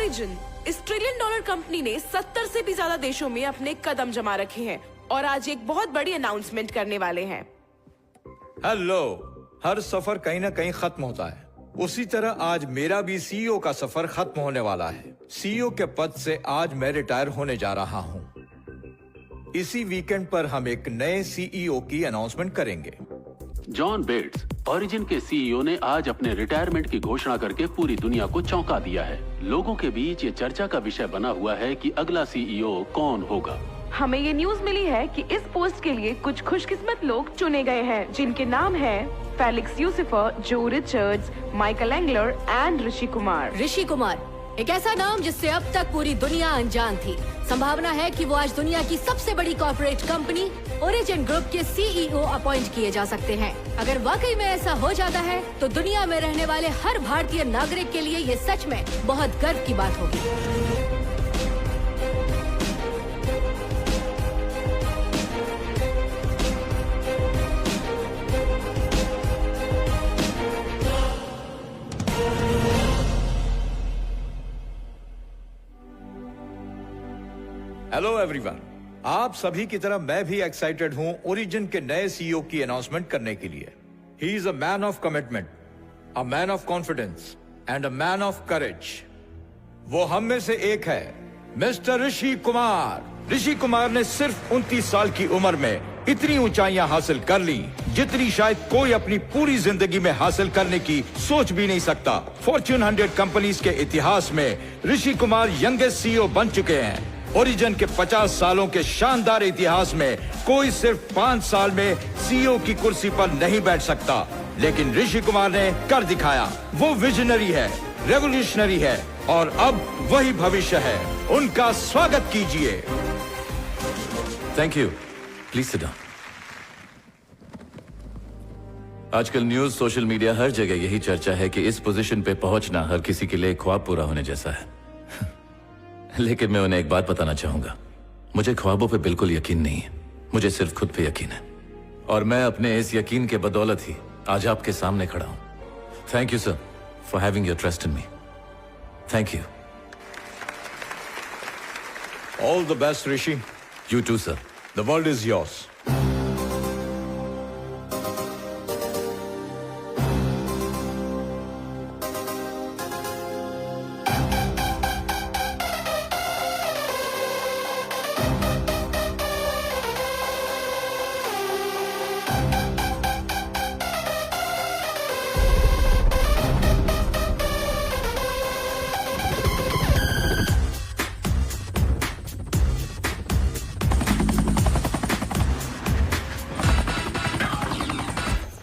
Origin इस $1 trillion company ने 70 से भी ज्यादा देशों में अपने कदम जमा रखे हैं और आज एक बहुत बड़ी अनाउंसमेंट करने वाले हैं। हेलो, हर सफर कहीं ना कहीं खत्म होता है, उसी तरह आज मेरा भी सीईओ का सफर खत्म होने वाला है। सीईओ के पद से आज मैं रिटायर होने जा रहा हूँ। इसी वीकेंड पर हम एक नए सीईओ की अनाउंसमेंट करेंगे। जॉन बेट्स, ओरिजिन के सीईओ ने आज अपने रिटायरमेंट की घोषणा करके पूरी दुनिया को चौंका दिया है। लोगों के बीच ये चर्चा का विषय बना हुआ है कि अगला सीईओ कौन होगा। हमें ये न्यूज मिली है कि इस पोस्ट के लिए कुछ खुशकिस्मत लोग चुने गए हैं, जिनके नाम हैं फेलिक्स यूसिफर, जो Richards, Michael angler and Rishi Kumar. Rishi Kumar एक ऐसा नाम जिससे अब तक पूरी दुनिया अनजान थी। संभावना है कि वो आज दुनिया की सबसे बड़ी कॉर्पोरेट कंपनी ओरिजिन ग्रुप के सीईओ अपॉइंट किए जा सकते हैं। अगर वाकई में ऐसा हो जाता है तो दुनिया में रहने वाले हर भारतीय नागरिक के लिए ये सच में बहुत गर्व की बात होगी। हेलो एवरीवन, आप सभी की तरह मैं भी एक्साइटेड हूं ओरिजिन के नए सीईओ की अनाउंसमेंट करने के लिए। ही is a man of commitment, a man of confidence and a man of courage. वो हम में से एक है, मिस्टर ऋषि कुमार। ऋषि कुमार ने सिर्फ 29 साल की उम्र में इतनी ऊंचाइयां हासिल कर ली जितनी शायद कोई अपनी पूरी जिंदगी में हासिल करने की सोच भी नहीं सकता। फॉर्च्यून 100 कंपनीज के इतिहास में ऋषि कुमार यंगेस्ट सीईओ बन चुके हैं। ओरिजिन के 50 सालों के शानदार इतिहास में कोई सिर्फ 5 साल में सीईओ की कुर्सी पर नहीं बैठ सकता, लेकिन ऋषि कुमार ने कर दिखाया। वो विजनरी है, रेवोल्यूशनरी है और अब वही भविष्य है। उनका स्वागत कीजिए। Thank you, please sit down. आजकल न्यूज, सोशल मीडिया, हर जगह यही चर्चा है कि इस पोजीशन पे पहुंचना हर किसी के लिए ख्वाब पूरा होने जैसा है। लेकिन मैं उन्हें एक बात बताना चाहूंगा, मुझे ख्वाबों पे बिल्कुल यकीन नहीं है, मुझे सिर्फ खुद पे यकीन है। और मैं अपने इस यकीन के बदौलत ही आज आपके सामने खड़ा हूं। Thank you sir for having your trust in me. Thank you. All the best Rishi. You too sir. The world is yours.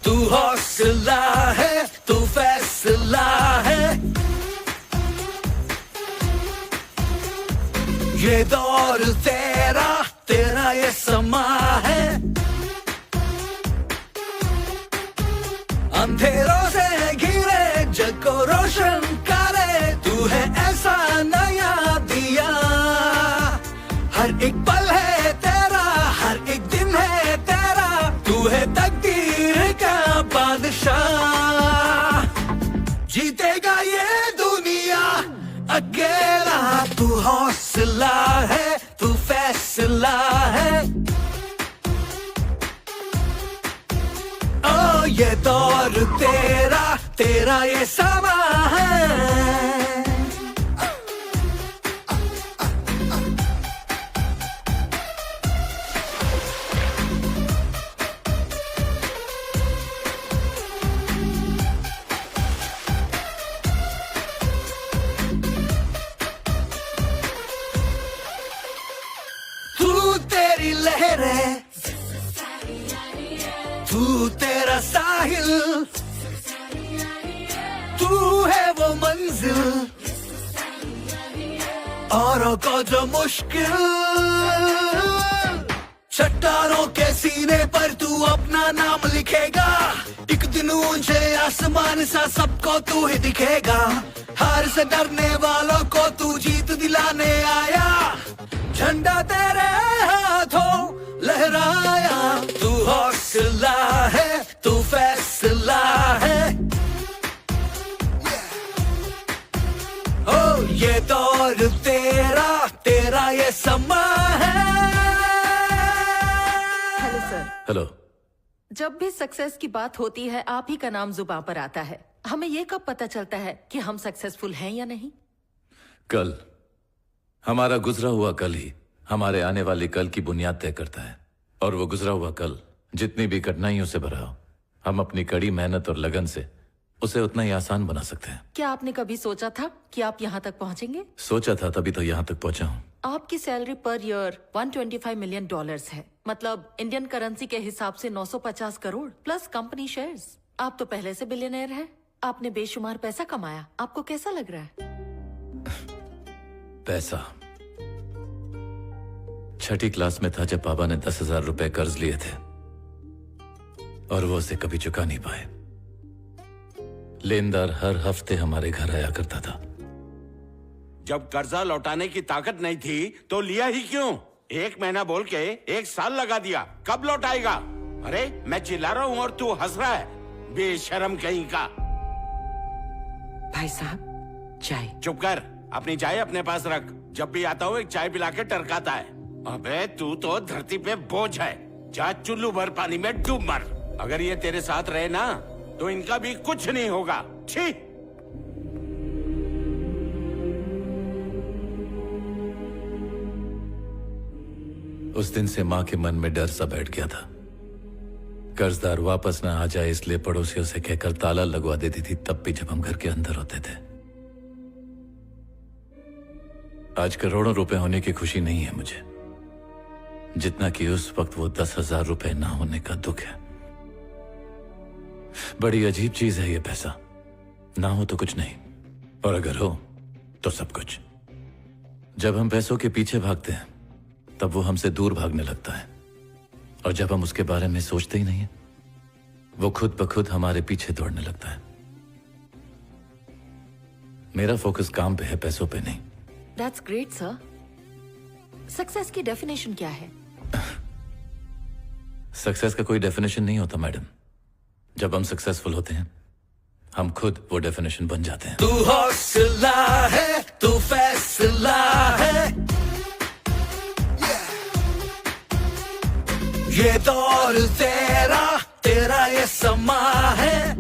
तू हौसला है, तू फैसला है, ये दौर तेरा, तेरा ये समा है। अंधेरों से घिरे जग को रोशन करे, तू है ऐसा नया दिया। हर एक पल है तेरा, हर एक दिन है तेरा, तू है तकदीर का बादशाह। जीतेगा ये दुनिया अकेला, तू हौसला है, तू फैसला है। ओ ये दौर तेरा, तेरा ये समा है। तेरी लहरें, तू तेरा साहिल, तू है वो मंजिल, औरों को जो मुश्किल। चट्टानों के सीने पर तू अपना नाम लिखेगा, एक दिन ऊंचे आसमान सा सबको तू ही दिखेगा। हार से डरने वालों को तू जीत दिलाने आया, झंडा तेरे हाथों लहराया। तू हौसला है, तू फैसला है। ओ ये दौर हेलो। जब भी सक्सेस की बात होती है आप ही का नाम जुबान पर आता है। हमें ये कब पता चलता है कि हम सक्सेसफुल हैं या नहीं? कल, हमारा गुजरा हुआ कल ही हमारे आने वाले कल की बुनियाद तय करता है। और वो गुजरा हुआ कल जितनी भी कठिनाइयों से भरा हो, हम अपनी कड़ी मेहनत और लगन से उसे उतना ही आसान बना सकते हैं। क्या आपने कभी सोचा था कि आप यहाँ तक पहुँचेंगे? सोचा था, तभी तो यहाँ तक पहुंचा हूँ। आपकी सैलरी पर ईयर $125 मिलियन है, मतलब इंडियन करेंसी के हिसाब से 950 करोड़ प्लस कंपनी शेयर्स। आप तो पहले से बिलियनर हैं। आपने बेशुमार पैसा कमाया, आपको कैसा लग रहा है? पैसा, छठी क्लास में था जब पापा ने 10,000 रुपए कर्ज लिए थे और वो उसे कभी चुका नहीं पाए। लेनदार हर हफ्ते हमारे घर आया करता था। जब कर्जा लौटाने की ताकत नहीं थी तो लिया ही क्यों? 1 महीना बोल के 1 साल लगा दिया, कब लौटाएगा? अरे मैं चिल्ला रहा हूँ और तू हंस रहा है, बेशरम कहीं का। भाई साहब चाय। चुप कर, अपनी चाय अपने पास रख। जब भी आता हूँ एक चाय पिला के टरकाता है। अबे तू तो धरती पे बोझ है, जा चुल्लू भर पानी में डूब मर। अगर ये तेरे साथ रहे ना तो इनका भी कुछ नहीं होगा। छी। उस दिन से मां के मन में डर सा बैठ गया था। कर्जदार वापस ना आ जाए इसलिए पड़ोसियों से कहकर ताला लगवा देती थी, तब भी जब हम घर के अंदर होते थे। आज करोड़ों रुपए होने की खुशी नहीं है मुझे, जितना कि उस वक्त वो 10,000 रुपए ना होने का दुख है। बड़ी अजीब चीज है ये पैसा, ना हो तो कुछ नहीं और अगर हो तो सब कुछ। जब हम पैसों के पीछे भागते हैं तब वो हमसे दूर भागने लगता है, और जब हम उसके बारे में सोचते ही नहीं है वो खुद ब खुद हमारे पीछे दौड़ने लगता है। मेरा फोकस काम पे है, पैसों पे नहीं। That's great, sir. सक्सेस की डेफिनेशन क्या है? सक्सेस का कोई डेफिनेशन नहीं होता मैडम। जब हम सक्सेसफुल होते हैं हम खुद वो डेफिनेशन बन जाते हैं। तू हौसला है, तू फैसला है, ये दौर तेरा, तेरा ये समा है।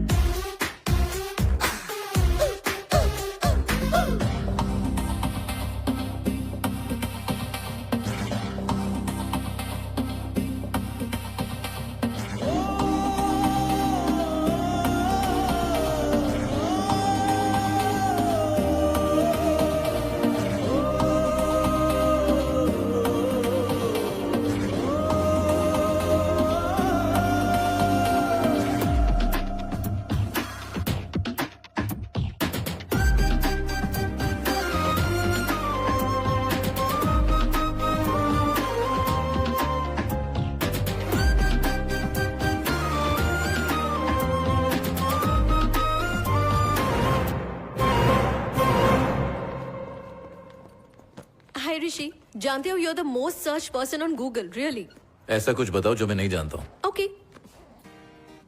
हाय ऋषि, जानते हो you are the most search person on Google, really. ऐसा कुछ बताओ जो मैं नहीं जानता हूँ। Okay,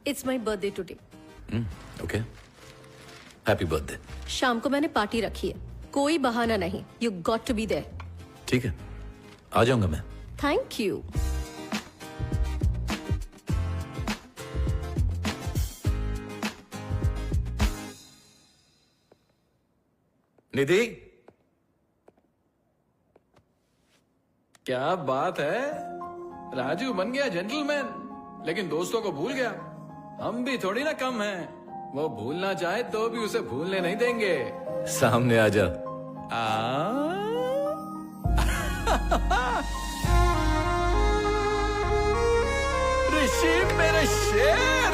it's my birthday today. Okay, happy birthday. शाम को मैंने पार्टी रखी है, कोई बहाना नहीं, you got to be there. ठीक है, आ जाऊंगा मैं। Thank you. निधि, क्या बात है, राजू बन गया जेंटलमैन, लेकिन दोस्तों को भूल गया। हम भी थोड़ी ना कम हैं, वो भूलना चाहे तो भी उसे भूलने नहीं देंगे। सामने आ जा। ऋषि मेरे शेर।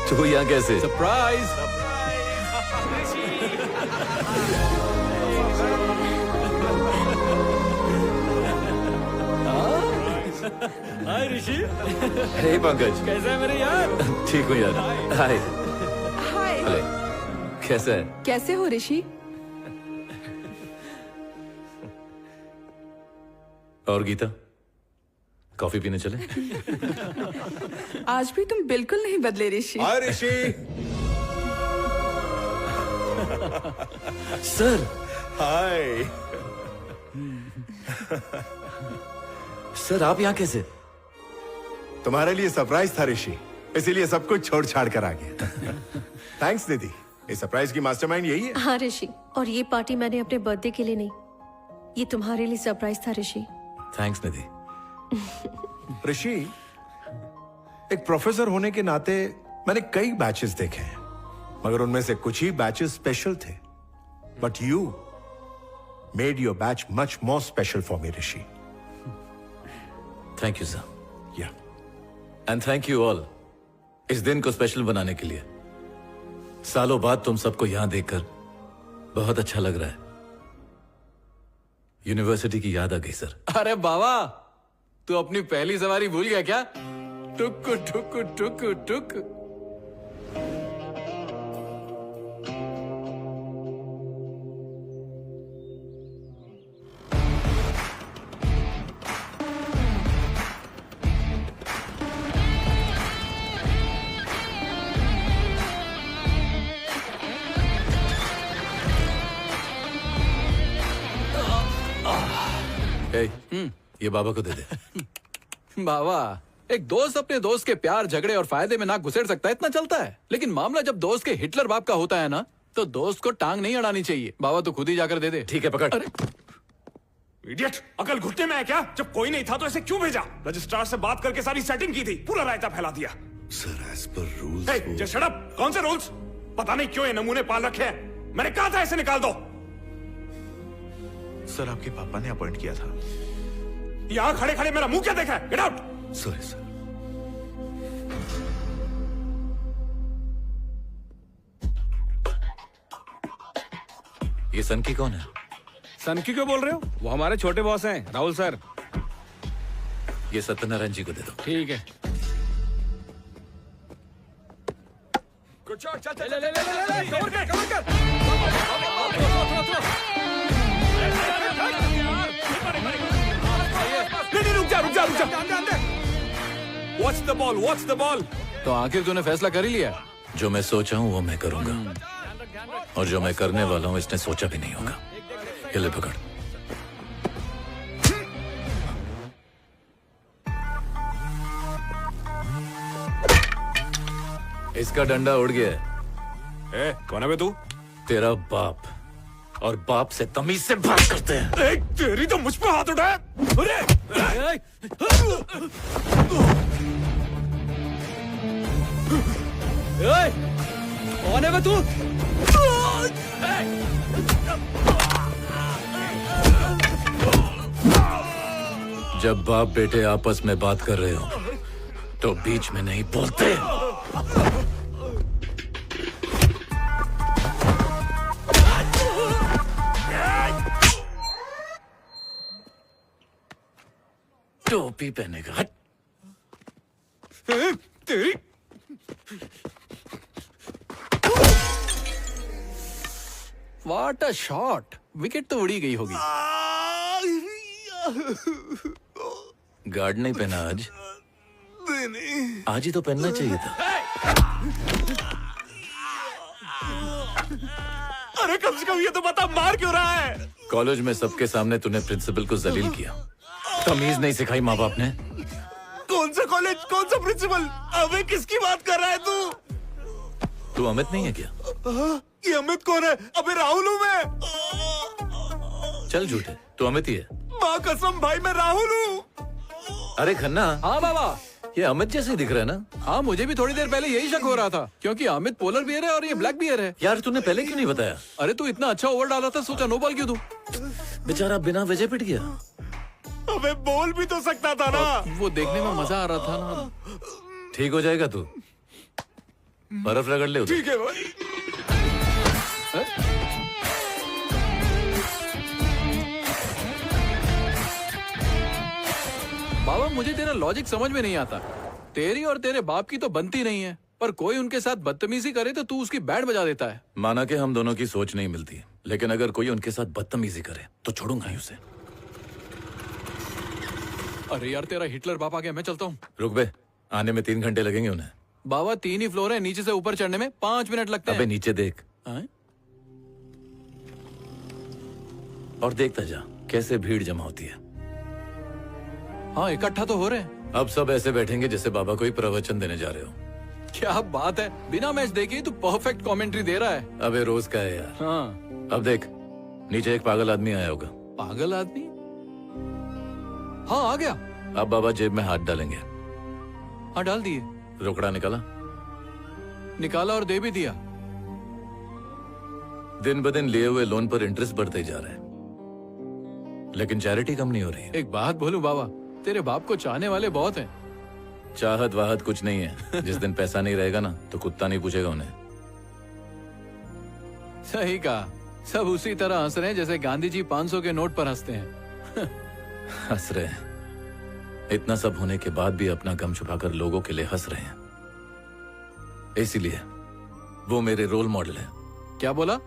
तू यहाँ कैसे? सरप्राइज। हाय ऋषि। हे पंकज, कैसा है मेरे यार? ठीक हूँ यार। हाय। हाय। हेलो, कैसा है? कैसे हो ऋषि? और गीता, कॉफी पीने चले? आज भी तुम बिल्कुल नहीं बदले ऋषि। हाय ऋषि। सर। हाय। सर आप यहाँ कैसे? तुम्हारे लिए सरप्राइज था ऋषि, इसीलिए सब कुछ छोड़ छाड़ कर आ गया। थैंक्स निधि, इस सरप्राइज की मास्टरमाइंड यही है। हाँ ऋषि, और ये पार्टी मैंने अपने बर्थडे के लिए नहीं, ये तुम्हारे लिए सरप्राइज था ऋषि। थैंक्स निधि। ऋषि, एक प्रोफेसर होने के नाते मैंने कई बैचेस देखे हैं, मगर उनमें से कुछ ही बैचेस स्पेशल थे। But you made your batch much more special for me Rishi. Thank you sir. या एंड थैंक यू ऑल इस दिन को स्पेशल बनाने के लिए। सालों बाद तुम सबको यहां देखकर बहुत अच्छा लग रहा है। यूनिवर्सिटी की याद आ गई सर। अरे बाबा, तू अपनी पहली सवारी भूल गया क्या? टुक टुक टुक टुक। ये बाबा को दे दे। बाबा, एक दोस्त अपने दोस्त के प्यार, झगड़े और फायदे में नाक घुसेड़ सकता है, इतना चलता है। लेकिन मामला जब दोस्त के हिटलर बाप का होता है ना, तो दोस्त को टांग नहीं अड़ानी चाहिए। बाबा तो खुद ही जाकर दे दे। ठीक है, पकड़। अरे इडियट, अकल घुटने में है क्या? जब कोई नहीं था तो ऐसे क्यों भेजा? रजिस्ट्रार से बात करके सारी सेटिंग की थी, पूरा रायता फैला दिया। Sir, as per rules. Hey, just shut up! कौन से रूल्स? पता नहीं क्यों ये नमूने पाल रखे हैं। मैंने कहा था इसे निकाल दो। सर, आपके पापा ने अपॉइंट किया था। यहां खड़े खड़े मेरा मुंह क्या देखा है? Get out! Sorry sir. ये सनकी कौन है? सनकी क्यों बोल रहे हो? वो हमारे छोटे बॉस हैं, राहुल सर। ये सत्यनारायण जी को दे दो। ठीक है। चल चल ले ले ले ले कवर कर कवर कर। नहीं, रुक जा रुक जा रुक जा। What's the ball? What's the ball? तो आखिर तूने फैसला कर ही लिया? जो मैं सोचा हूं वो मैं करूंगा, और जो मैं करने वाला हूं इसने सोचा भी नहीं होगा। ये ले पकड़। इसका डंडा उड़ गया है। कौन है बे तू? तेरा बाप, और बाप से तमीज से बात करते हैं। तेरी तो मुझ पे हाथ उठाया। अरे कौन है बे तू? जब बाप बेटे आपस में बात कर रहे हो तो बीच में नहीं बोलते। टोपी पहनेगा। हट। तेरी व्हाट अ शॉट! विकेट तो उड़ी गई होगी। गार्ड नहीं पहना आज? आज ही तो पहनना चाहिए था। अरे कम से कम ये तो बता, मार क्यों रहा है? कॉलेज में सबके सामने तूने प्रिंसिपल को जलील किया। तमीज नहीं सिखाई माँ बाप ने। कौन सा कॉलेज, कौन सा प्रिंसिपल? अबे किसकी बात कर रहा है तू? तू अमित नहीं है क्या? ये अमित कौन है? अबे राहुल हूँ मैं। चल झूठे, तू अमित ही है। माँ कसम भाई, मैं राहुल हूँ। अरे खन्ना। हाँ बाबा, ये अमित जैसे ही दिख रहा है ना? हाँ, मुझे भी थोड़ी देर पहले यही शक हो रहा था, क्योंकि अमित पोलर बियर है और ये ब्लैक बियर है। यार तूने पहले क्यों नहीं बताया? अरे तू इतना अच्छा ओवर डाला था, सोचा नो बॉल क्यों दूं। बेचारा बिना वजह पिट गया। अबे बोल भी तो सकता था ना। वो देखने में मजा आ रहा था ना। ठीक हो जाएगा तू, बर्फ रगड़ ले उधर। ठीक है भाई। बाबा, मुझे तेरा लॉजिक समझ में नहीं आता। तेरी और तेरे बाप की तो बनती नहीं है, पर कोई उनके साथ बदतमीजी करे तो तू उसकी बैंड बजा देता है। माना कि हम दोनों की सोच नहीं मिलती, लेकिन अगर कोई उनके साथ बदतमीजी करे तो छोड़ूंगा ही उसे। अरे यार, तेरा हिटलर बाप आ गया, मैं चलता हूँ। रुक बे, आने में 3 घंटे लगेंगे उन्हें। बाबा 3 ही फ्लोर है, नीचे से ऊपर चढ़ने में 5 मिनट लगते हैं। अबे नीचे देख। हैं? और देखता जा। कैसे भीड़ जमा होती है। हाँ, इकट्ठा तो हो रहे हैं। अब सब ऐसे बैठेंगे जैसे बाबा कोई प्रवचन देने जा रहे हो। क्या बात है, बिना मैच देखे ही तू परफेक्ट कमेंट्री दे रहा है। अबे रोज का है यार। हाँ। अब देख, नीचे एक पागल आदमी आया होगा। पागल आदमी? हाँ, आ गया। अब बाबा जेब में हाथ डालेंगे। हाँ, डाल दिए। रोकड़ा निकाला और दे भी दिया। दिन ब दिन लिए हुए लोन पर इंटरेस्ट बढ़ते जा रहा है, लेकिन चैरिटी कम नहीं हो रही है। एक बात बोलूं बाबा, तेरे बाप को चाहने वाले बहुत हैं। चाहत वाहत कुछ नहीं है। जिस दिन पैसा नहीं रहेगा ना, तो कुत्ता नहीं पूछेगा उन्हें। सही कहा। सब उसी तरह हंस रहे हैं जैसे गांधी जी 500 के नोट पर हंसते हैं। हंस रहे हैं। इतना सब होने के बाद भी अपना गम छुपाकर लोगों के लिए हंस रहे हैं। इसीलिए वो मेरे रोल मॉडल है। क्या बोला?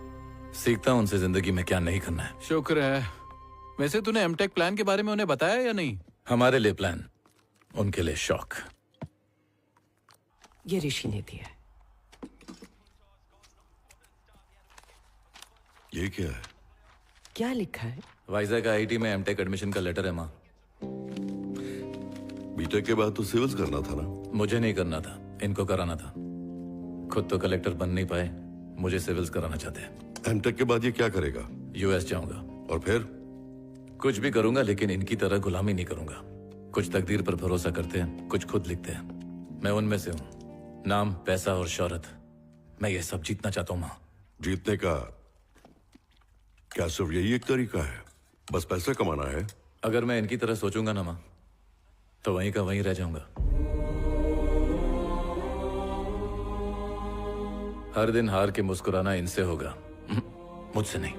सीखता हूं उनसे जिंदगी में क्या नहीं करना है। शुक्र है। वैसे तूने एमटेक प्लान के बारे में उन्हें बताया या नहीं? हमारे लिए प्लान, उनके लिए शौक। ये ऋषि ने दिया है। ये क्या है? क्या लिखा है? वाइजैक आईआईटी में एमटेक एडमिशन का लेटर है माँ। बीटेक के बाद तो सिविल्स करना था ना? मुझे नहीं करना था, इनको कराना था। खुद तो कलेक्टर बन नहीं पाए, मुझे सिविल्स कराना चाहते हैं। एमटेक के बाद ये क्या करेगा? यूएस जाऊंगा। और फिर? कुछ भी करूंगा, लेकिन इनकी तरह गुलामी नहीं करूंगा। कुछ तकदीर पर भरोसा करते हैं, कुछ खुद लिखते हैं। मैं उनमें से हूं। नाम, पैसा और शोहरत, मैं ये सब जीतना चाहता हूं माँ। जीतने का क्या सिर्फ यही एक तरीका है? बस पैसे कमाना है? अगर मैं इनकी तरह सोचूंगा ना माँ, तो वहीं का वहीं रह जाऊंगा। हर दिन हार के मुस्कुराना इनसे होगा, मुझसे नहीं।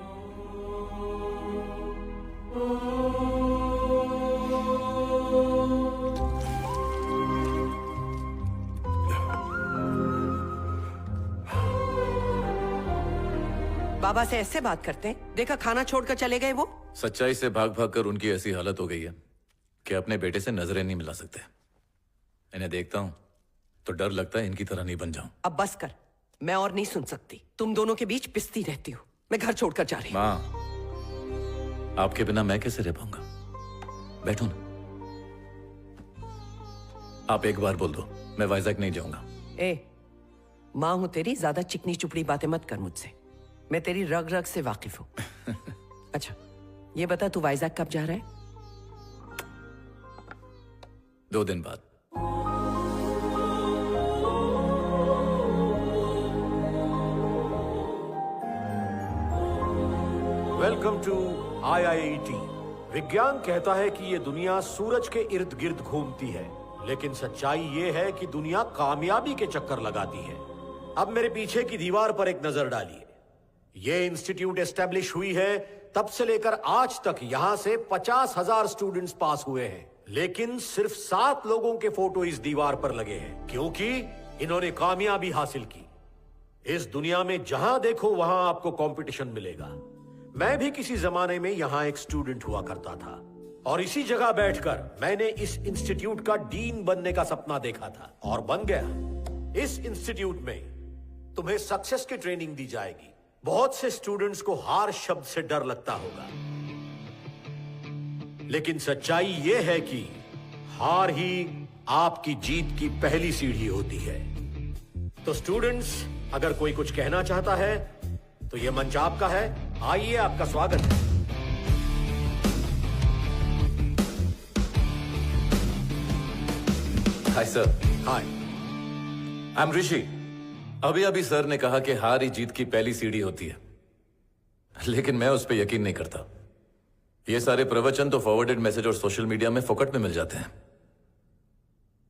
बाबा से ऐसे बात करते हैं? देखा, खाना छोड़कर चले गए वो। सच्चाई से भाग भाग कर उनकी ऐसी हालत हो गई है कि अपने बेटे से नजरें नहीं मिला सकते। इन्हें देखता हूं तो डर लगता है इनकी तरह नहीं बन जाऊं। अब बस कर, मैं और नहीं सुन सकती। तुम दोनों के बीच पिसती रहती हूँ। मैं घर छोड़कर जा रही हूँ। माँ, आपके बिना मैं कैसे रह पाऊंगा? बैठो ना। आप एक बार बोल दो, मैं वाइजैक नहीं जाऊंगा। माँ हूं तेरी, ज्यादा चिकनी चुपड़ी बातें मत कर मुझसे। मैं तेरी रग रग से वाकिफ हूं। अच्छा, ये बता, तू वाइजैक कब जा रहा है? 2 दिन बाद। Welcome to IIT। विज्ञान कहता है कि ये दुनिया सूरज के इर्द गिर्द घूमती है, लेकिन सच्चाई ये है कि दुनिया कामयाबी के चक्कर लगाती है। अब मेरे पीछे की दीवार पर एक नजर डालिए। ये इंस्टीट्यूट एस्टेब्लिश हुई है तब से लेकर आज तक यहां से 50,000 स्टूडेंट्स पास हुए हैं, लेकिन सिर्फ 7 लोगों के फोटो इस दीवार पर लगे हैं, क्योंकि इन्होंने कामयाबी हासिल की। इस दुनिया में जहां देखो वहां आपको कंपटीशन मिलेगा। मैं भी किसी जमाने में यहां एक स्टूडेंट हुआ करता था, और इसी जगह बैठकर मैंने इस इंस्टीट्यूट का डीन बनने का सपना देखा था, और बन गया। इस इंस्टीट्यूट में तुम्हें सक्सेस की ट्रेनिंग दी जाएगी। बहुत से स्टूडेंट्स को हार शब्द से डर लगता होगा, लेकिन सच्चाई यह है कि हार ही आपकी जीत की पहली सीढ़ी होती है। तो स्टूडेंट्स, अगर कोई कुछ कहना चाहता है तो यह मंच आपका है। आइए, आपका स्वागत है। Hi sir. Hi, I am Rishi. अभी अभी सर ने कहा कि हार ही जीत की पहली सीढ़ी होती है, लेकिन मैं उस पर यकीन नहीं करता। ये सारे प्रवचन तो फॉरवर्डेड मैसेज और सोशल मीडिया में फोकट में मिल जाते हैं।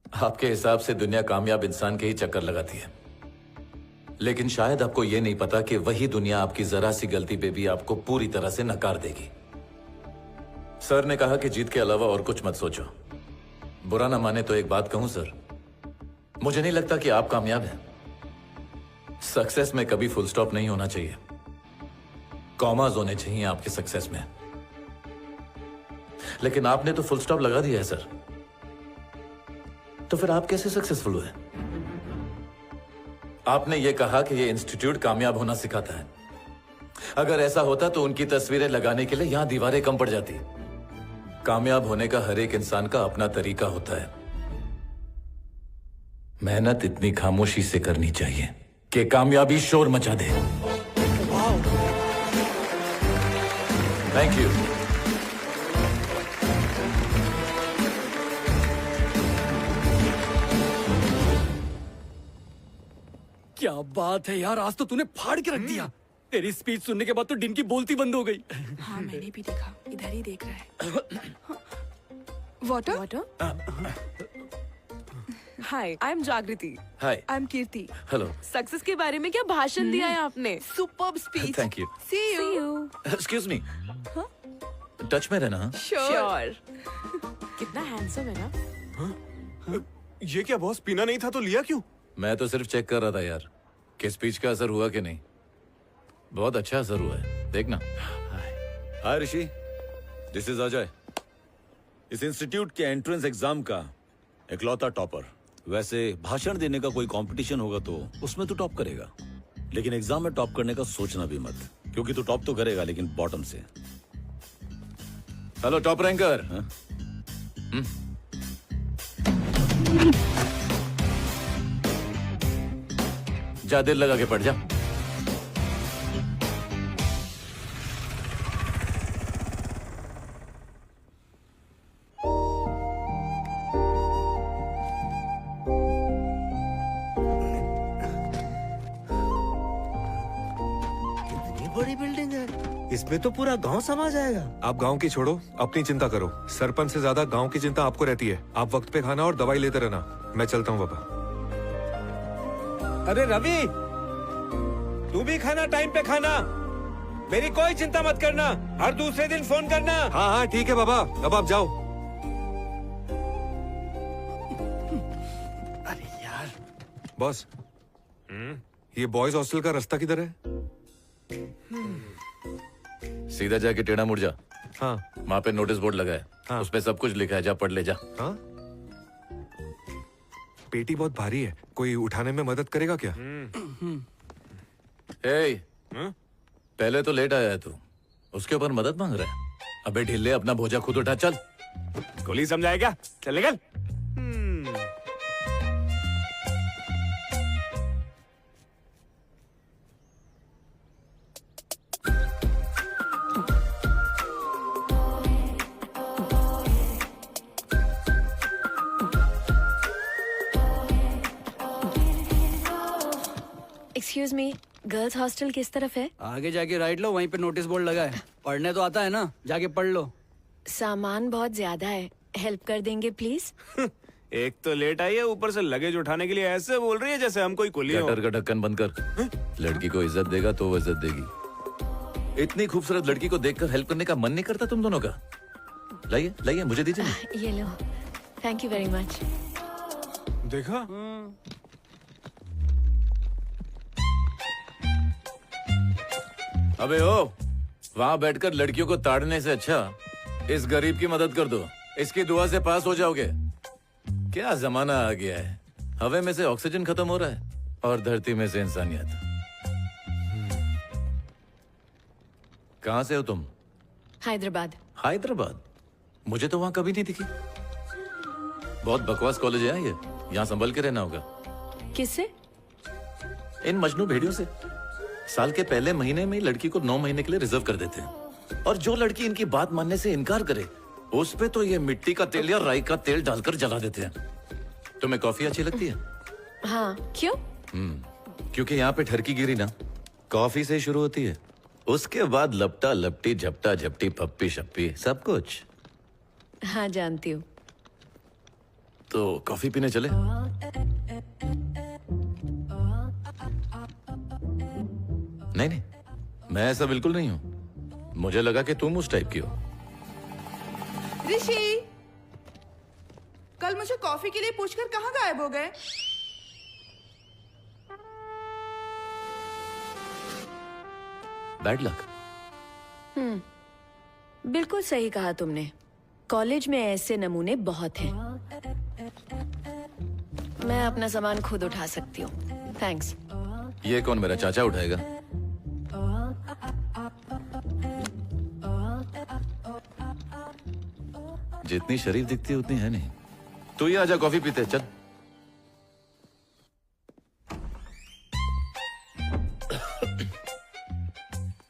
आपके हिसाब से दुनिया कामयाब इंसान के ही चक्कर लगाती है, लेकिन शायद आपको यह नहीं पता कि वही दुनिया आपकी जरा सी गलती पे भी आपको पूरी तरह से नकार देगी। सर ने कहा कि जीत के अलावा और कुछ मत सोचो। बुरा ना माने तो एक बात कहूं सर, मुझे नहीं लगता कि आप कामयाब हैं। सक्सेस में कभी फुल स्टॉप नहीं होना चाहिए, कॉमास होने चाहिए आपके सक्सेस में। लेकिन आपने तो फुल स्टॉप लगा दिया है सर, तो फिर आप कैसे सक्सेसफुल हुए? आपने यह कहा कि यह इंस्टीट्यूट कामयाब होना सिखाता है, अगर ऐसा होता तो उनकी तस्वीरें लगाने के लिए यहाँ दीवारें कम पड़ जाती। कामयाब होने का हर एक इंसान का अपना तरीका होता है। मेहनत इतनी खामोशी से करनी चाहिए कि कामयाबी शोर मचा दे। Thank you. क्या बात है यार, आज तो तूने फाड़ के रख दिया। तेरी स्पीच सुनने के बाद तो डिन की बोलती बंद हो गई। हाँ मैंने भी देखा, इधर ही देख रहा है। Water water. Hi, I am Jagriti. Hi, I am Kirti. Hello. Success के बारे में क्या भाषण दिया है आपने? Superb speech. Thank you. See you. Excuse me, touch में रहना। श्योर। कितना हैंडसम है ना? ये क्या बॉस, पीना नहीं था तो लिया क्यों? मैं तो सिर्फ चेक कर रहा था यार कि स्पीच का असर हुआ कि नहीं। बहुत अच्छा असर हुआ है, देखना। हाय ऋषि, दिस इज अजय, इस इंस्टीट्यूट के एंट्रेंस एग्जाम का इकलौता टॉपर। वैसे भाषण देने का कोई कंपटीशन होगा तो उसमें तू टॉप करेगा, लेकिन एग्जाम में टॉप करने का सोचना भी मत, क्योंकि तू टॉप तो करेगा लेकिन बॉटम से। Hello top ranker. जा, दिल लगा के पढ़ जा। बड़ी बिल्डिंग है, इसमें तो पूरा गांव समा जाएगा। आप गांव की छोड़ो, अपनी चिंता करो। सरपंच से ज्यादा गांव की चिंता आपको रहती है। आप वक्त पे खाना और दवाई लेते रहना। मैं चलता हूँ बाबा। अरे रवि, तू भी खाना टाइम पे खाना। मेरी कोई चिंता मत करना, हर दूसरे दिन फोन करना। हाँ हाँ ठीक है बाबा, अब आप जाओ। अरे यार बॉस, ये बॉयज हॉस्टल का रास्ता किधर है? सीधा जाके टेढ़ा मुड़ जा। हाँ, वहाँ पे नोटिस बोर्ड लगा है। हाँ। उस पे सब कुछ लिखा है, जा पढ़ ले जा। हाँ? पेटी बहुत भारी है, कोई उठाने में मदद करेगा क्या? ए, पहले तो लेट आया है तू, उसके ऊपर मदद मांग रहा है। अबे ढिल्ले, अपना बोझा खुद उठा। चल। गोली समझाए क्या? चल निकल। एक्सक्यूज मी, गर्ल्स हॉस्टल किस तरफ है? आगे जाके राइट लो, वहीं पे नोटिस बोर्ड लगा है। पढ़ने तो आता है ना, जाके पढ़ लो। सामान बहुत ज्यादा है, हेल्प कर देंगे प्लीज? एक तो लेट आई है, ऊपर से लगेज उठाने के लिए ऐसे बोल रही है जैसे हम कोई कुली हो। गटर का ढक्कन बंद कर। लड़की को इज्जत देगा तो वो इज्जत देगी। इतनी खूबसूरत लड़की को देखकर हेल्प करने का मन नहीं करता तुम दोनों का? लाइए लाइए, मुझे दीजिए। ये लो, थैंक यू वेरी मच। देखा? अबे ओ, वहाँ बैठकर लड़कियों को ताड़ने से अच्छा इस गरीब की मदद कर दो। इसकी दुआ से पास हो जाओगे। क्या जमाना आ गया है, हवा में से ऑक्सीजन खत्म हो रहा है और धरती में से इंसानियत। कहाँ से हो तुम? हैदराबाद। हैदराबाद? मुझे तो वहाँ कभी नहीं दिखी। बहुत बकवास कॉलेज है ये, यहाँ संभल के रहना होगा। किससे? इन मजनू भेड़ियों से। साल के पहले महीने में लड़की को 9 महीने के लिए रिजर्व कर देते हैं, और जो लड़की इनकी बात मानने से इनकार करे उस पे तो ये मिट्टी का तेल या राई का तेल डालकर जला देते हैं। तुम्हें कॉफी अच्छी लगती है? हाँ, क्यों? क्योंकि यहाँ पे ठरकी गिरी ना कॉफी से ही शुरू होती है, उसके बाद लपटा लपटी, झपटा झपटी, पप्पी शप्पी, सब कुछ। हाँ जानती हूँ। तो कॉफी पीने चले? नहीं नहीं, मैं ऐसा बिल्कुल नहीं हूं। मुझे लगा कि तुम उस टाइप की हो। ऋषि, कल मुझे कॉफी के लिए पूछकर कहाँ गायब हो गए? Bad luck. बिल्कुल सही कहा तुमने। कॉलेज में ऐसे नमूने बहुत हैं। मैं अपना सामान खुद उठा सकती हूँ, थैंक्स। ये कौन, मेरा चाचा उठाएगा? जितनी शरीफ दिखती है उतनी है नहीं। तू ही आजा, कॉफी पीते चल।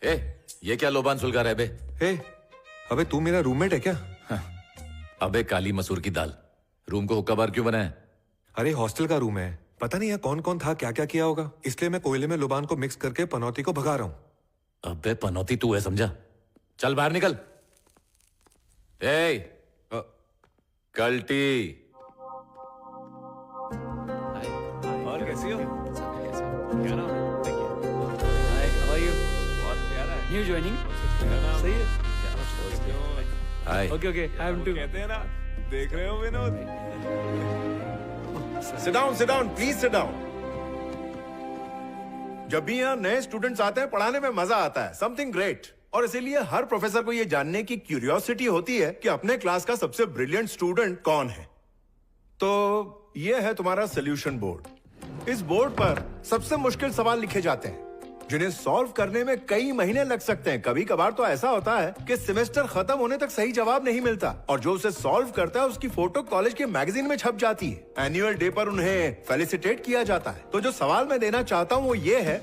ए, ये क्या लोबान सुलगा रहा है बे? ए, अबे तू मेरा रूममेट है क्या? अबे काली मसूर की दाल, रूम को हुक्का बार क्यों बनाया? अरे हॉस्टल का रूम है, पता नहीं यहाँ कौन कौन था, क्या क्या किया होगा, इसलिए मैं कोयले में लुबान को मिक्स करके पनौती को भगा रहा हूँ। अबे पनौती तू है समझा? चल बाहर निकल। ए, कल्टी। और कैसी हो? क्या नाम? New joining. सही है। Hi. Okay okay, I am too. कहते हैं ना, देख रहे हो Vinod? Sit down, please sit down. जब भी यहाँ नए स्टूडेंट्स आते हैं पढ़ाने में मजा आता है, समथिंग ग्रेट। और इसीलिए हर प्रोफेसर को यह जानने की क्यूरियोसिटी होती है कि अपने क्लास का सबसे ब्रिलियंट स्टूडेंट कौन है। तो यह है तुम्हारा सोल्यूशन बोर्ड। इस बोर्ड पर सबसे मुश्किल सवाल लिखे जाते हैं जिन्हें सॉल्व करने में कई महीने लग सकते हैं। कभी कभार तो ऐसा होता है कि सेमेस्टर खत्म होने तक सही जवाब नहीं मिलता, और जो उसे सॉल्व करता है उसकी फोटो कॉलेज के मैगजीन में छप जाती है। एनुअल डे पर उन्हें फेलिसिटेट किया जाता है। तो जो सवाल मैं देना चाहता हूं वो ये है,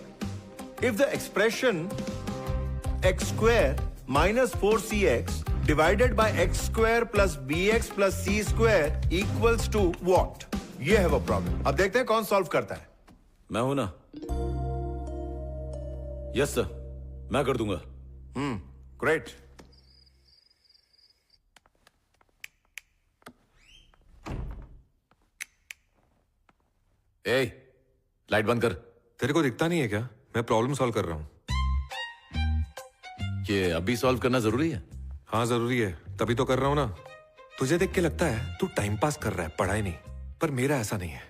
if the expression x square minus 4cx divided by x square plus bx plus c square equals to what? ये है वो प्रॉब्लम। अब देखते हैं कौन सॉल्व करता है। मैं हूं ना? यस सर, मैं कर दूंगा। ग्रेट। ए, लाइट बंद कर। तेरे को दिखता नहीं है क्या? मैं प्रॉब्लम सॉल्व कर रहा हूं। ये अभी सॉल्व करना जरूरी है? हाँ जरूरी है, तभी तो कर रहा हूं ना। तुझे देख के लगता है तू टाइम पास कर रहा है, पढ़ाई नहीं, पर मेरा ऐसा नहीं है।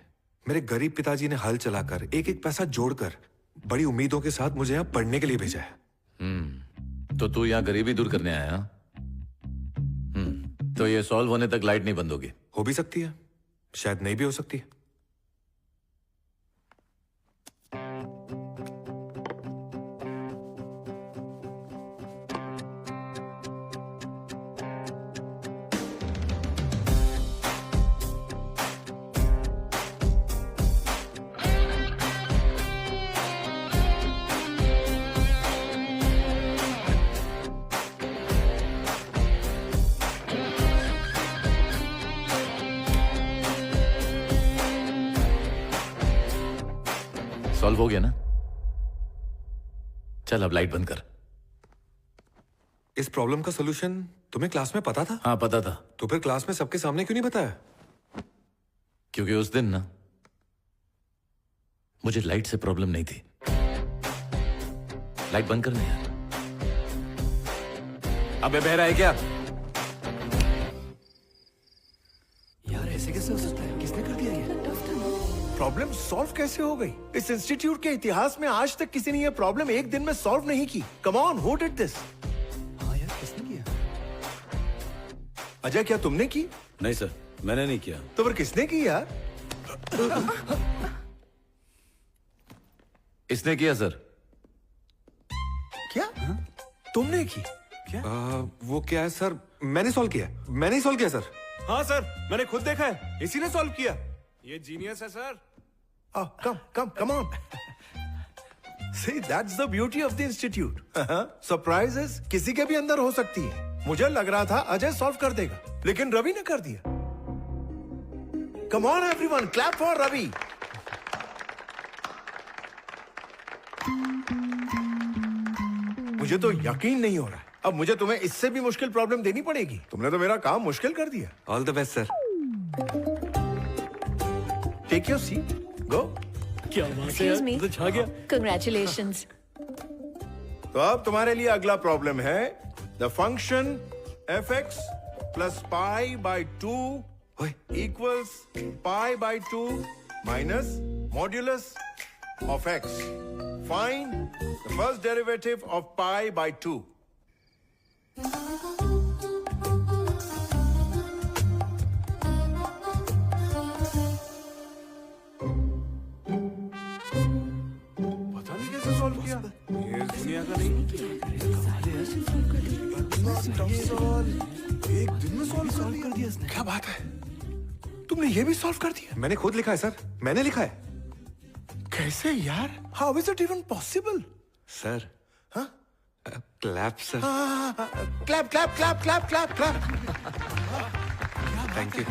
मेरे गरीब पिताजी ने हल चलाकर एक एक पैसा जोड़कर बड़ी उम्मीदों के साथ मुझे यहाँ पढ़ने के लिए भेजा है। तो तू यहाँ गरीबी दूर करने आया? तो ये सॉल्व होने तक लाइट नहीं बंद होगी? हो भी सकती है, शायद नहीं भी हो सकती। सॉल्व हो गया ना? चल अब लाइट बंद कर। इस प्रॉब्लम का सॉल्यूशन तुम्हें क्लास में पता था? हाँ पता था। तो फिर क्लास में सबके सामने क्यों नहीं बताया? क्योंकि उस दिन ना मुझे लाइट से प्रॉब्लम नहीं थी। लाइट बंद करने यार। अबे बहरा है क्या? यार ऐसे कैसे हो सकता है? किसने कर दिया ये? प्रॉब्लम सॉल्व कैसे हो गई? इस इंस्टीट्यूट के इतिहास में आज तक किसी ने ये प्रॉब्लम एक दिन में सॉल्व नहीं की। Come on, who did this? हाँ यार, किसने किया? अजय, क्या तुमने की? नहीं सर, मैंने नहीं किया। तो फिर किसने की यार? इसने किया सर। क्या? तुमने की? क्या? वो क्या है सर? मैंने सॉल्व किया। मैंने ही सॉल्व किया सर। हाँ सर, मैंने खुद देखा है, इसी ने सॉल्व किया। ये जीनियस है sir. Come on. See, that's the beauty of the institute. Surprises किसी के भी अंदर हो सकती है। मुझे लग रहा था अजय सॉल्व कर देगा, लेकिन रवि ने कर दिया। Come on everyone, clap for Ravi. मुझे तो यकीन नहीं हो रहा है। अब मुझे तुम्हें इससे भी मुश्किल प्रॉब्लम देनी पड़ेगी। तुमने तो मेरा काम मुश्किल कर दिया। All the best sir. Take your seat, go. क्या बात है यार, तो छा गया। Congratulations. तो अब तुम्हारे लिए अगला प्रॉब्लम है the function fx plus pi by 2 equals pi by 2 minus modulus of x. Find the first derivative of pi by 2. ये दुनिया का नहीं। एक दिन में सॉल्व कर सॉल्व कर दिया इसने। क्या बात है, तुमने ये भी सॉल्व कर दिया? मैंने खुद लिखा है सर, मैंने लिखा है। कैसे यार? How is it even possible? Sir, हाँ? Clap sir. Clap clap clap clap clap clap. Thank you.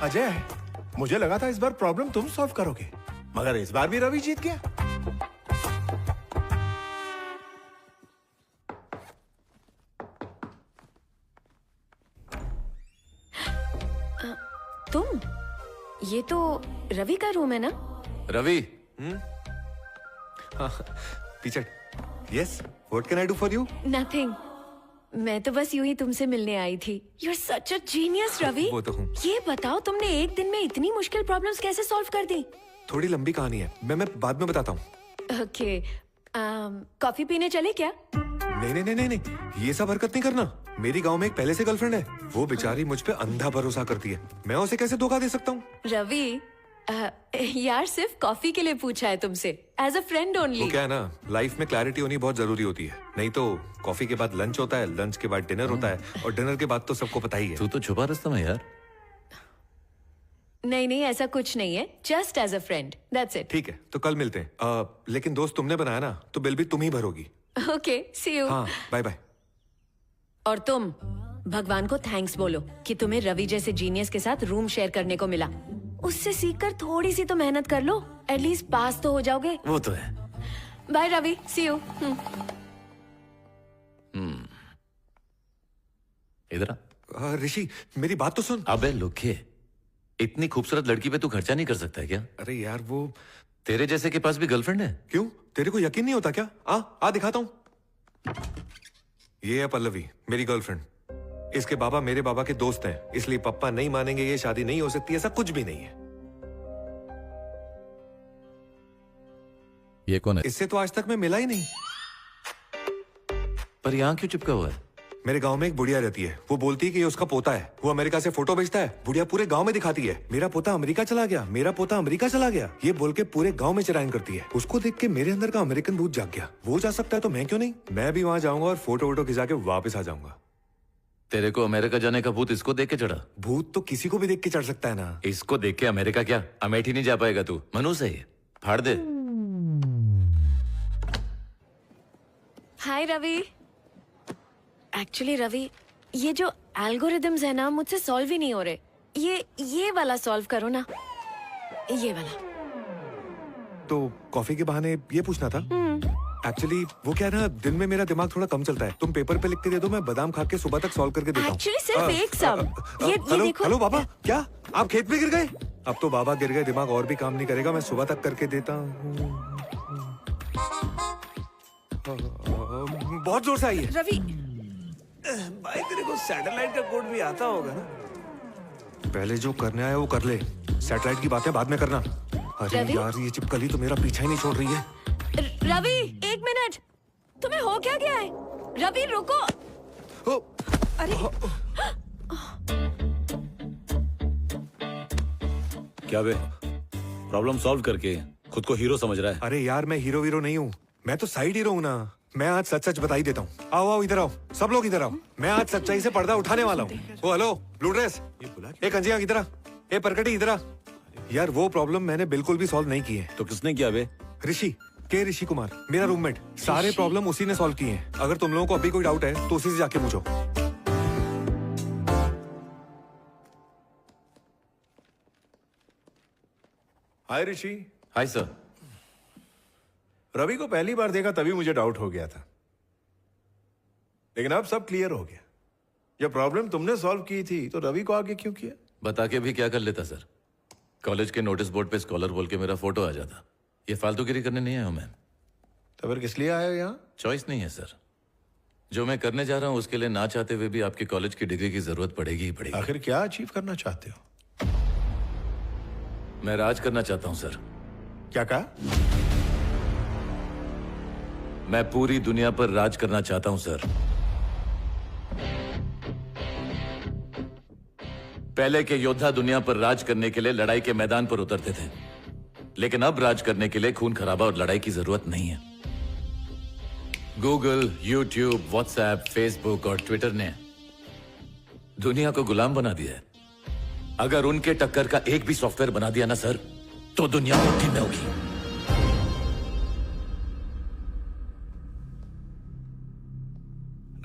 Ajay, मुझे लगा था इस बार प्रॉब्लम तुम सॉल्व करोगे, मगर इस बार भी रवि जीत गया। तुम, ये तो रवि का रूम है ना? Ravi, teacher, yes, what can I do for you? Nothing, मैं तो बस यूं ही तुमसे मिलने आई थी। You are such a genius Ravi. वो तो हूँ। ये बताओ तुमने एक दिन में इतनी मुश्किल प्रॉब्लम्स कैसे सॉल्व कर दी? थोड़ी लंबी कहानी है, मैं बाद में बताता हूँ। ओके, कॉफी पीने चले क्या? नहीं नहीं नहीं नहीं नहीं, ये सब हरकत नहीं करना। मेरी गांव में एक पहले से गर्लफ्रेंड है, वो बेचारी मुझ पे अंधा भरोसा करती है, मैं उसे कैसे धोखा दे सकता हूँ? रवि, यार सिर्फ कॉफी के लिए पूछा है तुमसे, एज अ फ्रेंड ओनली। वो क्या है ना, लाइफ में क्लैरिटी होनी बहुत जरूरी होती है, नहीं तो कॉफी के बाद लंच होता है, लंच के बाद डिनर होता है, और डिनर के बाद तो सबको पता ही है। तू तो छुपा रास्ता में यार। नहीं नहीं, ऐसा कुछ नहीं है, just as a friend, that's it. ठीक है, तो कल मिलते हैं। लेकिन दोस्त तुमने बनाया ना, तो बिल भी तुम ही भरोगी। Okay, see you. हाँ, बाय बाय। और तुम भगवान को थैंक्स बोलो कि तुम्हें रवि जैसे जीनियस के साथ रूम शेयर करने को मिला। उससे सीखकर थोड़ी सी तो मेहनत कर लो, एटलीस्ट पास तो हो जाओगे। वो तो है। Bye Ravi, see you. इधर आ। ऋषि, मेरी बात तो सुन। अबे लुखे, इतनी खूबसूरत लड़की पे तू खर्चा नहीं कर सकता है क्या? अरे यार, वो तेरे जैसे के पास भी गर्लफ्रेंड है? क्यों, तेरे को यकीन नहीं होता क्या? आ दिखाता हूँ। ये है पल्लवी, मेरी गर्लफ्रेंड। इसके बाबा मेरे बाबा के दोस्त हैं, इसलिए पापा नहीं मानेंगे, ये शादी नहीं हो सकती, ऐसा कुछ भी नहीं है। ये कौन है? इससे तो आज तक मैं मिला ही नहीं। पर यहाँ क्यों चिपका हुआ है? मेरे गांव में एक बुढ़िया रहती है, वो बोलती है कि ये उसका पोता है, वो अमेरिका से फोटो भेजता है, बुढ़िया पूरे गांव में दिखाती है, मेरा पोता अमेरिका चला गया, मेरा पोता अमेरिका चला गया, ये बोल के पूरे गांव में चिरायन करती है। उसको देख के मेरे अंदर का अमेरिकन भूत जाग गया। वो जा सकता है तो मैं क्यों नहीं? मैं भी वहां जाऊंगा और फोटो वोटो खिंचा के वापस आ जाऊंगा। तेरे को अमेरिका जाने का भूत इसको देख के चढ़ा? भूत तो किसी को भी देख के चढ़ सकता है ना। इसको देख के अमेरिका क्या, अमेठी नहीं जा पाएगा तू। मनु से ही फाड़ दे। हाय रवि। एक्चुअली रवि, ये जो एल्गोरिदम्स है ना, मुझसे सॉल्व ही नहीं हो रहे। ये वाला सॉल्व करो ना, ये वाला। तो कॉफी के बहाने ये पूछना था। एक्चुअली वो क्या है ना, दिन में मेरा दिमाग थोड़ा कम चलता है, तुम पेपर पे लिख के दे दो, मैं बादाम खा के सुबह तक सॉल्व करके देता हूँ। एक्चुअली सिर्फ एक सम। ये देखो। हेलो बाबा, क्या आप खेत में गिर गए? अब तो बाबा गिर गए, दिमाग और भी काम नहीं करेगा, मैं सुबह तक करके देता हूँ। बहुत जोर से आई है। रवि, भाई तेरे को सैटेलाइट का कोड भी आता होगा ना? पहले जो करने आया वो कर ले, सैटेलाइट की बातें बाद में करना। अरे रवि? यार, ये चिपकली तो मेरा पीछा ही नहीं छोड़ रही है। रवि, एक मिनट, तुम्हें हो क्या गया है? रवि रुको। अरे क्या बे, प्रॉब्लम सॉल्व करके खुद को हीरो समझ रहा है? अरे यार, मैं हीरो वीरो नहीं हूँ, मैं तो साइड हीरो हूँ ना। मैं आज सच सच बता ही देता हूँ। आओ आओ, इधर आओ, सब लोग इधर आओ। मैं आज सच्चाई से पर्दा उठाने वाला हूँ। ओ हेलो, ब्लू ड्रेस, एक अंजिया इधर आ, ए परकटी इधर आ। यार वो प्रॉब्लम मैंने बिल्कुल भी सॉल्व नहीं की है। तो किसने किया बे? ऋषि कुमार, मेरा रूममेट। सारे प्रॉब्लम उसी ने सॉल्व किए हैं। अगर तुम लोगों को अभी कोई डाउट है तो उसी से जाके पूछो। हाय ऋषि। Hi sir. रवि को पहली बार देखा तभी मुझे डाउट हो गया था, लेकिन अब सब क्लियर हो गया। जब प्रॉब्लम तुमने सॉल्व की थी तो रवि को आगे क्यों किया? बता के भी क्या कर लेता सर। कॉलेज के नोटिस बोर्ड पे स्कॉलर बोल के मेरा फोटो आ जाता। ये फालतूगिरी करने नहीं आया हूं मैं। तो फिर किस लिए आए हो यहाँ? चॉइस नहीं है सर। जो मैं करने जा रहा हूं उसके लिए ना चाहते हुए भी आपके कॉलेज की डिग्री की जरूरत पड़ेगी ही पड़ेगी। आखिर क्या अचीव करना चाहते हो? मैं राज करना चाहता हूं सर। क्या कहा? मैं पूरी दुनिया पर राज करना चाहता हूं सर। पहले के योद्धा दुनिया पर राज करने के लिए लड़ाई के मैदान पर उतरते थे, लेकिन अब राज करने के लिए खून खराबा और लड़ाई की जरूरत नहीं है। गूगल, यूट्यूब, व्हाट्सएप, फेसबुक और ट्विटर ने दुनिया को गुलाम बना दिया है। अगर उनके टक्कर का एक भी सॉफ्टवेयर बना दिया ना सर, तो दुनिया मुट्ठी में होगी।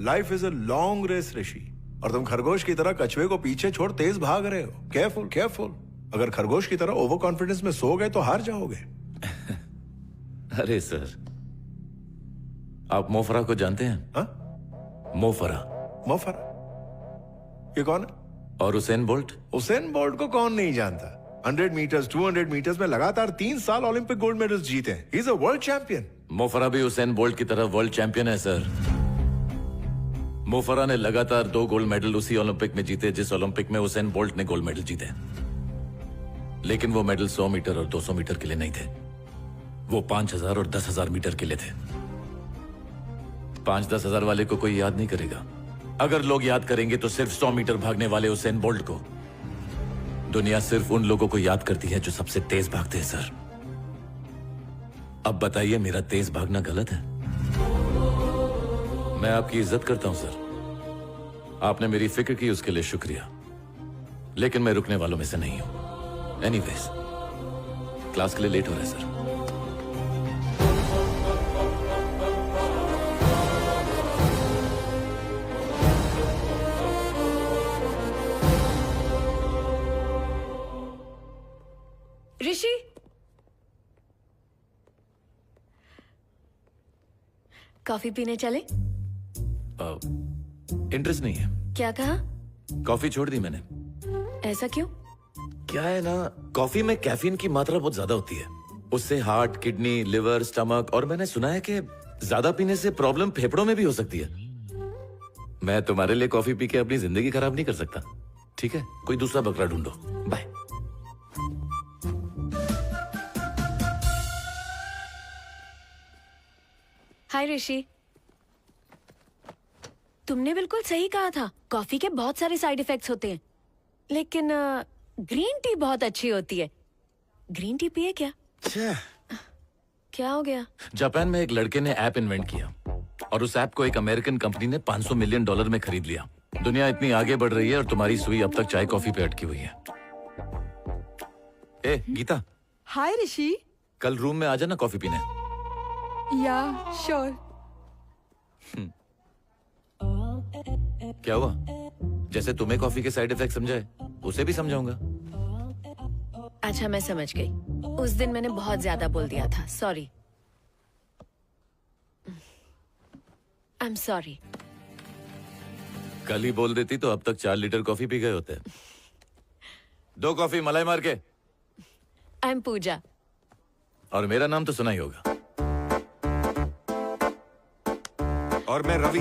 Life is a long race Rishi, और तुम खरगोश की तरह कछुए को पीछे छोड़ तेज भाग रहे हो। केयरफुल केयरफुल, अगर खरगोश की तरह ओवर कॉन्फिडेंस में सो गए तो हार जाओगे। अरे सर, आप मोफरा को जानते हैं? हा? मोफरा। मोफरा ये कौन है? और उसेन बोल्ट? उसेन बोल्ट को कौन नहीं जानता। 100 मीटर्स 200 मीटर्स में लगातार 3 साल ओलंपिक गोल्ड मेडल्स जीते हैं। He is a world champion. Mo Farah भी उसेन बोल्ट की तरह वर्ल्ड चैंपियन है सर। मोफरा ने लगातार 2 गोल्ड मेडल उसी ओलंपिक में जीते जिस ओलंपिक में उसेन बोल्ट ने गोल्ड मेडल जीते। लेकिन वो मेडल 100 मीटर और 200 मीटर के लिए नहीं थे, वो 5000 और 10,000 मीटर के लिए थे। 5-10 हजार वाले को कोई याद नहीं करेगा। अगर लोग याद करेंगे तो सिर्फ 100 मीटर भागने वाले उसेन बोल्ट को। दुनिया सिर्फ उन लोगों को याद करती है जो सबसे तेज भागते हैं सर। अब बताइए, मेरा तेज भागना गलत है? मैं आपकी इज्जत करता हूं सर, आपने मेरी फिक्र की उसके लिए शुक्रिया, लेकिन मैं रुकने वालों में से नहीं हूं। एनीवेज, क्लास के लिए लेट हो रहा है सर। ऋषि, कॉफी पीने चले? इंटरेस्ट नहीं है। क्या कहा? कॉफी छोड़ दी मैंने। ऐसा क्यों? क्या है ना, कॉफी में कैफीन की मात्रा बहुत ज्यादा होती है। उससे हार्ट, किडनी, लिवर, स्टमक, और मैंने सुना है कि ज्यादा पीने से प्रॉब्लम फेफड़ों में भी हो सकती है। मैं तुम्हारे लिए कॉफी पी के अपनी जिंदगी खराब नहीं कर सकता। ठीक है, कोई दूसरा बकरा ढूंढो। बाय। हाय ऋषि, तुमने बिल्कुल सही कहा था। कॉफी के बहुत सारे साइड इफेक्ट्स होते हैं, लेकिन ग्रीन टी बहुत अच्छी होती है। ग्रीन टी पिए क्या? क्या हो गया? जापान में एक लड़के ने ऐप इन्वेंट किया और उस ऐप को एक अमेरिकन कंपनी ने $500 मिलियन में खरीद लिया। दुनिया इतनी आगे बढ़ रही है और तुम्हारी सुई अब तक चाय कॉफी पे अटकी हुई है। ए गीता, हाय ऋषि। कल रूम में आ जाना कॉफी पीने। या श्योर। क्या हुआ? जैसे तुम्हें कॉफी के साइड इफेक्ट समझाए, उसे भी समझाऊंगा। अच्छा, मैं समझ गई। उस दिन मैंने बहुत ज्यादा बोल दिया था, सॉरी। I am sorry. कल ही बोल देती तो अब तक 4 लीटर कॉफी पी गए होते। 2 कॉफी मलाई मार के। आई एम पूजा। और मेरा नाम तो सुना ही होगा। और मैं रवि।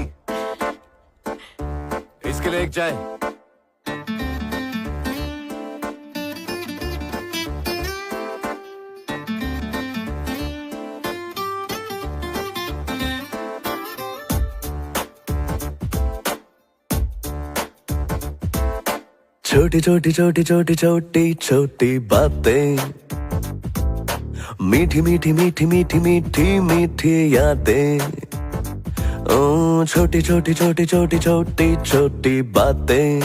इसके लिए एक चाय। छोटी छोटी छोटी छोटी छोटी छोटी बातें, मीठी मीठी मीठी मीठी मीठी मीठी यादें। ओ छोटी छोटी छोटी छोटी छोटी छोटी बातें,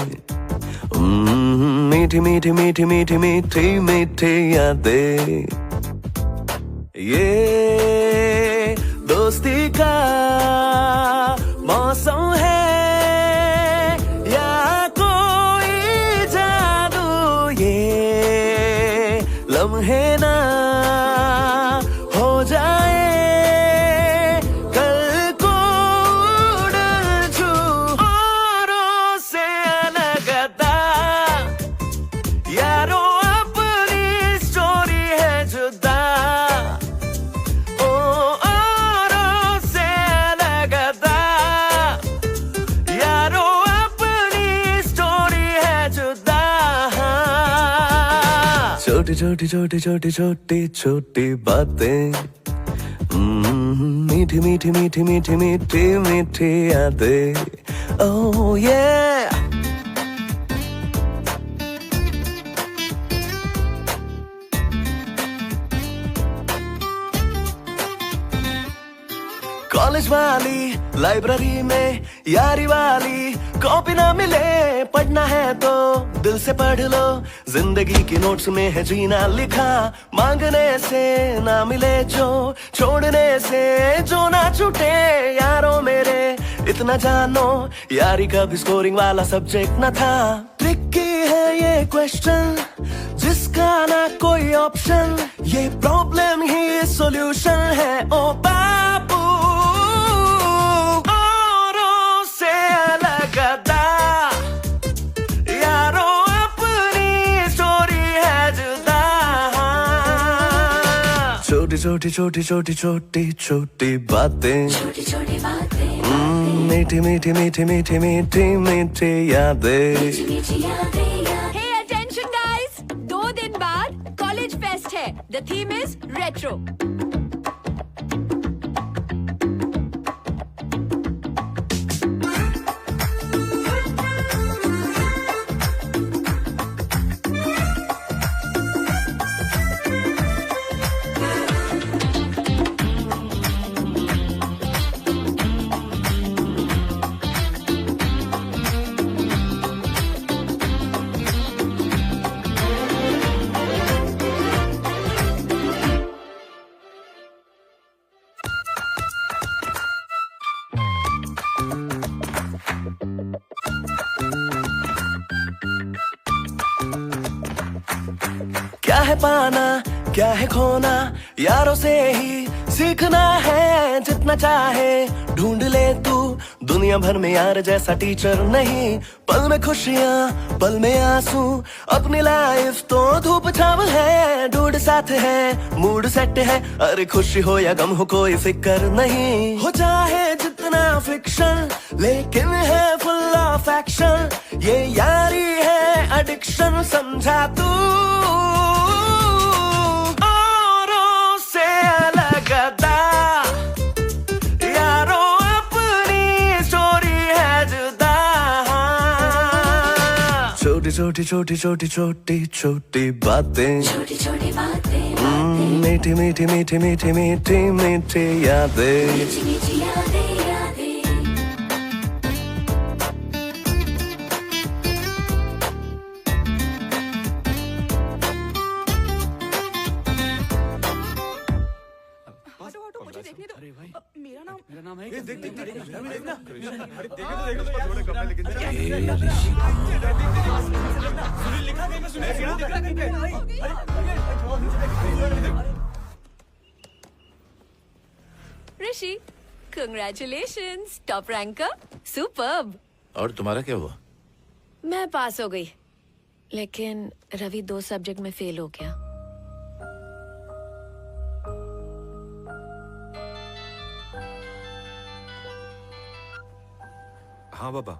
मीठी मीठी मीठी मीठी मीठी मीठी यादें। ये दोस्ती का मौसम है या कोई जादू, ये लम्हे ना हो जाए कल को उड़ जू औरों से अलगता। यारों अपनी स्टोरी है जुदा, ओ औरों से अलगता। यारों अपनी स्टोरी है जुदा। छोटी छोटी छोटी छोटी छोटी छोटी बातें, मीठी मीठी मीठी मीठी मीठी मीठी यादें। ओह ये कॉलेज वाली लाइब्रेरी में यारी वाली कॉपी ना मिले पढ़ना है तो दिल से पढ़ लो, जिंदगी की नोट्स में है जीना लिखा, मांगने से ना मिले जो, छोड़ने से जो ना छूटे यारों मेरे, इतना जानो यारी कभी स्कोरिंग वाला सब्जेक्ट न था। ट्रिकी है ये क्वेश्चन जिसका ना कोई ऑप्शन, ये प्रॉब्लम ही सॉल्यूशन है ओ बाबू, औरों से अलग अदा, यारों अपनी स्टोरी है जुदा। छोटी छोटी छोटी छोटी छोटी छोटी बातें, मीठी मीठी मीठी मीठी मीठी मीठी यादें। Hey attention guys, 2 दिन बाद कॉलेज फेस्ट है। The theme is retro. क्या है पाना क्या है खोना, यारों से ही सीखना है जितना चाहे, ढूंढ ले तू दुनिया भर में यार जैसा टीचर नहीं, पल में खुशियाँ पल में आंसू, अपनी लाइफ तो धूप छाव है, ढूंढ साथ है मूड सेट है, अरे खुशी हो या गम हो कोई फिक्र नहीं, हो चाहे जितना फिक्शन लेकिन है फुल ऑफ एक्शन, ये यारी है एडिक्शन समझा तू, औरों से अलग अदा, यारों अपनी स्टोरी है जुदा। छोटी छोटी छोटी छोटी छोटी छोटी बातें, मीठी मीठी मीठी मीठी मीठी मीठी यादें। मेरा नाम है ऋषि, कंग्रेचुलेशंस, टॉप रैंकर, सुपर्ब। और तुम्हारा क्या हुआ? मैं पास हो गई, लेकिन रवि 2 सब्जेक्ट में फेल हो गया। हाँ बाबा।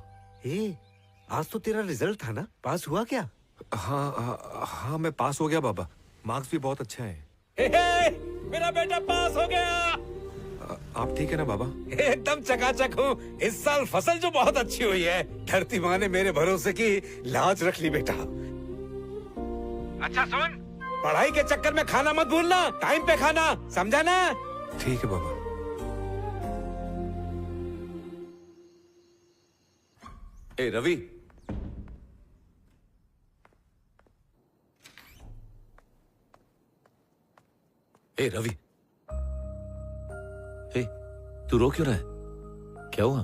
आज तो तेरा रिजल्ट था ना, पास हुआ क्या? हाँ मैं पास हो गया बाबा, मार्क्स भी बहुत अच्छे हैं। मेरा बेटा पास हो गया। आप ठीक है ना बाबा? एकदम चकाचक हूँ। इस साल फसल जो बहुत अच्छी हुई है, धरती माँ ने मेरे भरोसे की लाज रख ली बेटा। अच्छा सुन, पढ़ाई के चक्कर में खाना मत भूलना, टाइम पे खाना, समझा ना? ठीक है बाबा। ए रवि, ए रवि, ए तू रो क्यों रहा है? क्या हुआ?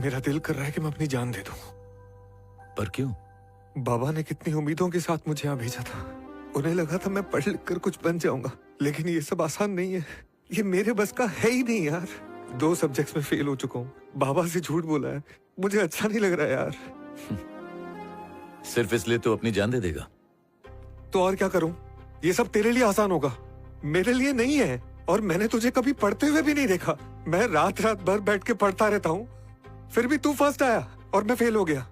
मेरा दिल कर रहा है कि मैं अपनी जान दे दूं। पर क्यों? बाबा ने कितनी उम्मीदों के साथ मुझे यहाँ भेजा था, उन्हें लगा था मैं पढ़ लिख कर कुछ बन जाऊंगा, लेकिन ये सब आसान नहीं है, ये मेरे बस का है ही नहीं यार। 2 सब्जेक्ट्स में फेल हो चुका हूँ, बाबा से झूठ बोला है, मुझे अच्छा नहीं लग रहा यार। सिर्फ इसलिए तो अपनी जान दे देगा? तो और क्या करूं? ये सब तेरे लिए आसान होगा, मेरे लिए नहीं है। और मैंने तुझे कभी पढ़ते हुए भी नहीं देखा, मैं रात रात भर बैठ के पढ़ता रहता हूँ, फिर भी तू फर्स्ट आया और मैं फेल हो गया।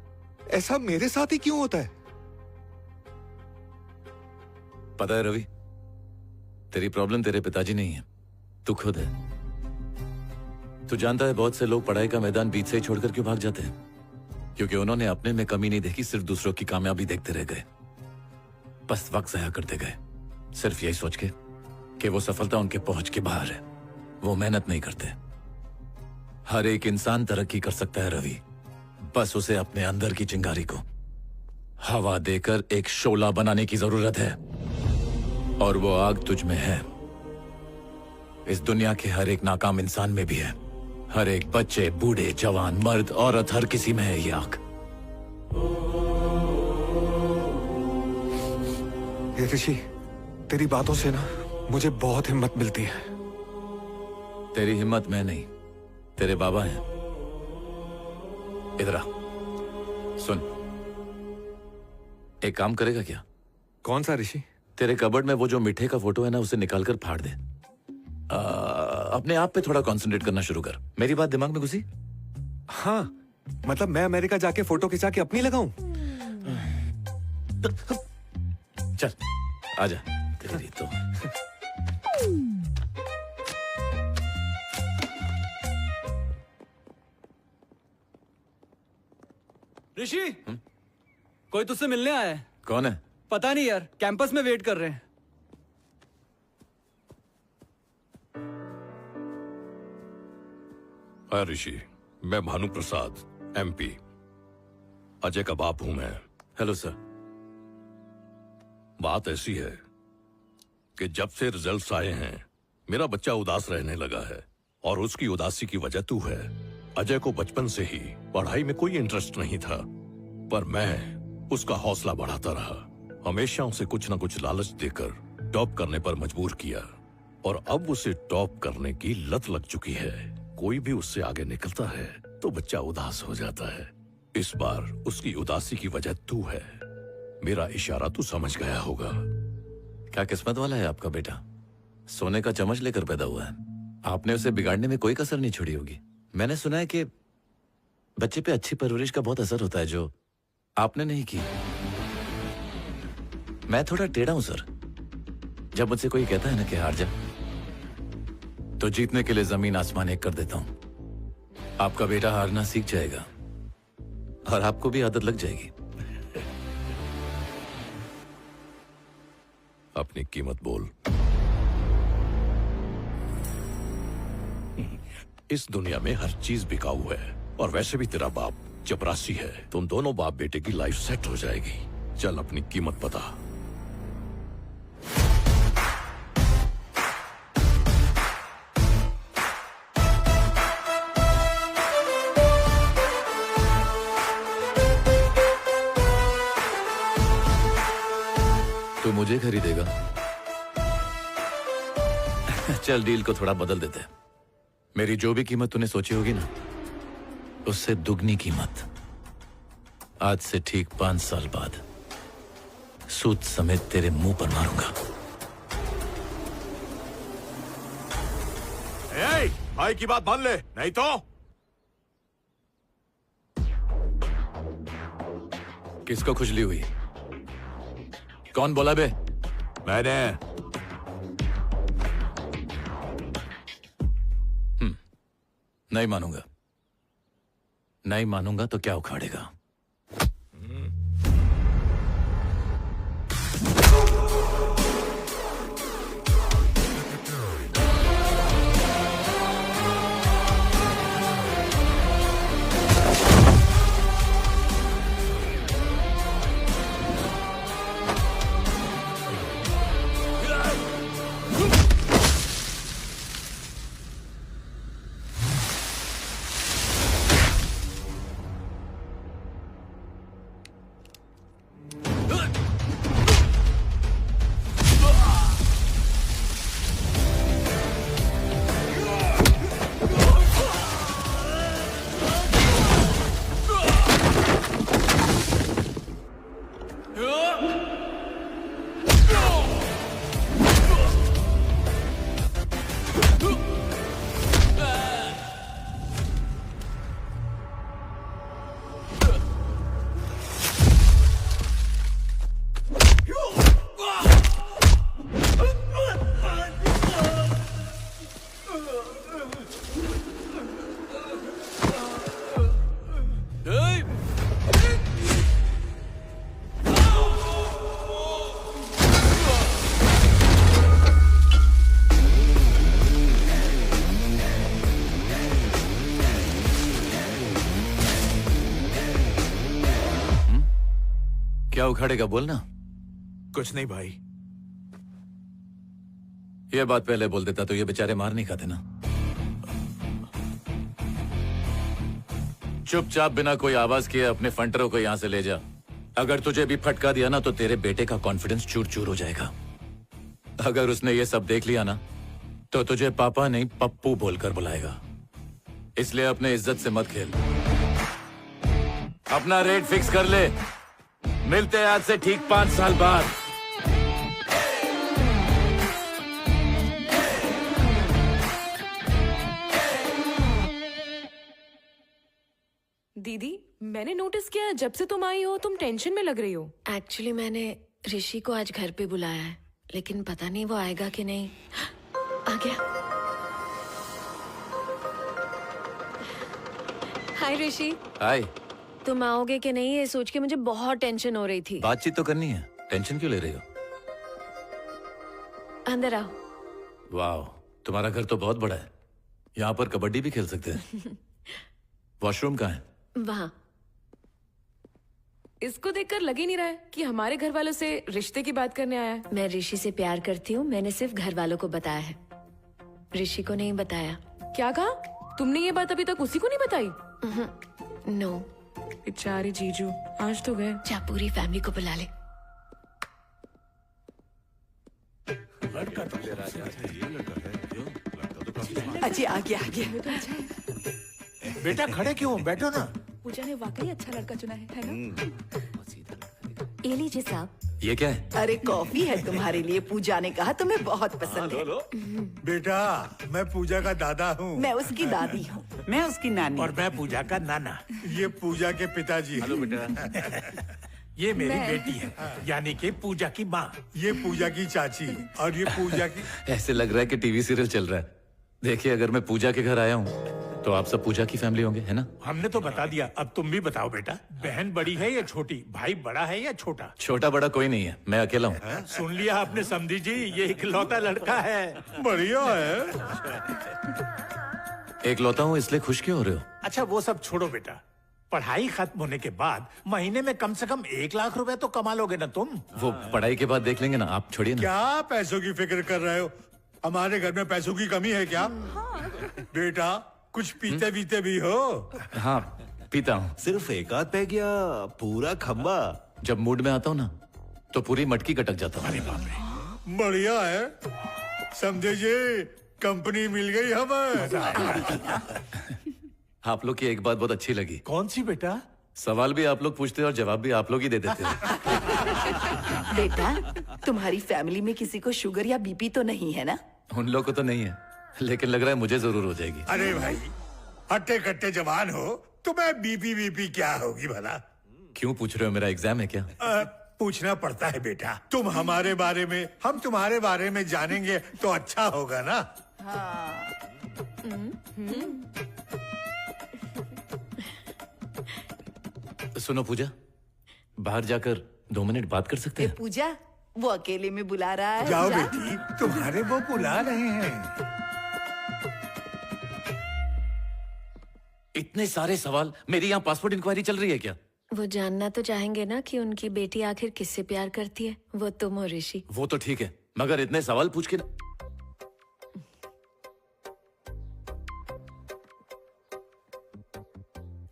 ऐसा मेरे साथ ही क्यों होता है? पता है रवि, तेरी प्रॉब्लम तेरे पिताजी नहीं है, तू खुद है। तू जानता है बहुत से लोग पढ़ाई का मैदान बीच से ही छोड़कर क्यों भाग जाते हैं? क्योंकि उन्होंने अपने में कमी नहीं देखी, सिर्फ दूसरों की कामयाबी देखते रह गए, बस वक्त ज़ाया करते गए, सिर्फ यही सोच के कि वो सफलता उनके पहुंच के बाहर है। वो मेहनत नहीं करते, हर एक इंसान तरक्की कर सकता है रवि, बस उसे अपने अंदर की चिंगारी को हवा देकर एक शोला बनाने की जरूरत है, और वो आग तुझ में है। इस दुनिया के हर एक नाकाम इंसान में भी है। हर एक बच्चे, बूढ़े, जवान, मर्द, औरत, हर किसी में है ये आग। ये ऋषि, तेरी बातों से ना मुझे बहुत हिम्मत मिलती है। तेरी हिम्मत मैं नहीं, तेरे बाबा हैं। इधर आ, सुन, एक काम करेगा क्या? कौन सा ऋषि? तेरे कबर्ड में वो जो मिठे का फोटो है ना, उसे निकालकर फाड़ दे। अपने आप पे थोड़ा कंसंट्रेट करना शुरू कर। मेरी बात दिमाग में घुसी? हाँ, मतलब मैं अमेरिका जाके फोटो खिंचा के अपनी लगाऊं? चल आजा, तेरी तो। ऋषि, कोई तुझसे मिलने आया है। कौन है? पता नहीं यार, कैंपस में वेट कर रहे हैं। हाय ऋषि, मैं भानु प्रसाद, MP। अजय का बाप हूं मैं। Hello sir. बात ऐसी है कि जब से रिजल्ट्स आए हैं मेरा बच्चा उदास रहने लगा है, और उसकी उदासी की वजह तू है। अजय को बचपन से ही पढ़ाई में कोई इंटरेस्ट नहीं था, पर मैं उसका हौसला बढ़ाता रहा। हमेशा उसे कुछ न कुछ लालच देकर टॉप करने पर मजबूर किया, और अब उसे टॉप करने की लत लग चुकी है। कोई भी उससे आगे निकलता है तो बच्चा उदास हो जाता है। इस बार उसकी उदासी की वजह तू है। मेरा इशारा तू समझ गया होगा। क्या किस्मत वाला है आपका बेटा, सोने का चम्मच लेकर पैदा हुआ है। आपने उसे बिगाड़ने में कोई कसर नहीं छोड़ी होगी। मैंने सुना है कि बच्चे पे अच्छी परवरिश का बहुत असर होता है, जो आपने नहीं की। मैं थोड़ा टेढ़ा हूं सर। जब मुझसे कोई कहता है ना कि हार जा, तो जीतने के लिए जमीन आसमान एक कर देता हूं। आपका बेटा हारना सीख जाएगा, और आपको भी आदत लग जाएगी। अपनी कीमत बोल। इस दुनिया में हर चीज बिकाऊ है, और वैसे भी तेरा बाप चपरासी है। तुम दोनों बाप बेटे की लाइफ सेट हो जाएगी। चल अपनी कीमत बता। तू मुझे खरीदेगा? चल डील को थोड़ा बदल देते हैं। मेरी जो भी कीमत तूने सोची होगी ना, उससे दुगनी कीमत आज से ठीक 5 साल बाद सूद समेत तेरे मुंह पर मारूंगा। भाई की बात मान ले, नहीं तो। किसको खुजली हुई? कौन बोला बे? मैंने। नहीं मानूंगा। नहीं मानूंगा तो क्या उखाड़ेगा? उखाड़ेगा बोलना। कुछ नहीं भाई। ये बात पहले बोल देता तो ये बेचारे मार नहीं खाते ना। चुपचाप बिना कोई आवाज किए अपने फंटरों को यहां से ले जा। अगर तुझे भी फटका दिया ना तो तेरे बेटे का कॉन्फिडेंस चूर चूर हो जाएगा। अगर उसने ये सब देख लिया ना तो तुझे पापा नहीं पप्पू बोलकर बुलाएगा। इसलिए अपने इज्जत से मत खेल। अपना रेट फिक्स कर ले। मिलते हैं आज से ठीक 5 साल बाद। दीदी, मैंने नोटिस किया जब से तुम आई हो तुम टेंशन में लग रही हो। एक्चुअली मैंने ऋषि को आज घर पे बुलाया है, लेकिन पता नहीं वो आएगा कि नहीं। आ गया। हाय ऋषि। हाय। तुम आओगे कि नहीं ये सोच के मुझे बहुत टेंशन हो रही थी। बातचीत तो करनी है, टेंशन क्यों ले रही हो? अंदर आओ। वाह, तुम्हारा घर तो बहुत बड़ा है। यहाँ पर कबड्डी भी खेल सकते हैं। वॉशरूम कहाँ है? वहाँ। इसको देखकर लग ही नहीं रहा है कि हमारे घर वालों से रिश्ते की बात करने आया है। मैं ऋषि से प्यार करती हूँ, मैंने सिर्फ घर वालों को बताया है, ऋषि को नहीं बताया। क्या कहा तुमने? ये बात अभी तक उसी को नहीं बताई? नो। बेचारे जीजू आज तो गए। जा पूरी फैमिली को बुला ले। लड़का तो ये लड़का है। अजय आ गया, आ गया। बेटा खड़े क्यों? बैठो ना। पूजा ने वाकई अच्छा लड़का चुना है ना? ये लीजिए साहब। ये क्या है? अरे कॉफी है तुम्हारे लिए, पूजा ने कहा तुम्हें बहुत पसंद है। बेटा, मैं पूजा का दादा हूँ। मैं उसकी दादी हूँ। मैं उसकी नानी। और मैं पूजा का नाना। ये पूजा के पिताजी। हेलो बेटा। ये मेरी बेटी है, यानी कि पूजा की माँ। ये पूजा की चाची और ये पूजा की। ऐसे लग रहा है कि टीवी सीरियल चल रहा है। देखिए, अगर मैं पूजा के घर आया हूँ तो आप सब पूजा की फैमिली होंगे, है ना? हमने तो बता दिया, अब तुम भी बताओ बेटा। बहन बड़ी है या छोटी? भाई बड़ा है या छोटा? छोटा बड़ा कोई नहीं है, मैं अकेला हूँ। सुन लिया आपने समधी जी, ये इकलौता लड़का है। बढ़िया है। एकलौता हूँ इसलिए खुश क्यों हो रहे हो? अच्छा वो सब छोड़ो बेटा, पढ़ाई खत्म होने के बाद महीने में कम से कम 1 लाख रुपए तो कमा लोगे ना तुम? वो पढ़ाई के बाद देख लेंगे ना, आप छोड़िए ना। क्या पैसों की फिक्र कर रहे हो? हमारे घर में पैसों की कमी है क्या? बेटा कुछ पीते बीते भी हो? हाँ पीता हूँ। सिर्फ एक आध पैग या पूरा खंबा? जब मूड में आता हूँ ना तो पूरी मटकी कटक जाता हूँ। अरे बाप रे। बढ़िया है, समझे जी, कंपनी मिल गई हमें। आप लोग की एक बात बहुत अच्छी लगी। कौन सी बेटा? सवाल भी आप लोग पूछते और जवाब भी आप लोग ही दे देते हो। बेटा, तुम्हारी फैमिली में किसी को शुगर या बीपी तो नहीं है ना? उन लोग को तो नहीं है, लेकिन लग रहा है मुझे जरूर हो जाएगी। अरे भाई, हट्टे कट्टे जवान हो, तुम्हें बीपी क्या होगी भला? क्यों पूछ रहे हो? मेरा एग्जाम है क्या? पूछना पड़ता है बेटा। तुम हमारे बारे में, हम तुम्हारे बारे में जानेंगे तो अच्छा होगा ना। सुनो पूजा, बाहर जाकर 2 मिनट बात कर सकते हैं? पूजा, वो अकेले में बुला रहा है। जाओ बेटी, तुम्हारे वो बुला रहे हैं। इतने सारे सवाल, मेरी यहाँ पासपोर्ट इंक्वायरी चल रही है क्या? वो जानना तो चाहेंगे ना कि उनकी बेटी आखिर किससे प्यार करती है, वो तुम और ऋषि। वो तो ठीक है, मगर इतने सवाल पूछ के ना।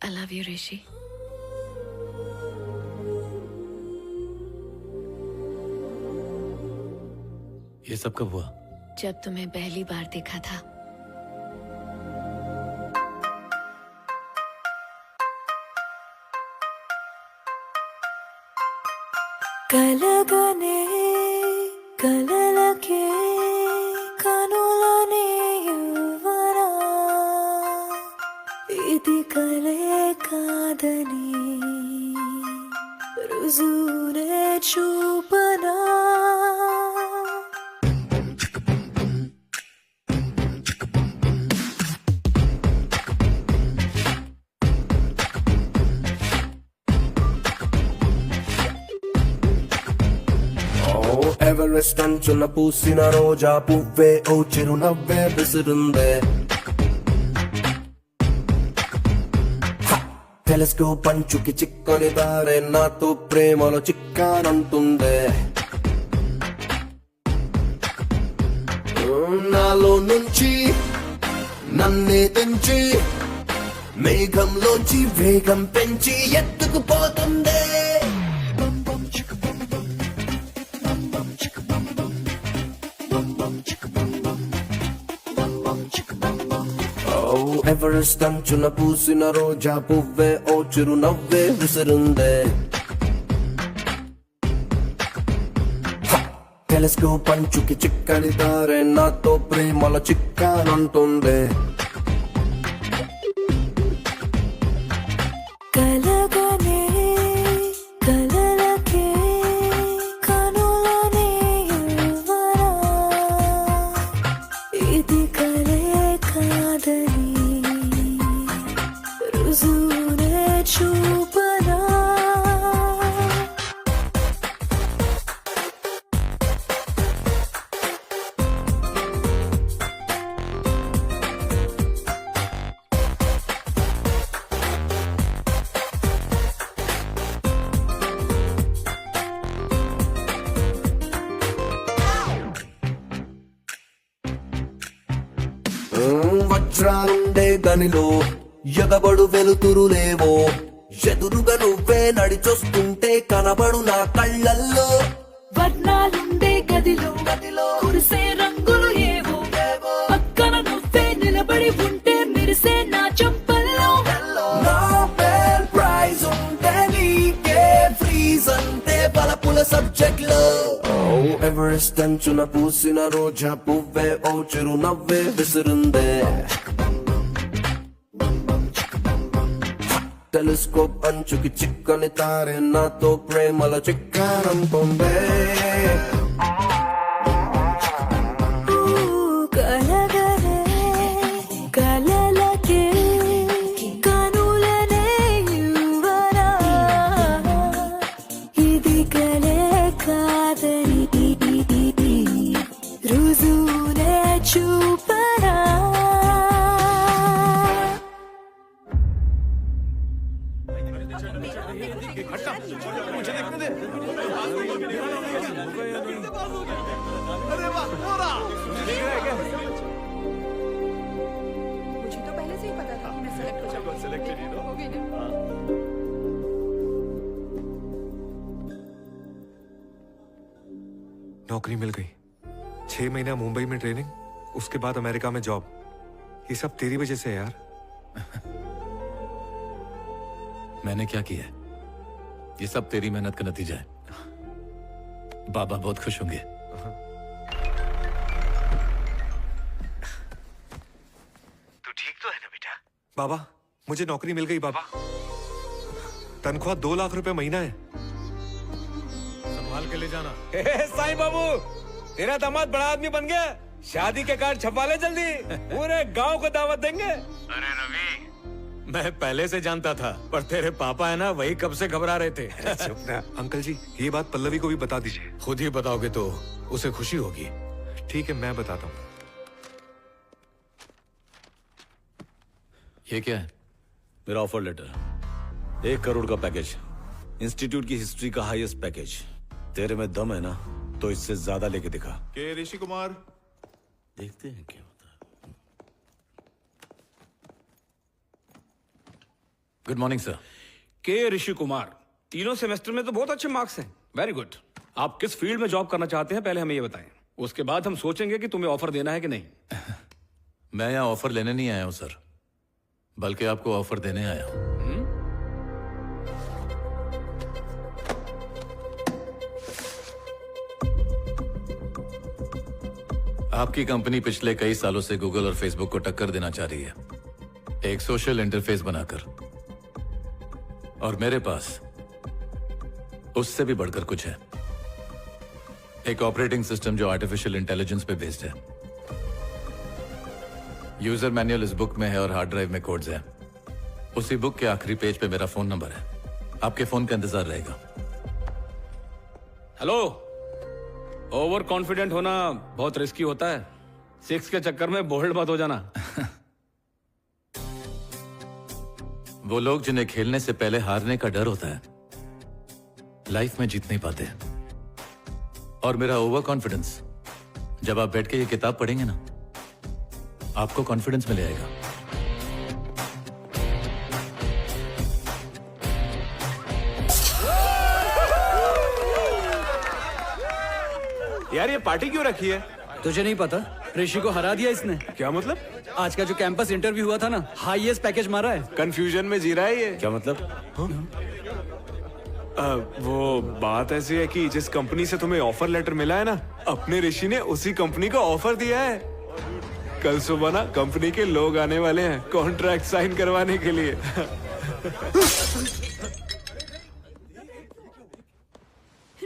I love you Rishi. ये सब कब हुआ? जब तुम्हें पहली बार देखा था। కలగనే కలలకే కనులనే యువరా ఇది కలే కాదని రుజువునే చూపనా ఎవరెస్ట్ అంచున పూసిన రోజా పువ్వే ఓ చిరునవ్వే విసురుందే టెలిస్కోప్ పంచుకి చిక్కని దారే నాతో ప్రేమలో చిక్కానంటుందే నాలో నుంచి నన్నే తెంచి మేఘంలోంచి వేగం పెంచి ఎత్తుకుపోతుందే ఎవరెస్ట్ అంచున పూసిన రోజా పువ్వే ఓ చిరు నవ్వే విసిరిందే టెలిస్కోప్ పంచుకి చిక్కని దారే నాతో ప్రేమలో చిక్కానంటుందే కలగనే కలలకే కనులనే యువరా ఇది కలే కాదని రుజువునే చూపరా వజ్రాలుండే గనిలో ఎగబడు వెలుతురులేవో ఎదురుగా నువ్వే నడిచొస్తుంటే కనబడు నా కళ్ళల్లో వర్ణాలుండే గదిలో కురిసే రంగులు ఏవో పక్కన నువ్వే నిలబడి ఉంటే మెరిసే నా చెంపల్లో నోబెల్ ప్రైజ్ ఉంటే నీకే ఫ్రీజ్ అంతే బలపుల సబ్జెక్ట్ లో ఎవరెస్ట్ అంచున పూసిన రోజా పువ్వే ఓ చిరు నవ్వే విసిరిందే టెలిస్కోప్ అంచుకి చిక్కని తారే నాతో ప్రేమల చిక్కానంటుందే కలగనే కలలకే కనులనే యువరా ఇది కలే కాదని రుజువునే చూపరా मुझे तो पहले से ही पता था मैं सेलेक्ट हो जाऊंगी। नौकरी मिल गई 6 महीना मुंबई में ट्रेनिंग उसके बाद अमेरिका में जॉब ये सब तेरी वजह से है यार मैंने क्या किया है? ये सब तेरी मेहनत का नतीजा है बाबा बहुत खुश होंगे तू ठीक तो है ना बेटा बाबा मुझे नौकरी मिल गई बाबा तनख्वाह 2 लाख रुपए महीना है संभाल के ले जाना। साईं बाबू तेरा दामाद बड़ा आदमी बन गया शादी के कार्ड छपवा ले जल्दी पूरे गांव को दावत देंगे। अरे रवि मैं पहले से जानता था पर तेरे पापा है ना वही कब से घबरा रहे थे। चुप ना अंकल जी ये बात पल्लवी को भी बता दीजिए खुद ही बताओगे तो उसे खुशी होगी। ठीक है मैं बताता हूँ ये क्या है मेरा ऑफर लेटर 1 करोड़ का पैकेज इंस्टीट्यूट की हिस्ट्री का हाईएस्ट पैकेज तेरे में दम है ना तो इससे ज्यादा लेके दिखा के ऋषि कुमार देखते हैं क्या होता है। गुड मॉर्निंग सर के ऋषि कुमार 3 सेमेस्टर में तो बहुत अच्छे मार्क्स हैं। Very good. आप किस फील्ड में जॉब करना चाहते हैं पहले हमें ये बताएं उसके बाद हम सोचेंगे कि तुम्हें ऑफर देना है कि नहीं। मैं यहाँ ऑफर लेने नहीं आया हूँ सर बल्कि आपको ऑफर देने आया हूँ आपकी कंपनी पिछले कई सालों से गूगल और फेसबुक को टक्कर देना चाह रही है एक सोशल इंटरफेस बनाकर और मेरे पास उससे भी बढ़कर कुछ है एक ऑपरेटिंग सिस्टम जो आर्टिफिशियल इंटेलिजेंस पे बेस्ड है यूजर मैनुअल इस बुक में है और हार्ड ड्राइव में कोड्स हैं उसी बुक के आखिरी पेज पे मेरा फोन नंबर है आपके फोन का इंतजार रहेगा हेलो ओवर कॉन्फिडेंट होना बहुत रिस्की होता है 6 के चक्कर में बोल्ड मत हो जाना। वो लोग जिन्हें खेलने से पहले हारने का डर होता है, लाइफ में जीत नहीं पाते। और मेरा ओवर कॉन्फिडेंस, जब आप बैठ के ये किताब पढ़ेंगे ना, आपको कॉन्फिडेंस मिल जाएगा। यार ये पार्टी क्यों रखी है? तुझे नहीं पता, ऋषि को हरा दिया इसने। क्या मतलब? आज का जो कैंपस इंटरव्यू हुआ था ना, हाईएस्ट पैकेज मारा है। कंफ्यूजन में जी रहा है ये। क्या मतलब? वो बात ऐसी है कि जिस कंपनी से तुम्हें ऑफर लेटर मिला है ना, अपने ऋषि ने उसी कंपनी को ऑफर दिया है। कल सुबह ना कंपनी के लोग आने वाले हैं कॉन्ट्रैक्ट साइन करवाने के लिए।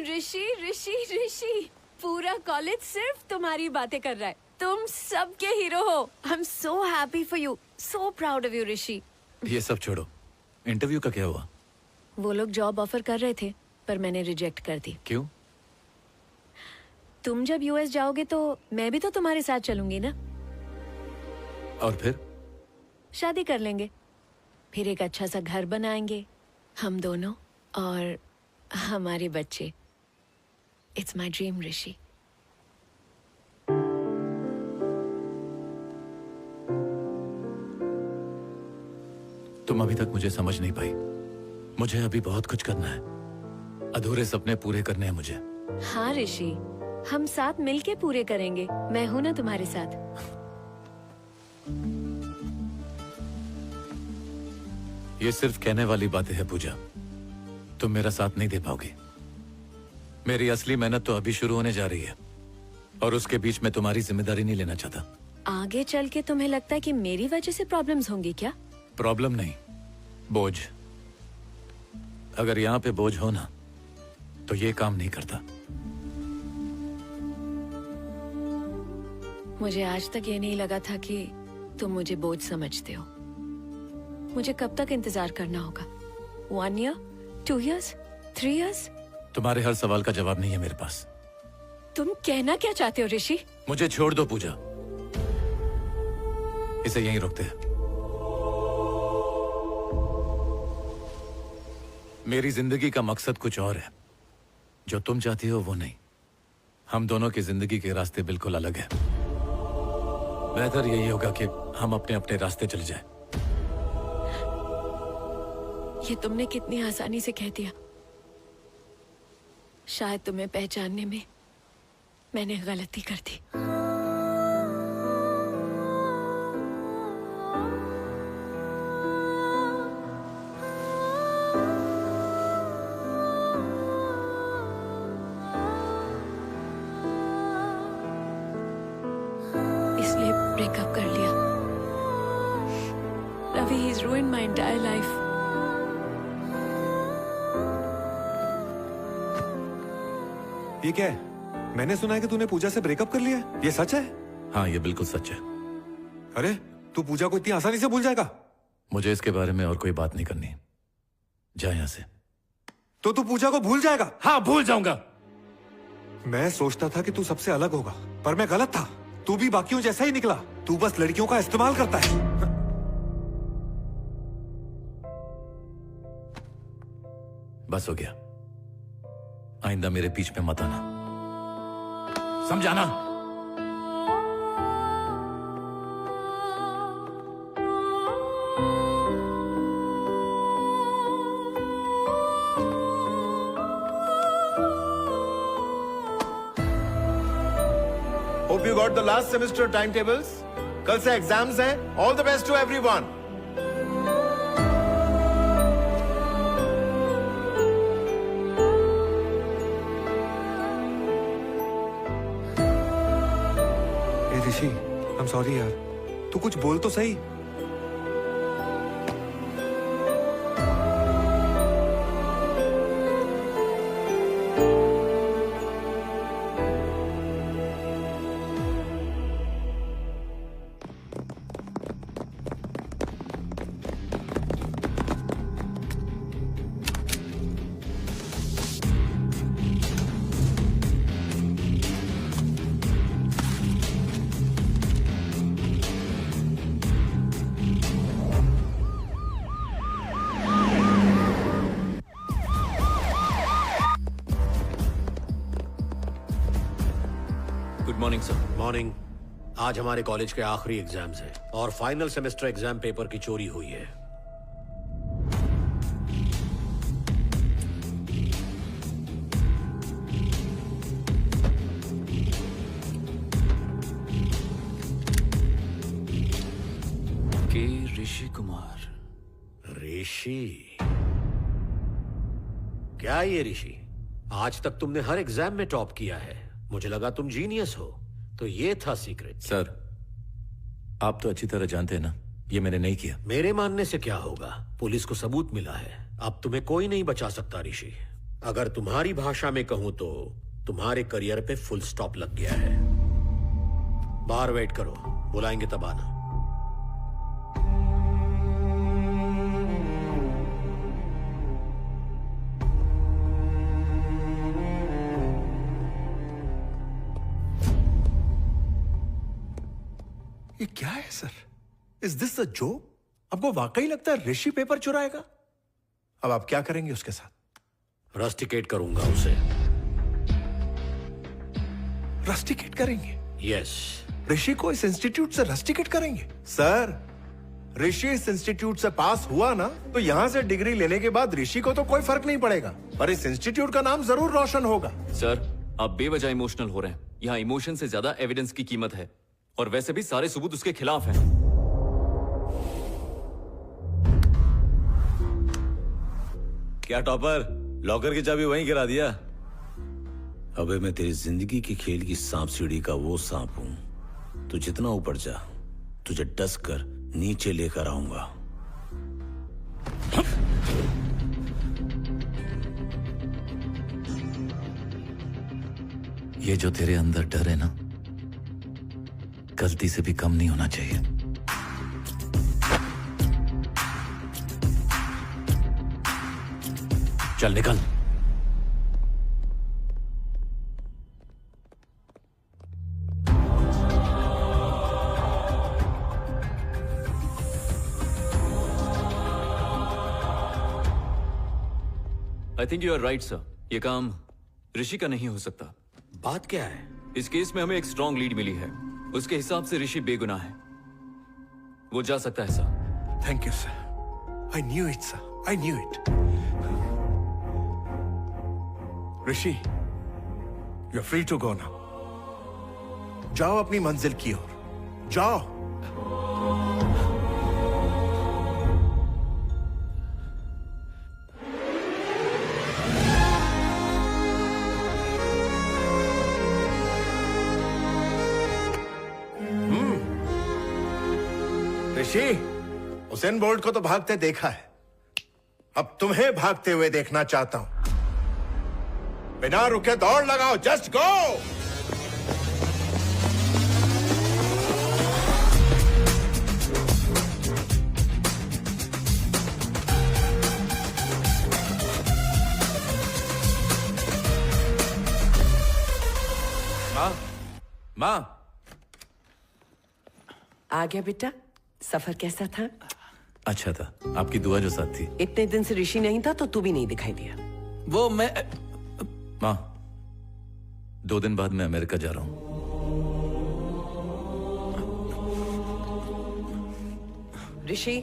ऋषि ऋषि ऋषि, पूरा कॉलेज सिर्फ तुम्हारी बातें कर रहा है। तुम सबके हीरो हो। I am so happy for you, so proud of you Rishi. ये सब छोड़ो, इंटरव्यू का क्या हुआ? वो लोग जॉब ऑफर कर रहे थे, पर मैंने रिजेक्ट कर दी। क्यों? तुम जब यूएस जाओगे तो मैं भी तो तुम्हारे साथ चलूंगी ना। और फिर? शादी कर लेंगे, फिर एक अच्छा सा घर बनाएंगे, हम दोनों और हमारे बच्चे। इट्स माई ड्रीम ऋषि। तुम अभी तक मुझे समझ नहीं पाई। मुझे अभी बहुत कुछ करना है, अधूरे सपने पूरे करने हैं मुझे। हाँ ऋषि, हम साथ मिलके पूरे करेंगे। मैं हूं ना तुम्हारे साथ। ये सिर्फ कहने वाली बातें हैं पूजा, तुम मेरा साथ नहीं दे पाओगी। मेरी असली मेहनत तो अभी शुरू होने जा रही है, और उसके बीच में तुम्हारी जिम्मेदारी नहीं लेना चाहता। आगे चल के तुम्हें लगता है कि मेरी वजह से प्रॉब्लम्स होंगी क्या? प्रॉब्लम नहीं, बोझ। अगर यहाँ पे बोझ हो ना, तो ये काम नहीं करता। मुझे आज तक ये नहीं लगा था कि तुम मुझे बोझ समझते हो। मुझे कब तक इंतजार करना होगा? 1 year, 2 years, 3 years? तुम्हारे हर सवाल का जवाब नहीं है मेरे पास। तुम कहना क्या चाहते हो ऋषि? मुझे छोड़ दो पूजा, इसे यहीं रोकते हैं। मेरी जिंदगी का मकसद कुछ और है, जो तुम चाहती हो वो नहीं। हम दोनों की जिंदगी के रास्ते बिल्कुल अलग हैं। बेहतर यही होगा कि हम अपने अपने रास्ते चले जाएं। ये तुमने कितनी आसानी से कह दिया। शायद तुम्हें पहचानने में मैंने गलती कर दी। इसलिए ब्रेकअप कर लिया। Ravi, he's ruined my entire life. ये क्या है? मैंने सुना है कि तूने पूजा से ब्रेकअप कर लिया है। ये सच है? हाँ, ये बिल्कुल सच है। अरे, तू पूजा को इतनी आसानी से भूल जाएगा? मुझे इसके बारे में और कोई बात नहीं करनी। जा यहाँ से। तो तू पूजा को भूल जाएगा? हाँ, भूल जाऊंगा। मैं सोचता था कि तू सबसे अलग होगा, पर मैं गलत था। तू भी बाकियों जैसा ही निकला। तू बस लड़कियों का इस्तेमाल करता है। बस हो गया, आइंदा मेरे बीच में मत आना, समझाना? Hope you got the last semester timetables. कल से एग्जाम्स हैं. All the best to everyone. A Rishi, I'm sorry यार। तू कुछ बोल तो सही। Good morning sir. मॉर्निंग। आज हमारे कॉलेज के आखिरी एग्जाम्स हैं और फाइनल सेमेस्टर एग्जाम पेपर की चोरी हुई है। के ऋषि कुमार। ऋषि? क्या ये ऋषि? आज तक तुमने हर एग्जाम में टॉप किया है। मुझे लगा तुम जीनियस हो, तो ये था सीक्रेट। सर, आप तो अच्छी तरह जानते हैं ना, ये मैंने नहीं किया। मेरे मानने से क्या होगा? पुलिस को सबूत मिला है। अब तुम्हें कोई नहीं बचा सकता ऋषि। अगर तुम्हारी भाषा में कहूं तो तुम्हारे करियर पे फुल स्टॉप लग गया है। बाहर वेट करो, बुलाएंगे तब आना। ये क्या है sir? Is this the joke? आपको वाकई लगता है ऋषि पेपर चुराएगा? अब आप क्या करेंगे उसके साथ? रस्टिकेट करूंगा उसे। रस्टिकेट करेंगे? यस। ऋषि को इस इंस्टीट्यूट से रस्टिकेट करेंगे? सर, ऋषि इस इंस्टीट्यूट से पास हुआ ना, तो यहां से डिग्री लेने के बाद ऋषि को तो कोई फर्क नहीं पड़ेगा, पर इस इंस्टीट्यूट का नाम जरूर रोशन होगा। सर, आप बेवजह इमोशनल हो रहे हैं। यहाँ इमोशन से ज्यादा एविडेंस की कीमत है, और वैसे भी सारे सबूत उसके खिलाफ हैं। क्या टॉपर, लॉकर की चाबी वहीं गिरा दिया? अबे मैं तेरी जिंदगी की खेल की सांप सीढ़ी का वो सांप हूं। तू जितना ऊपर जा, तुझे डस कर नीचे लेकर आऊंगा। ये जो तेरे अंदर डर है ना, गलती से भी कम नहीं होना चाहिए। चल निकल। I think you are right sir. ये काम ऋषि का नहीं हो सकता। बात क्या है? इस केस में हमें एक स्ट्रॉन्ग लीड मिली है। उसके हिसाब से ऋषि बेगुनाह है। वो जा सकता है sir. Thank you sir. I knew it sir, I knew it. Rishi, you are free to go now. जाओ अपनी मंजिल की ओर, जाओ। ऋषि, उसेन बोल्ट को तो भागते देखा है, अब तुम्हें भागते हुए देखना चाहता हूं। बिना रुके दौड़ लगाओ, जस्ट गो। माँ, आ गया बेटा। सफर कैसा था? अच्छा था। आपकी दुआ जो साथ थी। इतने दिन से ऋषि नहीं था तो तू भी नहीं दिखाई दिया। वो मैं माँ, 2 दिन बाद मैं अमेरिका जा रहा हूं। ऋषि,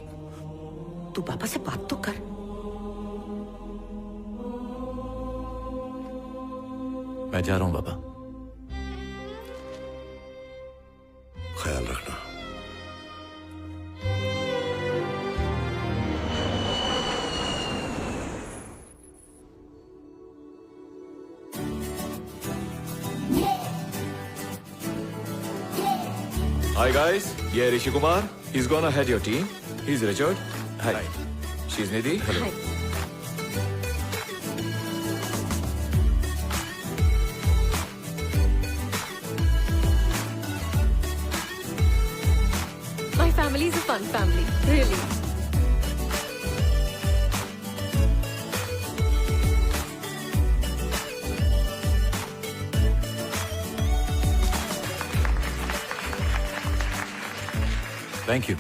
तू पापा से बात तो कर। मैं जा रहा हूं बाबा। ख्याल रखना। Hi guys, ये है Rishi Kumar. He's gonna head your team. He's Richard. Hi. She's Nidhi. Hello. My family is a fun family, really. Thank you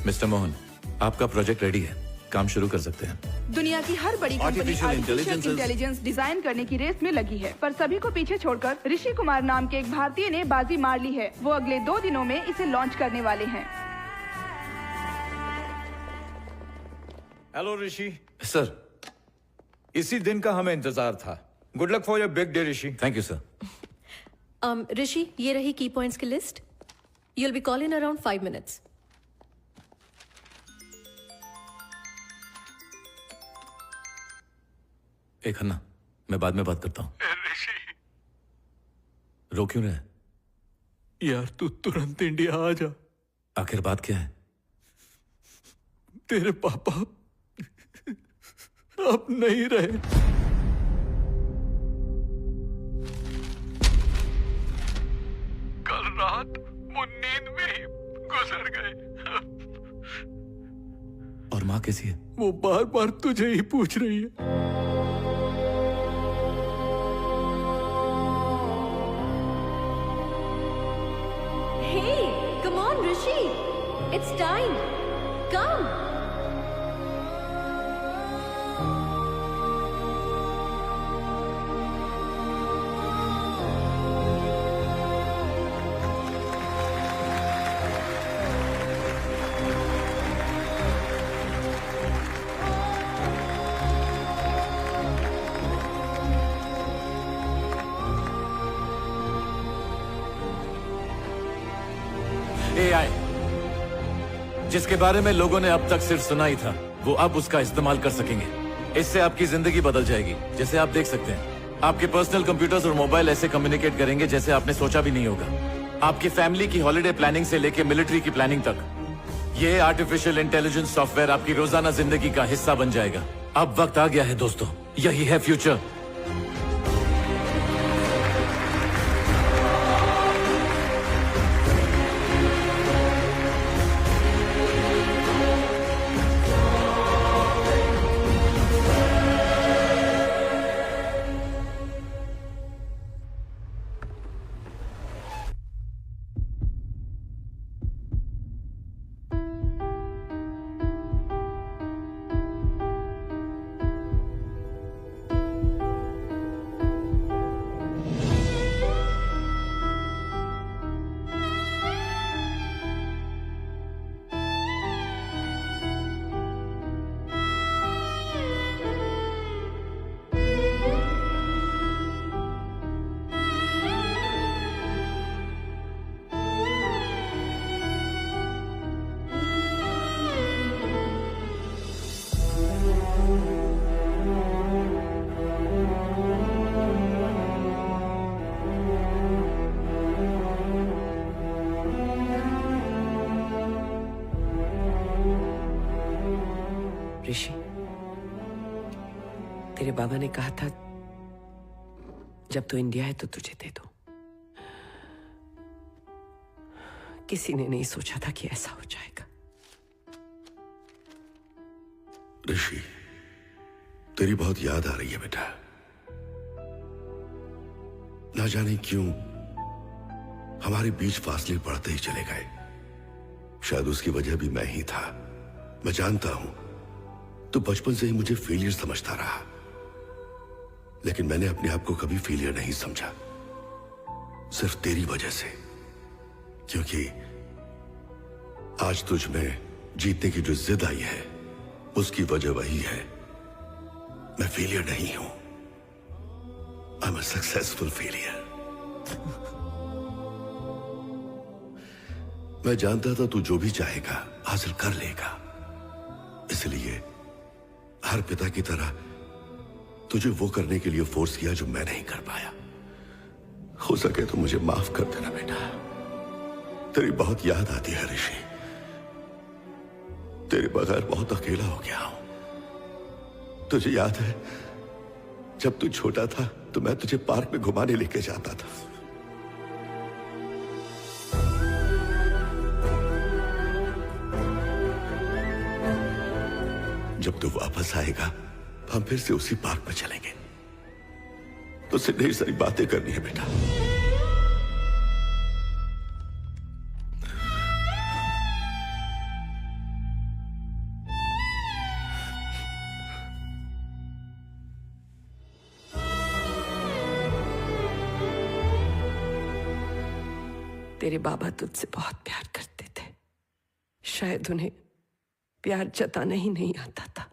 mister Mohan. आपका प्रोजेक्ट रेडी है, काम शुरू कर सकते हैं। दुनिया की हर बड़ी company Artificial intelligence is- intelligence design करने की रेस में लगी है, पर सभी को पीछे छोड़कर ऋषि कुमार नाम के एक भारतीय ने बाजी मार ली है। वो अगले 2 दिनों में इसे लॉन्च करने वाले हैं। हेलो ऋषि। सर। इसी दिन का हमें इंतजार था। Good luck for your big day Rishi. Thank you sir. Rishi, ये रही की पॉइंट्स की list. You'll be called in around 5 minutes. एक हन्ना, मैं बाद में बात करता हूँ। रो क्यों रहे? यार तू तुरंत इंडिया आ जा। आखिर बात क्या है? तेरे पापा अब नहीं रहे। कल रात वो नींद में ही गुजर गए। और माँ कैसी है? वो बार बार तुझे ही पूछ रही है। Hey, come on, Rishi. It's time. Come. AI, जिसके बारे में लोगों ने अब तक सिर्फ सुना ही था, वो अब उसका इस्तेमाल कर सकेंगे। इससे आपकी जिंदगी बदल जाएगी। जैसे आप देख सकते हैं, आपके पर्सनल कंप्यूटर्स और मोबाइल ऐसे कम्युनिकेट करेंगे जैसे आपने सोचा भी नहीं होगा। आपकी फैमिली की हॉलिडे प्लानिंग से लेके मिलिट्री की प्लानिंग तक, ये आर्टिफिशियल इंटेलिजेंस सॉफ्टवेयर आपकी रोजाना जिंदगी का हिस्सा बन जाएगा। अब वक्त आ गया है दोस्तों, यही है फ्यूचर। ऋषि, तेरे बाबा ने कहा था जब तू इंडिया है तो तुझे दे दो। किसी ने नहीं सोचा था कि ऐसा हो जाएगा। ऋषि, तेरी बहुत याद आ रही है बेटा। ना जाने क्यों हमारे बीच फासले बढ़ते ही चले गए। शायद उसकी वजह भी मैं ही था। मैं जानता हूं तो बचपन से ही मुझे फेलियर समझता रहा, लेकिन मैंने अपने आप को कभी फेलियर नहीं समझा, सिर्फ तेरी वजह से। क्योंकि आज तुझ में जीतने की जो जिद आई है, उसकी वजह वही है। मैं फेलियर नहीं हूं, I am a successful failure. मैं जानता था तू जो भी चाहेगा हासिल कर लेगा, इसलिए हर पिता की तरह तुझे वो करने के लिए फोर्स किया जो मैं नहीं कर पाया। हो सके तो मुझे माफ कर देना बेटा। तेरी बहुत याद आती है ऋषि। तेरे बगैर बहुत अकेला हो गया हूं। तुझे याद है जब तू छोटा था तो मैं तुझे पार्क में घुमाने लेके जाता था। जब तू वापस आएगा हम फिर से उसी पार्क में चलेंगे। तुझसे ढेर सारी बातें करनी है बेटा। तेरे बाबा तुझसे बहुत प्यार करते थे। शायद उन्हें प्यार जताना ही नहीं आता था।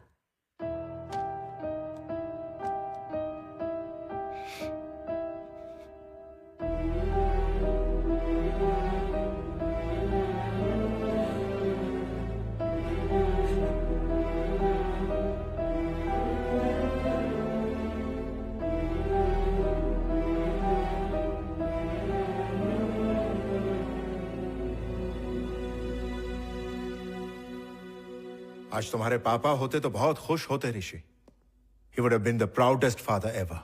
आज तुम्हारे पापा होते तो बहुत खुश होते ऋषि। He would have been the proudest father ever.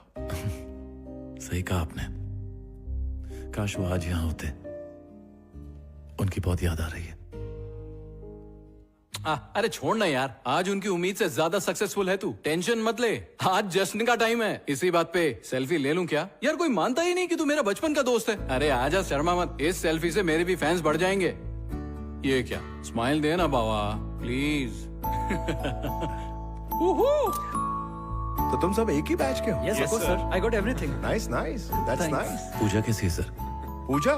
सही कहा आपने। काश वो आज यहाँ होते। उनकी बहुत याद आ रही है। अरे छोड़ ना यार, आज उनकी उम्मीद से ज्यादा सक्सेसफुल है तू, टेंशन मत ले। आज जश्न का टाइम है। इसी बात पे सेल्फी ले लूं क्या? यार कोई मानता ही नहीं कि तू मेरा बचपन का दोस्त है। अरे आजा, शर्मा मत। इस सेल्फी से मेरे भी फैंस बढ़ जाएंगे। ये क्या, स्माइल दे ना बाबा प्लीज। तो तुम सब एक ही बैच के हो? Yes, of course, sir. I got everything. Nice, nice. That's Thanks. nice. Pooja कैसी है sir? Pooja?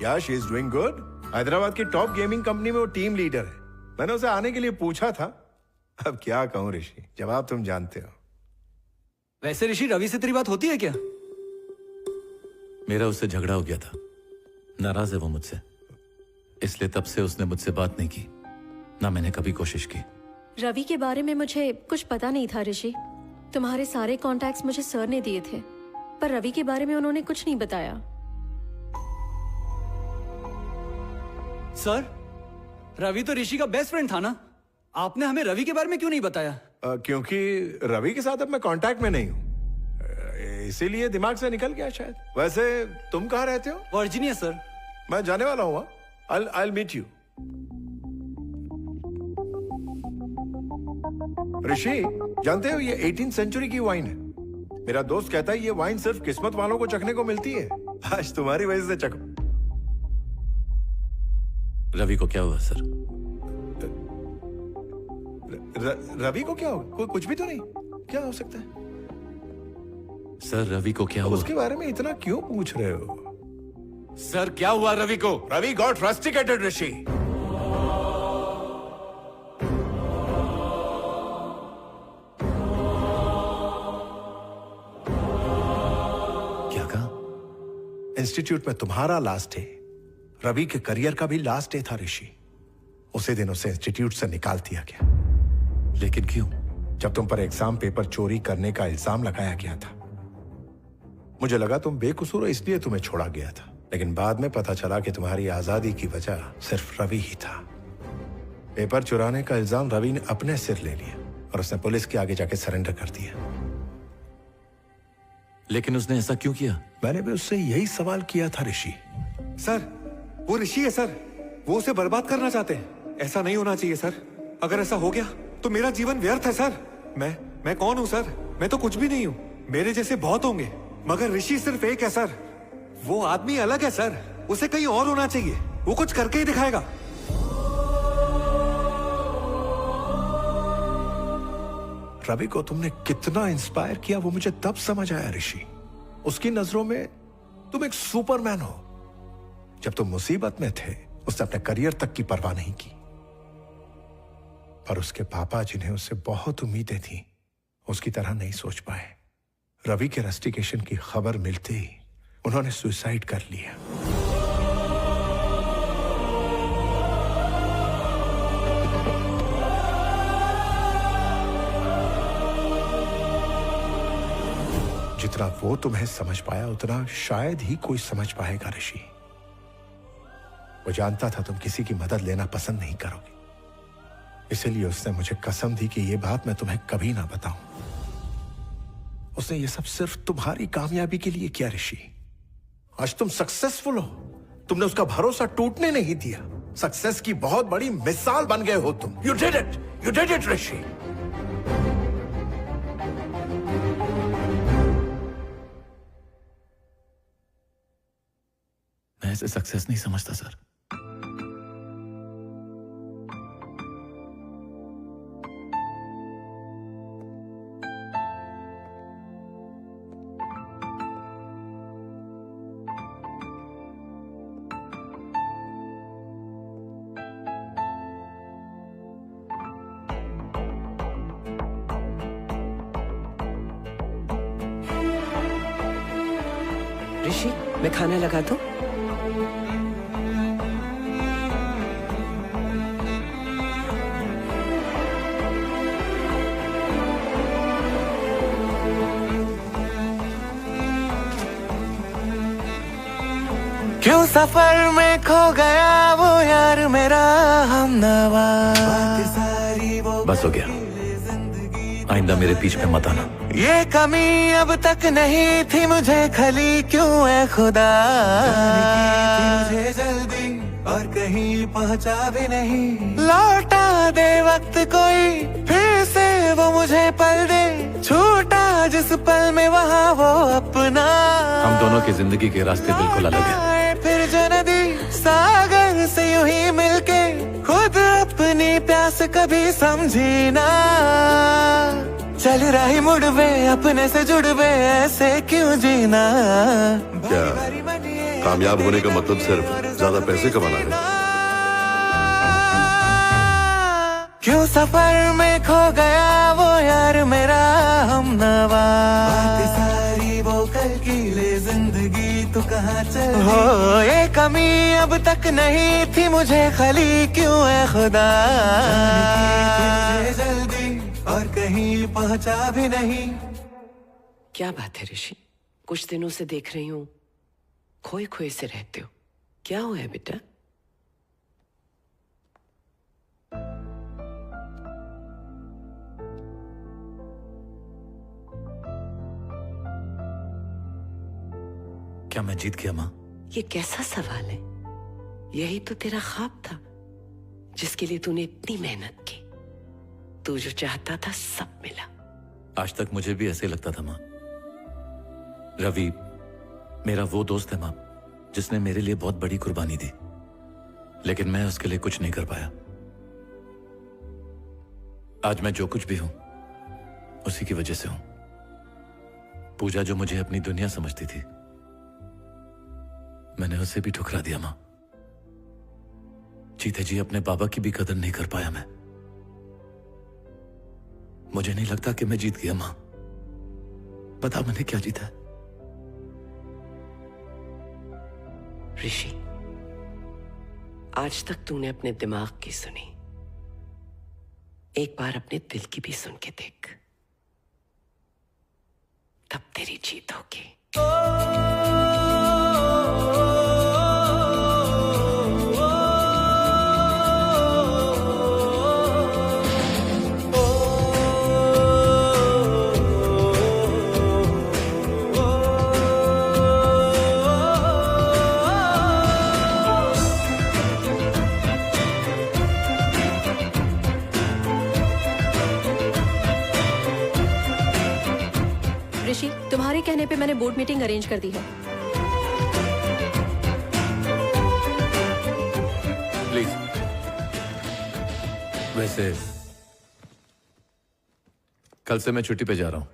Yeah, she is doing good. Hyderabad की टॉप गेमिंग कंपनी में वो टीम लीडर है। मैंने उसे आने के लिए पूछा था। अब क्या कहूं ऋषि, जवाब तुम जानते हो। वैसे ऋषि, रवि से तेरी बात होती है क्या? मेरा उससे झगड़ा हो गया था। नाराज है वो मुझसे, इसलिए तब से उसने मुझसे बात नहीं की, ना मैंने कभी कोशिश की। रवि के बारे में मुझे कुछ पता नहीं था ऋषि। तुम्हारे सारे कॉन्टैक्ट्स मुझे सर ने दिए थे, पर रवि के बारे में उन्होंने कुछ नहीं बताया। सर, रवि तो ऋषि का बेस्ट फ्रेंड था ना? आपने हमें रवि के बारे में क्यों नहीं बताया? क्योंकि रवि के साथ अब मैं कांटेक्ट में नहीं हूं, इसीलिए दिमाग से निकल गया शायद। वैसे तुम कहाँ रहते हो? Virginia sir. मैं जाने वाला हूँ। I'll meet you. ऋषि, जानते हो ये 18th सेंचुरी की वाइन है। मेरा दोस्त कहता है ये वाइन सिर्फ किस्मत वालों को चखने को मिलती है। आज तुम्हारी वजह से चखो। रवि को क्या हुआ सर? रवि को क्या होगा? कोई कुछ भी तो नहीं। क्या हो सकता है? सर रवि को क्या हुआ? उसके बारे में इतना क्यों पूछ रहे हो? सर क्या हुआ रवि को? रवि गॉट रस्टिकेटेड ऋषि। क्या कहा? इंस्टीट्यूट में तुम्हारा लास्ट डे, रवि के करियर का भी लास्ट डे था ऋषि। उसी दिन उसे इंस्टीट्यूट से निकाल दिया गया। लेकिन क्यों? जब तुम पर एग्जाम पेपर चोरी करने का इल्जाम लगाया गया था, मुझे लगा तुम बेकसूर हो, इसलिए तुम्हें छोड़ा गया था। लेकिन बाद में पता चला कि तुम्हारी आजादी की वजह सिर्फ रवि ही था। पेपर चुराने का इल्जाम रवि ने अपने सिर ले लिया और उसने पुलिस के आगे जाके सरेंडर कर दिया। लेकिन उसने ऐसा क्यों किया? मैंने भी उससे यही सवाल किया था ऋषि। सर, वो ऋषि है सर। वो उसे बर्बाद करना चाहते हैं। ऐसा नहीं होना चाहिए सर। अगर ऐसा हो गया तो मेरा जीवन व्यर्थ है सर। मैं कौन हूं सर? मैं तो कुछ भी नहीं हूं। मेरे जैसे बहुत होंगे, मगर ऋषि सिर्फ एक है सर। वो आदमी अलग है सर। उसे कहीं और होना चाहिए। वो कुछ करके ही दिखाएगा। रवि को तुमने कितना इंस्पायर किया वो मुझे तब समझ आया ऋषि। उसकी नजरों में तुम एक सुपरमैन हो। जब तुम मुसीबत में थे, उसने अपने करियर तक की परवाह नहीं की। पर उसके पापा, जिन्हें उससे बहुत उम्मीदें थी, उसकी तरह नहीं सोच पाए। रवि के रस्टिकेशन की खबर मिलते ही उन्होंने सुसाइड कर लिया। जितना वो तुम्हें समझ पाया, उतना शायद ही कोई समझ पाएगा ऋषि। वो जानता था तुम किसी की मदद लेना पसंद नहीं करोगे, इसलिए उसने मुझे कसम दी कि ये बात मैं तुम्हें कभी ना बताऊं। उसने ये सब सिर्फ तुम्हारी कामयाबी के लिए किया ऋषि। आज तुम सक्सेसफुल हो, तुमने उसका भरोसा टूटने नहीं दिया। सक्सेस की बहुत बड़ी मिसाल बन गए हो तुम। यू डिड इट ऋषि। मैं इसे सक्सेस नहीं समझता सर। ऋषि, मैं खाना लगा दूं? क्यों सफर में खो गया वो यार मेरा हमनवा। बस हो गया, आइंदा मेरे बीच में मत आना। ये कमी अब तक नहीं थी मुझे खली, क्यों है खुदा मुझे जल्दी और कहीं पहुंचा भी नहीं। लौटा दे वक्त कोई, फिर से वो मुझे पल दे, छूटा जिस पल में वहाँ वो अपना। हम दोनों की जिंदगी के रास्ते बिल्कुल अलग हैं। फिर जो नदी सागर से यूं ही मिलके खुद अपनी प्यास कभी समझी ना। चल रही मुड़वे अपने से जुड़वे, ऐसे क्यों जीना। क्या कामयाब होने का मतलब सिर्फ ज्यादा पैसे कमाना है? क्यों सफर में खो गया वो यार मेरा हमनवा। सारी वो कल की ले जिंदगी तू कहाँ चल हो। ये कमी अब तक नहीं थी मुझे खली, क्यों है खुदा जल्दी और कहीं पहुंचा भी नहीं। क्या बात है ऋषि, कुछ दिनों से देख रही हूँ खोए खोए से रहते हो, क्या हुआ है बेटा? क्या मैं जीत गया माँ? ये कैसा सवाल है? यही तो तेरा ख्वाब था जिसके लिए तूने इतनी मेहनत की। तू जो चाहता था सब मिला। आज तक मुझे भी ऐसे लगता था माँ। रवि मेरा वो दोस्त है माँ, जिसने मेरे लिए बहुत बड़ी कुर्बानी दी, लेकिन मैं उसके लिए कुछ नहीं कर पाया। आज मैं जो कुछ भी हूं उसी की वजह से हूं। पूजा जो मुझे अपनी दुनिया समझती थी, मैंने उसे भी ठुकरा दिया मां। जीते जी अपने बाबा की भी कदर नहीं कर पाया मैं। मुझे नहीं लगता कि मैं जीत गया मां। पता मैंने क्या जीता है? ऋषि, आज तक तूने अपने दिमाग की सुनी, एक बार अपने दिल की भी सुन के देख, तब तेरी जीत होगी। ऋषि, तुम्हारे कहने पे मैंने बोर्ड मीटिंग अरेंज कर दी है। प्लीज। वैसे कल से मैं छुट्टी पे जा रहा हूं।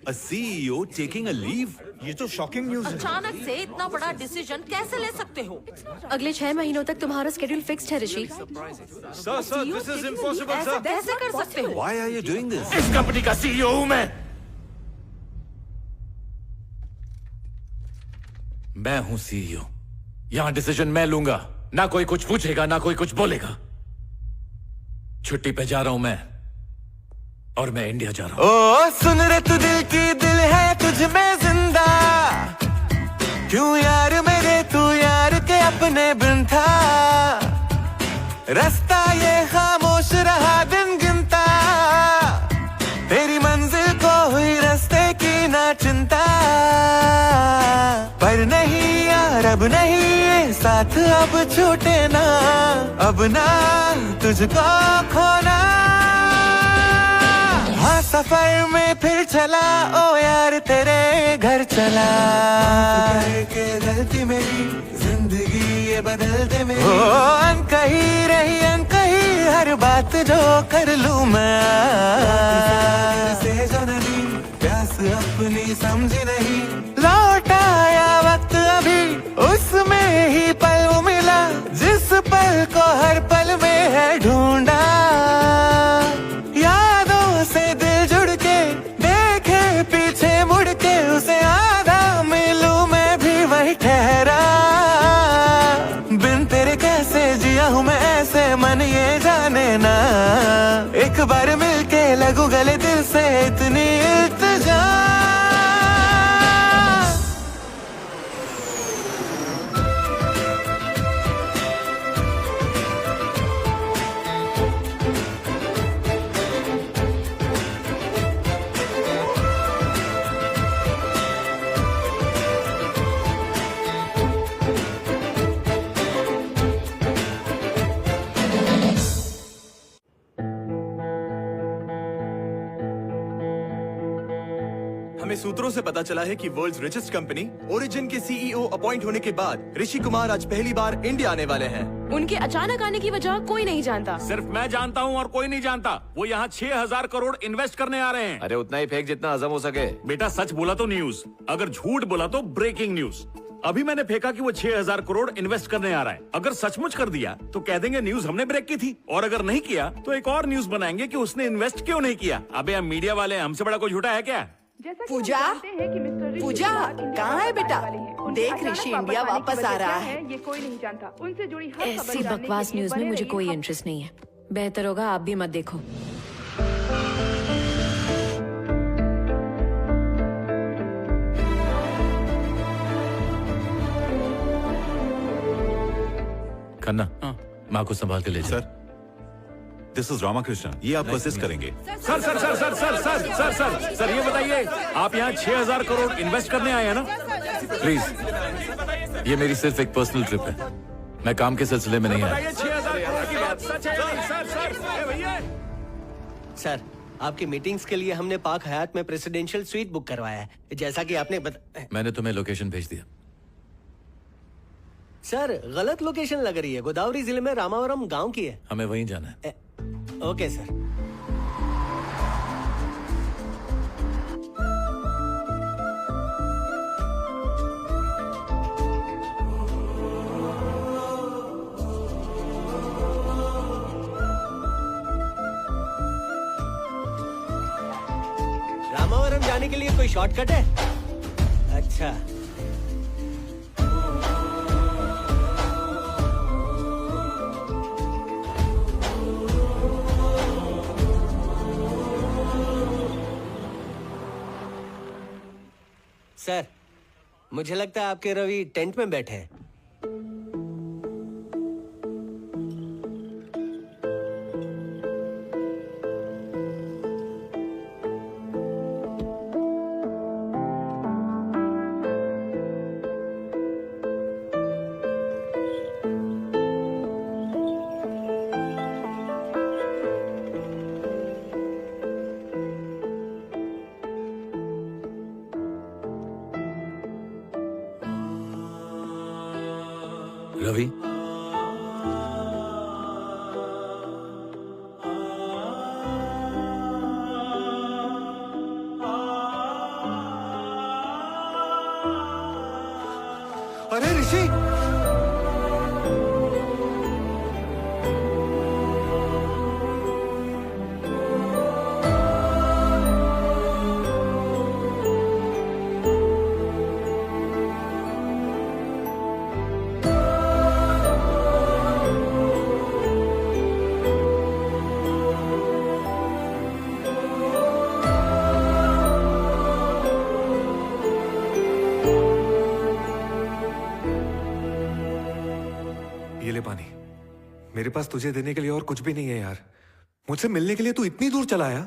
A CEO taking a leave? ये तो शॉकिंग न्यूज़ है। अचानक से इतना बड़ा डिसीजन कैसे ले सकते हो? अगले 6 महीनों तक तुम्हारा शेड्यूल फिक्स्ड है ऋषि। सर दिस इज इम्पॉसिबल ऐसे सर। कैसे कर सकते हो? Why are you doing this? इस कंपनी का सीईओ हूं मैं हूं सीईओ। यहां डिसीजन मैं लूंगा, ना कोई कुछ पूछेगा, ना कोई कुछ बोलेगा। छुट्टी पे जा रहा हूं मैं, और मैं इंडिया जा रहा हूं। ओ सुन रे तू दिल की दिल है तुझ में जिंदा, क्यों यार मेरे तू यार के अपने बिन था। रास्ता ये खामोश रहा दिन गिनता, तेरी मंजिल को हुई रास्ते की ना चिंता। पर नहीं यार अब नहीं ये साथ अब छूटे ना, अब ना तुझको खोना। हाँ सफर में फिर चला ओ यार तेरे घर चला, करके गलती मेरी जिंदगी ये बदल दे मेरी। ओ अनकही रही अनकही हर बात जो कर लूं मैं, से जो नदी प्यास अपनी समझी नहीं। लौट आया वक्त अभी उसमें ही पल मिला, जिस पल को हर पल में है ढूंढा। यादों से दिल जुड़ के देखे पीछे मुड़ के, उसे आधा मिलूं मैं सूत्रों से पता चला है कि वर्ल्ड्स रिचेस्ट कंपनी ओरिजिन के सीईओ अपॉइंट होने के बाद ऋषि कुमार आज पहली बार इंडिया आने वाले हैं। उनके अचानक आने की वजह कोई नहीं जानता। सिर्फ मैं जानता हूँ और कोई नहीं जानता। वो यहाँ 6,000 करोड़ इन्वेस्ट करने आ रहे हैं। अरे उतना ही फेंक जितना हजम हो सके। बेटा सच बोला तो न्यूज, अगर झूठ बोला तो ब्रेकिंग न्यूज। अभी मैंने फेंका कि वो 6,000 करोड़ इन्वेस्ट करने आ रहा है। अगर सचमुच कर दिया तो कह देंगे न्यूज हमने ब्रेक की थी, और अगर नहीं किया तो एक और न्यूज बनाएंगे कि उसने इन्वेस्ट क्यों नहीं किया। अबे हम मीडिया वाले, हमसे बड़ा कोई झूठा है क्या? पूजा, पूजा कहाँ है बेटा? देख ऋषि इंडिया वापस आ रहा है। ये कोई नहीं जानता। उनसे जुड़ी हर खबर ऐसी जानने बकवास के लिए न्यूज में बने मुझे रहिए कोई हम- इंटरेस्ट नहीं है। बेहतर होगा आप भी मत देखो। खन्ना, माँ को संभाल के ले जा। दिस इज रामाकृष्ण, ये आपको असिस्ट करेंगे। Sir sir sir sir sir sir sir sir sir ये बताइए, आप यहाँ 6,000 करोड़ इन्वेस्ट करने आए हैं ना? प्लीज, ये मेरी सिर्फ एक पर्सनल ट्रिप है। मैं काम के सिलसिले में नहीं आया। बताइए 6,000 करोड़ की बात सच है? सर सर सर भैया, सर आपकी मीटिंग्स के लिए हमने पाक हयात में प्रेसिडेंशियल स्वीट बुक करवाया है, जैसा कि आपने मैंने तुम्हें लोकेशन भेज दिया। सर गलत लोकेशन लग रही है, गोदावरी जिले में रामावरम गांव की है। हमें वहीं जाना है। Okay sir. रामावरम जाने के लिए कोई शॉर्टकट है? अच्छा, सर मुझे लगता है आपके रवि टेंट में बैठे हैं। रवि, अरे ऋषि, ये ले पानी। मेरे पास तुझे देने के लिए और कुछ भी नहीं है यार। मुझसे मिलने के लिए तू इतनी दूर चला आया।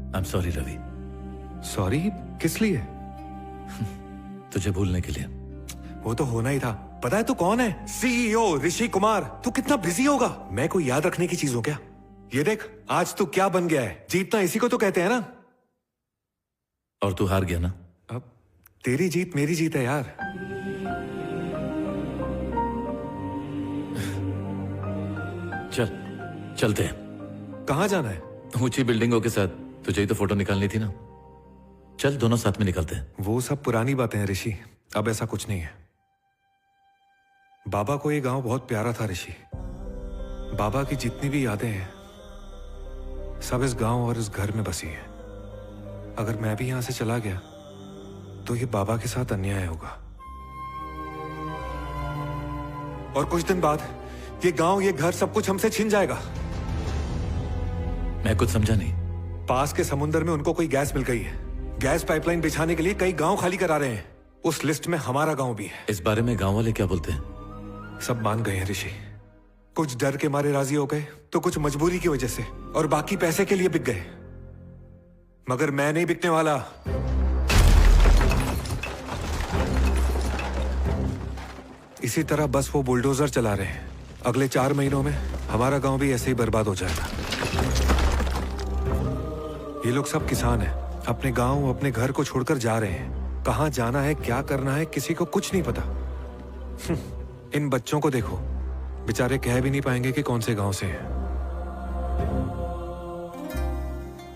I am sorry Ravi. Sorry किस लिए? तुझे भूलने के लिए। वो तो होना ही था। पता है तू कौन है? सीईओ ऋषि कुमार। तू कितना बिजी होगा। मैं कोई याद रखने की चीज हूं क्या? ये देख आज तू क्या बन गया है। जीतना इसी को तो कहते हैं ना। और तू हार गया ना? अब तेरी जीत मेरी जीत है यार। चलते हैं। कहाँ जाना है? ऊंची बिल्डिंगों के साथ तुझे ही तो फोटो निकालनी थी ना। चल दोनों साथ में निकलते हैं। वो सब पुरानी बातें हैं ऋषि। अब ऐसा कुछ नहीं है। बाबा को ये गांव बहुत प्यारा था ऋषि। बाबा की जितनी भी यादें हैं सब इस गांव और इस घर में बसी हैं। अगर मैं भी यहां से चला गया तो ये बाबा के साथ अन्याय होगा। और कुछ दिन बाद ये गांव, ये घर, सब कुछ हमसे छिन जाएगा। मैं कुछ समझा नहीं। पास के समुद्र में उनको कोई गैस मिल गई है। गैस पाइपलाइन बिछाने के लिए कई गांव खाली करा रहे हैं। उस लिस्ट में हमारा गांव भी है। इस बारे में गांव वाले क्या बोलते हैं? सब मान गए हैं ऋषि। कुछ डर के मारे राजी हो गए तो कुछ मजबूरी की वजह से, और बाकी पैसे के लिए बिक गए। मगर मैं नहीं बिकने वाला। इसी तरह बस वो बुलडोजर चला रहे हैं। अगले 4 महीनों में हमारा गांव भी ऐसे ही बर्बाद हो जाएगा। ये लोग सब किसान हैं, अपने गांव अपने घर को छोड़कर जा रहे हैं। कहां जाना है, क्या करना है, किसी को कुछ नहीं पता। इन बच्चों को देखो, बेचारे कह भी नहीं पाएंगे कि कौन से गांव से हैं।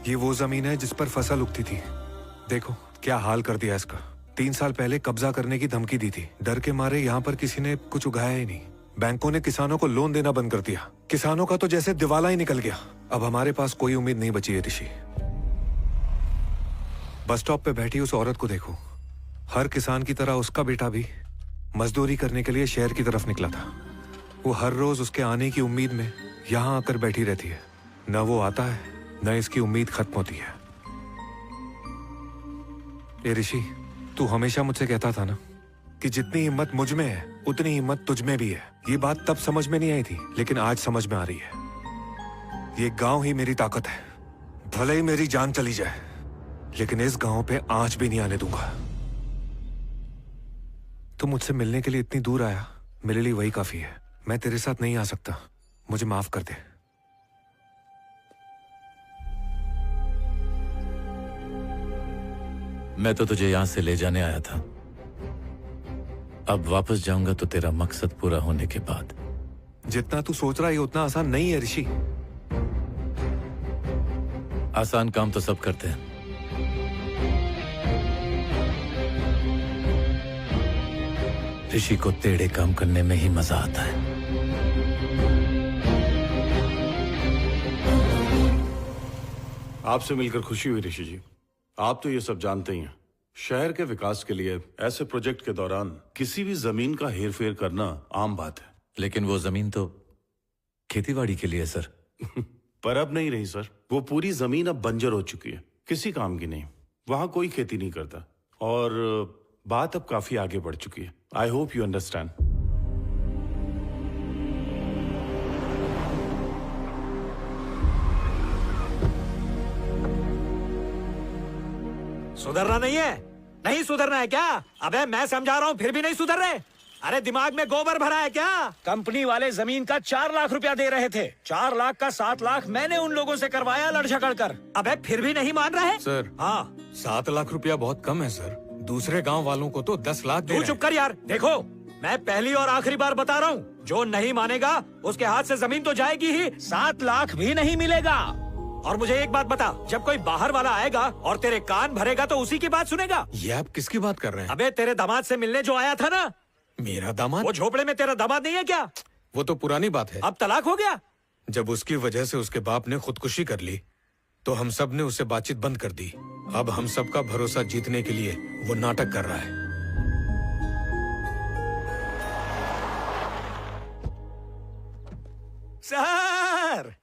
ये वो जमीन है जिस पर फसल उगती थी। देखो क्या हाल कर दिया इसका। 3 साल पहले कब्जा करने की धमकी दी थी। डर के मारे यहाँ पर किसी ने कुछ उगाया ही नहीं। बैंकों ने किसानों को लोन देना बंद कर दिया। किसानों का तो जैसे दिवाला ही निकल गया। अब हमारे पास कोई उम्मीद नहीं बची है ऋषि। बस स्टॉप पे बैठी उस औरत को देखो। हर किसान की तरह उसका बेटा भी मजदूरी करने के लिए शहर की तरफ निकला था। वो हर रोज उसके आने की उम्मीद में यहाँ आकर बैठी रहती है। न वो आता है, न इसकी उम्मीद खत्म होती है। ये ऋषि, तू हमेशा मुझसे कहता था ना कि जितनी हिम्मत मुझ में है उतनी हिम्मत तुझ में भी है। ये बात तब समझ में नहीं आई थी, लेकिन आज समझ में आ रही है। ये गांव ही मेरी ताकत है। भले ही मेरी जान चली जाए, लेकिन इस गांव पे आंच भी नहीं आने दूंगा। तू मुझसे मिलने के लिए इतनी दूर आया, मेरे लिए वही काफी है। मैं तेरे साथ नहीं आ सकता, मुझे माफ कर दे। मैं तो तुझे यहां से ले जाने आया था। अब वापस जाऊंगा तो तेरा मकसद पूरा होने के बाद। जितना तू सोच रहा है उतना आसान नहीं है ऋषि। आसान काम तो सब करते हैं। ऋषि को टेढ़े काम करने में ही मजा आता है। आपसे मिलकर खुशी हुई ऋषि जी। आप तो ये सब जानते ही हैं। शहर के विकास के लिए ऐसे प्रोजेक्ट के दौरान किसी भी जमीन का हेरफेर करना आम बात है। लेकिन वो जमीन तो खेतीबाड़ी के लिए सर। पर अब नहीं रही सर। वो पूरी जमीन अब बंजर हो चुकी है, किसी काम की नहीं। वहां कोई खेती नहीं करता और बात अब काफी आगे बढ़ चुकी है। I hope you understand. सुधरना नहीं है? नहीं सुधरना है क्या? अबे मैं समझा रहा हूँ फिर भी नहीं सुधर रहे। अरे दिमाग में गोबर भरा है क्या? कंपनी वाले जमीन का 4 लाख रुपया दे रहे थे। 4 लाख का 7 लाख मैंने उन लोगों से करवाया लड़ झगड़ कर। अबे फिर भी नहीं मान रहे? सर, हाँ 7 लाख रुपया बहुत कम है सर। दूसरे गांव वालों को तो 10 लाख दे तू चुप कर यार। देखो मैं पहली और आखिरी बार बता रहा हूँ, जो नहीं मानेगा उसके हाथ से जमीन तो जाएगी ही, 7 लाख भी नहीं मिलेगा। और मुझे एक बात बता, जब कोई बाहर वाला आएगा और तेरे कान भरेगा तो उसी की बात सुनेगा? ये आप किसकी बात कर रहे हैं? अबे तेरे दामाद से मिलने जो आया था ना। मेरा दामाद? वो झोपड़े में तेरा दामाद नहीं है क्या? वो तो पुरानी बात है। अब तलाक हो गया? जब उसकी वजह से उसके बाप ने खुदकुशी कर ली तो हम सब ने उससे बातचीत बंद कर दी। अब हम सबका भरोसा जीतने के लिए वो नाटक कर रहा है। सर,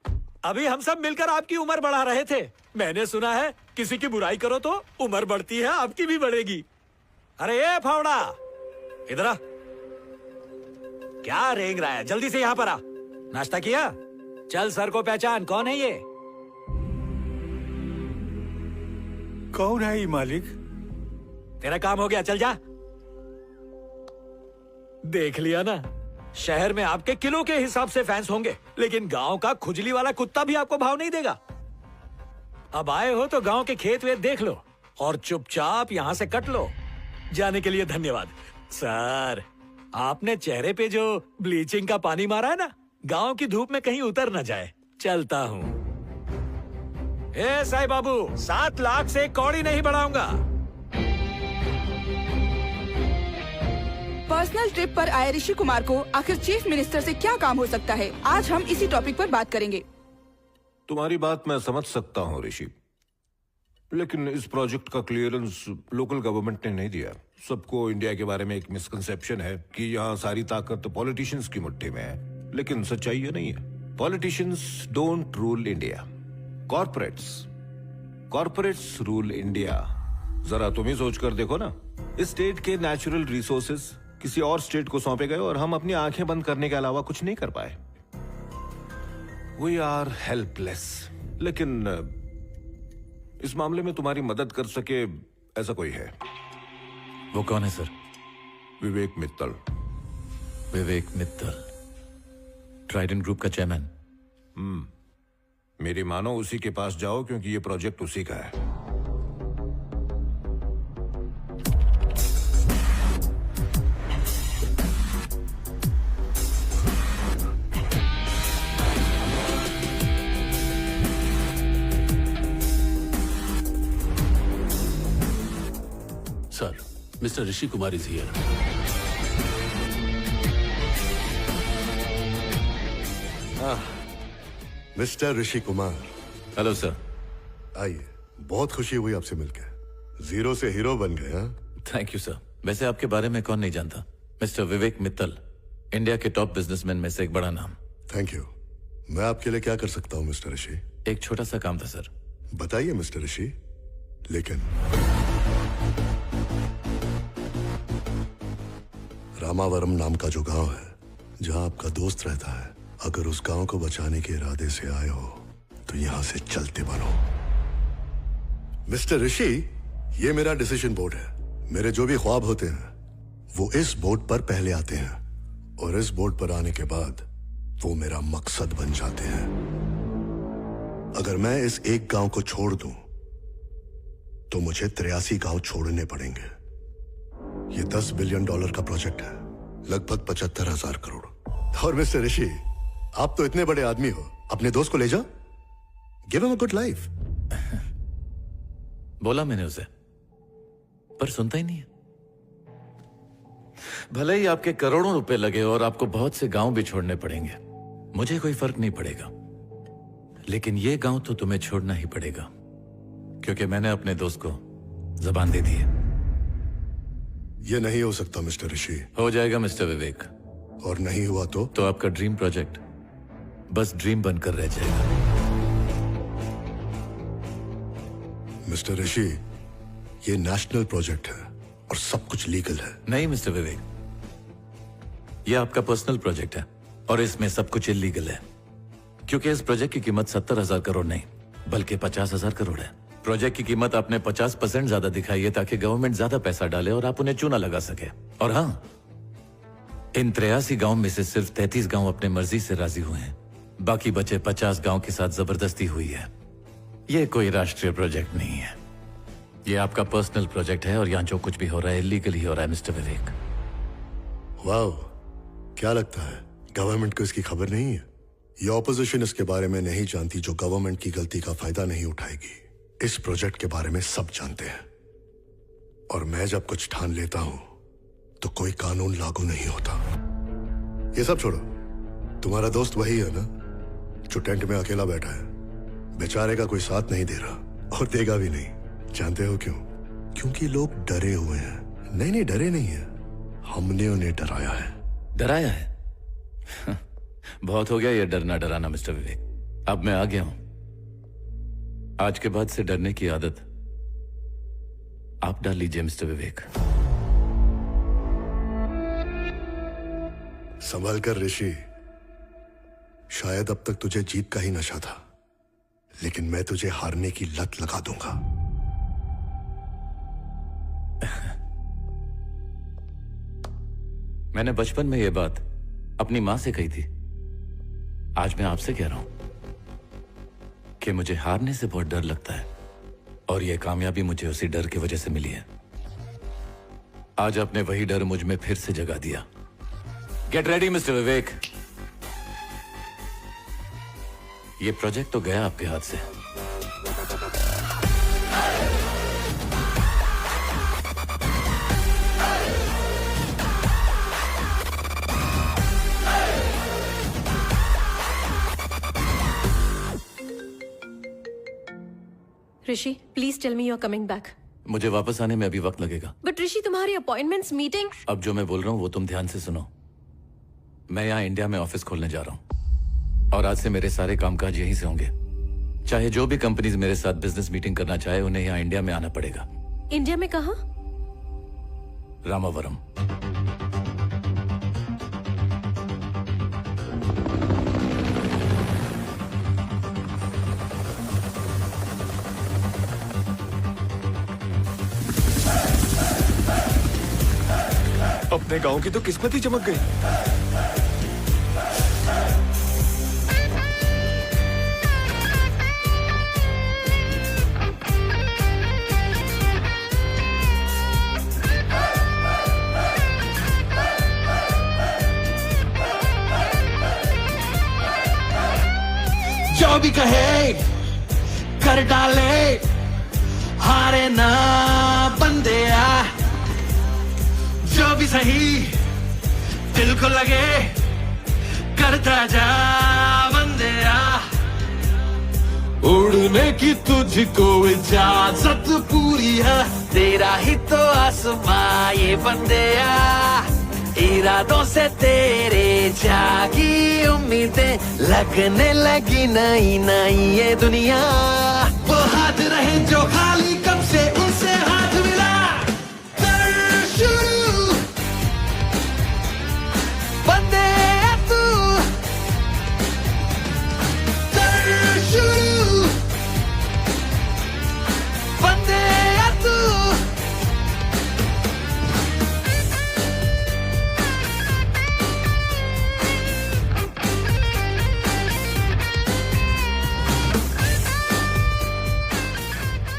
अभी हम सब मिलकर आपकी उम्र बढ़ा रहे थे। मैंने सुना है किसी की बुराई करो तो उम्र बढ़ती है, आपकी भी बढ़ेगी। अरे ये फावड़ा, इधर आ। क्या रेंग रहा है? जल्दी से यहाँ पर आ। नाश्ता किया? चल सर को पहचान, कौन है ये? कौन है ये मालिक? तेरा काम हो गया, चल जा। देख लिया ना, शहर में आपके किलो के हिसाब से फैंस होंगे, लेकिन गांव का खुजली वाला कुत्ता भी आपको भाव नहीं देगा। अब आए हो तो गांव के खेत वेत देख लो और चुपचाप यहां से कट लो। जाने के लिए धन्यवाद। सर, आपने चेहरे पे जो ब्लीचिंग का पानी मारा है ना, गांव की धूप में कहीं उतर न जाए। चलता हूं। ए साईं बाबू, 7 लाख से कौड़ी नहीं बढ़ाऊंगा। पर्सनल ट्रिप पर आए ऋषि कुमार को आखिर चीफ मिनिस्टर से क्या काम हो सकता है? आज हम इसी टॉपिक पर बात करेंगे। तुम्हारी बात मैं समझ सकता हूँ ऋषि, लेकिन इस प्रोजेक्ट का क्लियरेंस लोकल गवर्नमेंट ने नहीं दिया। सबको इंडिया के बारे में एक मिसकंसेप्शन है कि यहाँ सारी ताकत पॉलिटिशियंस की मुट्ठी में है, लेकिन सच्चाई ये नहीं है। Politicians don't rule India, corporates rule India. जरा तुम ही सोच कर देखो ना, इस स्टेट के नेचुरल रिसोर्सेज किसी और स्टेट को सौंपे गए और हम अपनी आंखें बंद करने के अलावा कुछ नहीं कर पाए। We are helpless. लेकिन इस मामले में तुम्हारी मदद कर सके ऐसा कोई है? वो कौन है सर? विवेक मित्तल। विवेक मित्तल, ट्राइडेंट ग्रुप का चेयरमैन। मेरी मानो उसी के पास जाओ क्योंकि ये प्रोजेक्ट उसी का है। Sir, Mr. Rishi Kumar is here. Mister Rishi Kumar. Hello sir. आइए, बहुत खुशी हुई आपसे मिलकर। जीरो से हीरो बन गए। हाँ? Thank you sir. वैसे आपके बारे में कौन नहीं जानता? मिस्टर विवेक मित्तल, इंडिया के टॉप बिजनेसमैन में से एक बड़ा नाम। Thank you. मैं आपके लिए क्या कर सकता हूँ मिस्टर ऋषि? एक छोटा सा काम था सर। बताइए मिस्टर ऋषि। लेकिन रामावरम नाम का जो गांव है जहां आपका दोस्त रहता है, अगर उस गांव को बचाने के इरादे से आए हो तो यहां से चलते बनो। मिस्टर ऋषि, ये मेरा डिसीजन बोर्ड है। मेरे जो भी ख्वाब होते हैं वो इस बोर्ड पर पहले आते हैं और इस बोर्ड पर आने के बाद वो मेरा मकसद बन जाते हैं। अगर मैं इस एक गांव को छोड़ दूं तो मुझे 83 गांव छोड़ने पड़ेंगे। ये $10 बिलियन का प्रोजेक्ट है, लगभग 75,000 करोड़। और मिस्टर ऋषि, आप तो इतने बड़े आदमी हो, अपने दोस्त को ले जाओ, give him a good life. बोला मैंने उसे, पर सुनता ही नहीं है। भले ही आपके करोड़ों रुपए लगे और आपको बहुत से गांव भी छोड़ने पड़ेंगे, मुझे कोई फर्क नहीं पड़ेगा। लेकिन ये गांव तो तुम्हें छोड़ना ही पड़ेगा, क्योंकि मैंने अपने दोस्त को जबान दे दी है। ये नहीं हो सकता मिस्टर ऋषि। हो जाएगा मिस्टर विवेक। और नहीं हुआ तो आपका ड्रीम प्रोजेक्ट बस ड्रीम बनकर रह जाएगा। मिस्टर ऋषि, ये नेशनल प्रोजेक्ट है और सब कुछ लीगल है। नहीं मिस्टर विवेक, ये आपका पर्सनल प्रोजेक्ट है और इसमें सब कुछ इलीगल है, क्योंकि इस प्रोजेक्ट की कीमत 70,000 करोड़ नहीं बल्कि 50,000 करोड़ है। प्रोजेक्ट की कीमत आपने 50% ज्यादा दिखाई है ताकि गवर्नमेंट ज्यादा पैसा डाले और आप उन्हें चूना लगा सके। और हाँ, इन 83 गांव में से सिर्फ 33 गांव अपने मर्जी से राजी हुए हैं, बाकी बचे 50 गांव के साथ जबरदस्ती हुई है। ये कोई राष्ट्रीय प्रोजेक्ट नहीं है, ये आपका पर्सनल प्रोजेक्ट है और यहाँ जो कुछ भी हो रहा है इलीगल ही हो रहा है मिस्टर विवेक। वाह, क्या लगता है गवर्नमेंट को इसकी खबर नहीं है? ये ऑपोजिशन इसके बारे में नहीं जानती जो गवर्नमेंट की गलती का फायदा नहीं उठाएगी। इस प्रोजेक्ट के बारे में सब जानते हैं और मैं जब कुछ ठान लेता हूं तो कोई कानून लागू नहीं होता। ये सब छोड़ो, तुम्हारा दोस्त वही है ना जो टेंट में अकेला बैठा है? बेचारे का कोई साथ नहीं दे रहा और देगा भी नहीं। जानते हो क्यों? क्योंकि लोग डरे हुए हैं। नहीं, डरे नहीं है, हमने उन्हें डराया है। डराया है? बहुत हो गया ये डरना डराना मिस्टर विवेक। अब मैं आ गया हूं। आज के बाद से डरने की आदत आप डाल लीजिए मिस्टर विवेक। संभल कर ऋषि, शायद अब तक तुझे जीत का ही नशा था, लेकिन मैं तुझे हारने की लत लगा दूंगा। मैंने बचपन में यह बात अपनी मां से कही थी। आज मैं आपसे कह रहा हूं कि मुझे हारने से बहुत डर लगता है और यह कामयाबी मुझे उसी डर की वजह से मिली है। आज आपने वही डर मुझ में फिर से जगा दिया। Get ready mister Vivek. ये प्रोजेक्ट तो गया आपके हाथ से। Rishi, please tell me you are coming back. मुझे वापस आने में अभी वक्त लगेगा। बट ऋषि, तुम्हारी अपॉइंटमेंट्स मीटिंग। अब जो मैं बोल रहा हूं वो तुम ध्यान से सुनो। मैं यहाँ इंडिया में ऑफिस खोलने जा रहा हूँ और आज से मेरे सारे कामकाज यहीं से होंगे। चाहे जो भी कंपनीज मेरे साथ बिजनेस मीटिंग करना चाहे उन्हें यहाँ इंडिया में आना पड़ेगा। इंडिया में कहाँ? रामावरम। अपने गांव की तो किस्मत ही चमक गई। जो भी कहे कर डाले, हारे ना बंदे आ, जो भी सही दिल को लगे करता जा बंदे आ। उड़ने की तुझको इजाजत पूरी है, तेरा ही तो आसमां ये बंदेया, इरादों से तेरे जागी उम्मीदें, लगने लगी नई नई ये दुनिया। वो हाथ रहे जो खाली कब से उनसे हाथ मिला, कर शुरू बंदेया तू, कर शुरू बंदेया तू।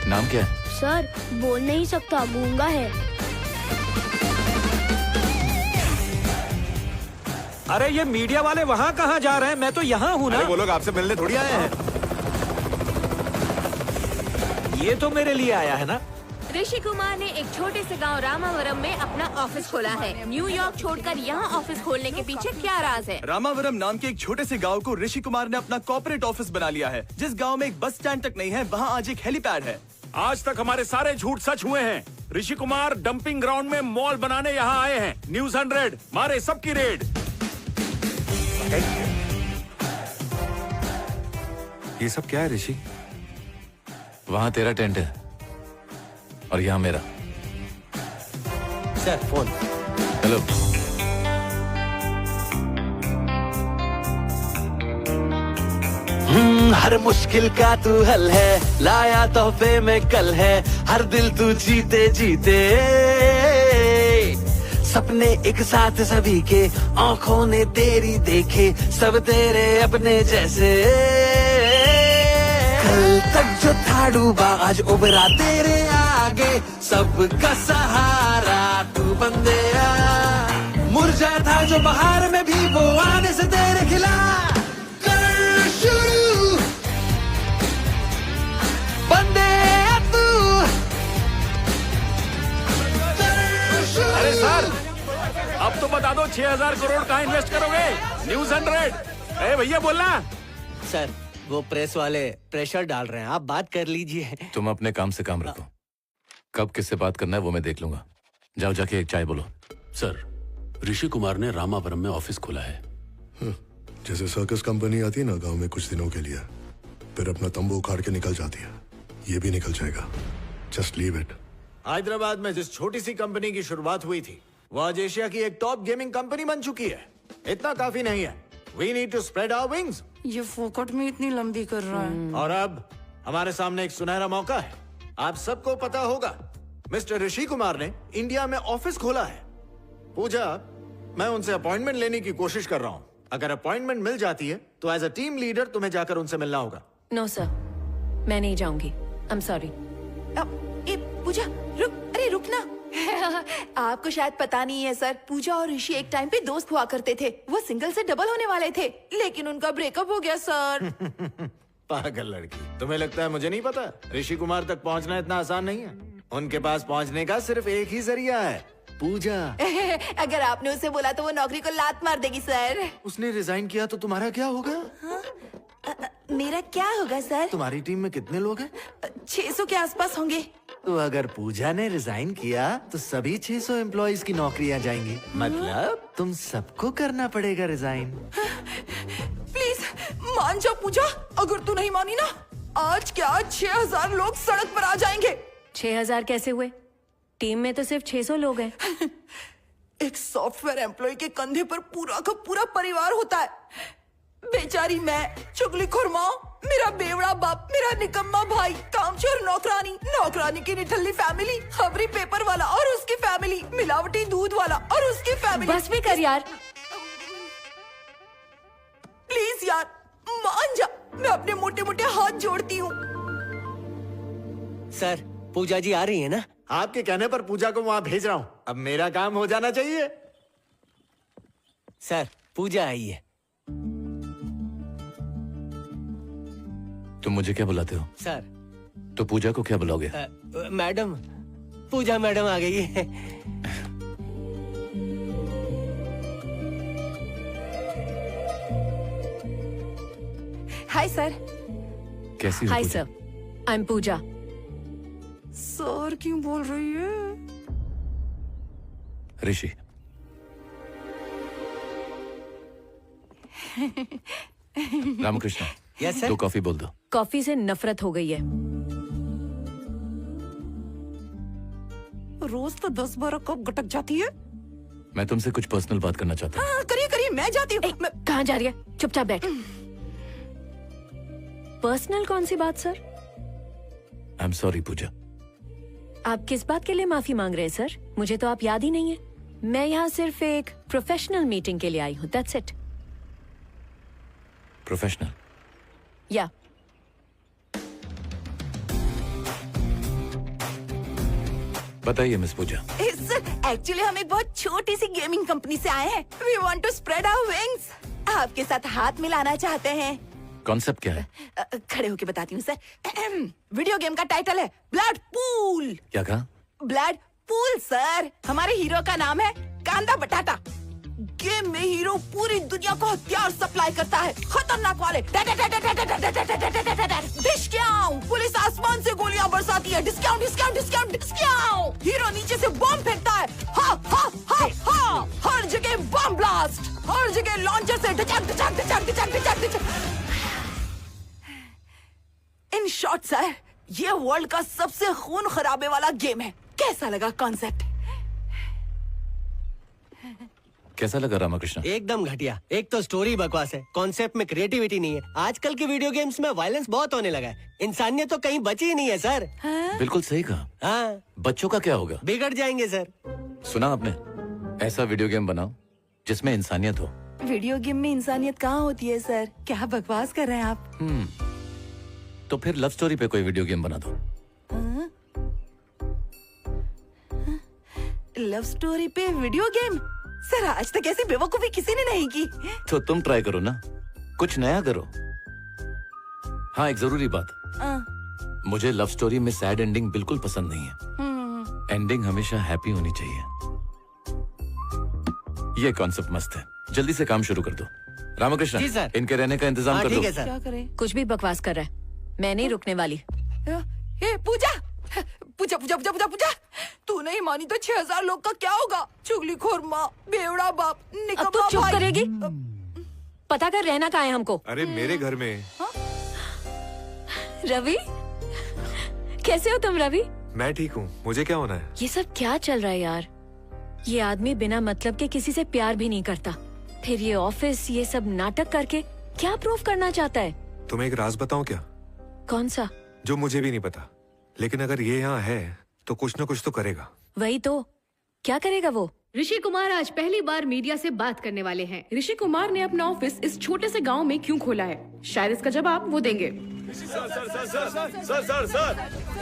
नाम क्या है? सर बोल नहीं सकता, गूंगा है। अरे ये मीडिया वाले वहाँ कहाँ जा रहे हैं? मैं तो यहाँ हूँ ना। अरे वो लोग आपसे मिलने थोड़ी आए हैं। ये तो मेरे लिए आया है ना। ऋषि कुमार ने एक छोटे से गांव रामावरम में अपना ऑफिस खोला है। न्यूयॉर्क छोड़कर यहाँ ऑफिस खोलने के पीछे क्या राज है? रामावरम नाम के एक छोटे से गांव को ऋषि कुमार ने अपना कॉर्पोरेट ऑफिस बना लिया है। जिस गांव में एक बस स्टैंड तक नहीं है, वहाँ आज एक हेलीपैड है। आज तक हमारे सारे झूठ सच हुए हैं। ऋषि कुमार डंपिंग ग्राउंड में मॉल बनाने यहाँ आए हैं। न्यूज़ 100 मारे सबकी रेड। ये सब क्या है ऋषि? वहां तेरा टेंट है और यहाँ मेरा। Sir phone. हेलो। हर मुश्किल का तू हल है, लाया तोहफे में कल है, हर दिल तू जीते जीते, सपने एक साथ सभी के, आंखों ने तेरी देखे, सब तेरे अपने जैसे, कल तक जो था डूबा आज उभरा तेरे आगे, सबका सहारा तू बंदेया, मुरझा था जो बहार में भी वो आने से तेरे खिला, कर शुरू बंदेया तू। अरे सर, अब तो बता दो 6000 करोड़ कहाँ इन्वेस्ट करोगे? न्यूज़ 100। अरे भैया बोलना। सर वो प्रेस वाले प्रेशर डाल रहे हैं, आप बात कर लीजिए। तुम अपने काम से काम रखो। कब किससे बात करना है वो मैं देख लूंगा। जाओ जाके एक चाय बोलो। सर, ऋषि कुमार ने रामावरम में ऑफिस खोला है। जैसे सर्कस कंपनी आती है ना गांव में कुछ दिनों के लिए, फिर अपना तंबू उखाड़ के निकल जाती है, ये भी निकल जाएगा। Just leave it. हैदराबाद में जिस छोटी सी कंपनी की शुरुआत हुई थी, वो आज एशिया की एक टॉप गेमिंग कंपनी बन चुकी है। इतना काफी नहीं है। We need to spread our wings। ये फोकट में इतनी लंबी कर रहा है। और अब हमारे सामने एक सुनहरा मौका है। आप सबको पता होगा, मिस्टर ऋषि कुमार ने इंडिया में ऑफिस खोला है। पूजा, मैं उनसे अपॉइंटमेंट लेने की कोशिश कर रहा हूँ। अगर अपॉइंटमेंट मिल जाती है तो एज अ टीम लीडर तुम्हें जाकर उनसे मिलना होगा। नो सर, मैं नहीं जाऊंगी। आई एम सॉरी। पूजा रुक, अरे रुक ना। आपको शायद पता नहीं है सर, पूजा और ऋषि एक टाइम पे दोस्त हुआ करते थे। वो सिंगल से डबल होने वाले थे, लेकिन उनका ब्रेकअप हो गया सर। पागल लड़की, तुम्हें लगता है मुझे नहीं पता? ऋषि कुमार तक पहुंचना इतना आसान नहीं है। उनके पास पहुंचने का सिर्फ एक ही जरिया है, पूजा। अगर आपने उसे बोला तो वो नौकरी को लात मार देगी सर। उसने रिजाइन किया तो तुम्हारा क्या होगा? मेरा क्या होगा सर? तुम्हारी टीम में कितने लोग हैं? 600 के आसपास होंगे। तो अगर पूजा ने रिजाइन किया तो सभी 600 एम्प्लॉइज की नौकरियां जाएंगी। मतलब तुम सबको करना पड़ेगा रिजाइन। प्लीज मान जा पूजा, अगर तू नहीं मानी ना, आज क्या 6000 लोग सड़क पर आ जाएंगे। 6000 कैसे हुए? टीम में तो सिर्फ 600 लोग हैं। एक सॉफ्टवेयर एम्प्लॉय के कंधे पर पूरा का पूरा परिवार होता है। बेचारी मैं, चुगलीखोर माँ, मेरा बेवड़ा बाप, मेरा निकम्मा भाई, कामचोर नौकरानी, नौकरानी की निठल्ली फैमिली, खबरी पेपर वाला और उसकी फैमिली, मिलावटी दूध वाला और उसकी फैमिली। बस भी कर यार। प्लीज यार मान जा, मैं अपने मोटे मोटे हाथ जोड़ती हूँ। सर पूजा जी आ रही है ना? आपके कहने पर पूजा को वहाँ भेज रहा हूँ। अब मेरा काम हो जाना चाहिए। सर पूजा आई है। तुम मुझे क्या बुलाते हो? सर। तो पूजा को क्या बुलाओगे? मैडम, पूजा मैडम आ गई है। Hi sir. कैसी हो hi Pooja? Sir, I am Pooja. Sir क्यों बोल रही है? Rishi. Ramkrishna. Yes sir. 2 coffee बोल दो। कॉफी से नफरत हो गई है। रोज तो 10-12 कप गटक जाती है। मैं तुमसे कुछ पर्सनल बात करना चाहता हूँ। हाँ, करिए करिए, मैं जाती हूँ। कहाँ जा रही है? चुपचाप बैठ। पर्सनल कौन सी बात सर? आई एम सॉरी पूजा। आप किस बात के लिए माफी मांग रहे हैं सर? मुझे तो आप याद ही नहीं है। मैं यहाँ सिर्फ एक प्रोफेशनल मीटिंग के लिए आई हूँ, दैट्स इट। प्रोफेशनल? या। बताइए मिस पूजा। सर, एक्चुअली हम एक बहुत छोटी सी गेमिंग कंपनी से आए हैं। We want to spread our wings. आपके साथ हाथ मिलाना चाहते हैं। कॉन्सेप्ट क्या है? खड़े होके बताती हूँ सर। वीडियो गेम का टाइटल है ब्लड पूल। क्या कहा? Blood pool sir. हमारे हीरो का नाम है कांदा बटाटा। गेम में हीरो पूरी दुनिया को हथियार सप्लाई करता है, खतरनाक वाले। डिस्काउंट। पुलिस आसमान से गोलियां बरसाती है। Discount discount discount discount. Hero नीचे से बम फेंकता है। हा हा हा हा। हर जगह बम ब्लास्ट। हर जगह लॉन्चर से डिचक डिचक डिचक डिचक डिचक डिचक। इन शॉर्ट सर, ये वर्ल्ड का सबसे खून खराबे वाला गेम है। कैसा लगा कॉन्सेप्ट? कैसा लगा रामकृष्ण? एकदम घटिया। एक तो स्टोरी बकवास है, कॉन्सेप्ट में क्रिएटिविटी नहीं है। आजकल की वीडियो गेम्स में वायलेंस बहुत होने लगा है। इंसानियत तो कहीं बची ही नहीं है सर। बिल्कुल सही कहा। हाँ। बच्चों का क्या होगा? बिगड़ जाएंगे सर। सुना आपने? ऐसा वीडियो गेम बनाओ जिसमें इंसानियत हो। वीडियो गेम में इंसानियत कहाँ होती है सर? क्या बकवास कर रहे हैं आप? तो फिर लव स्टोरी पे कोई वीडियो गेम बना दो। लव स्टोरी पे वीडियो गेम? सर, आज तक ऐसी बेवकूफी किसी ने नहीं की। तो तुम ट्राई करो ना, कुछ नया करो। हाँ, एक जरूरी बात, मुझे लव स्टोरी में सैड एंडिंग बिल्कुल पसंद नहीं है। एंडिंग हमेशा हैप्पी होनी चाहिए। ये कॉन्सेप्ट मस्त है। जल्दी से काम शुरू कर दो। रामकृष्ण, जी सर। इनके रहने का इंतजाम कर दो। ठीक है सर। क्या करें? कुछ भी बकवास कर रहा है, मैं नहीं रुकने वाली। ए, पूजा पूजा पूजा पूजा पूजा पूजा, तू नहीं मानी तो 6000 लोग का क्या होगा? चुगलीखोर माँ, बेवड़ा बाप, अब निकम्मा तू चुप भाई। करेगी? पता कर रहना कहाँ है हमको। अरे मेरे घर में। रवि, कैसे हो तुम रवि? मैं ठीक हूँ, मुझे क्या होना है? ये सब क्या चल रहा है यार? ये आदमी बिना मतलब के किसी से प्यार भी नहीं करता, फिर ये ऑफिस, ये सब नाटक करके क्या प्रूफ करना चाहता है? तुम्हें एक राज बताऊं क्या? कौन सा? जो मुझे भी नहीं पता, लेकिन अगर ये यहाँ है तो कुछ न कुछ तो करेगा। वही तो, क्या करेगा वो? ऋषि कुमार आज पहली बार मीडिया से बात करने वाले हैं। ऋषि कुमार ने अपना ऑफिस इस छोटे से गांव में क्यों खोला है, शायद इसका जवाब वो देंगे।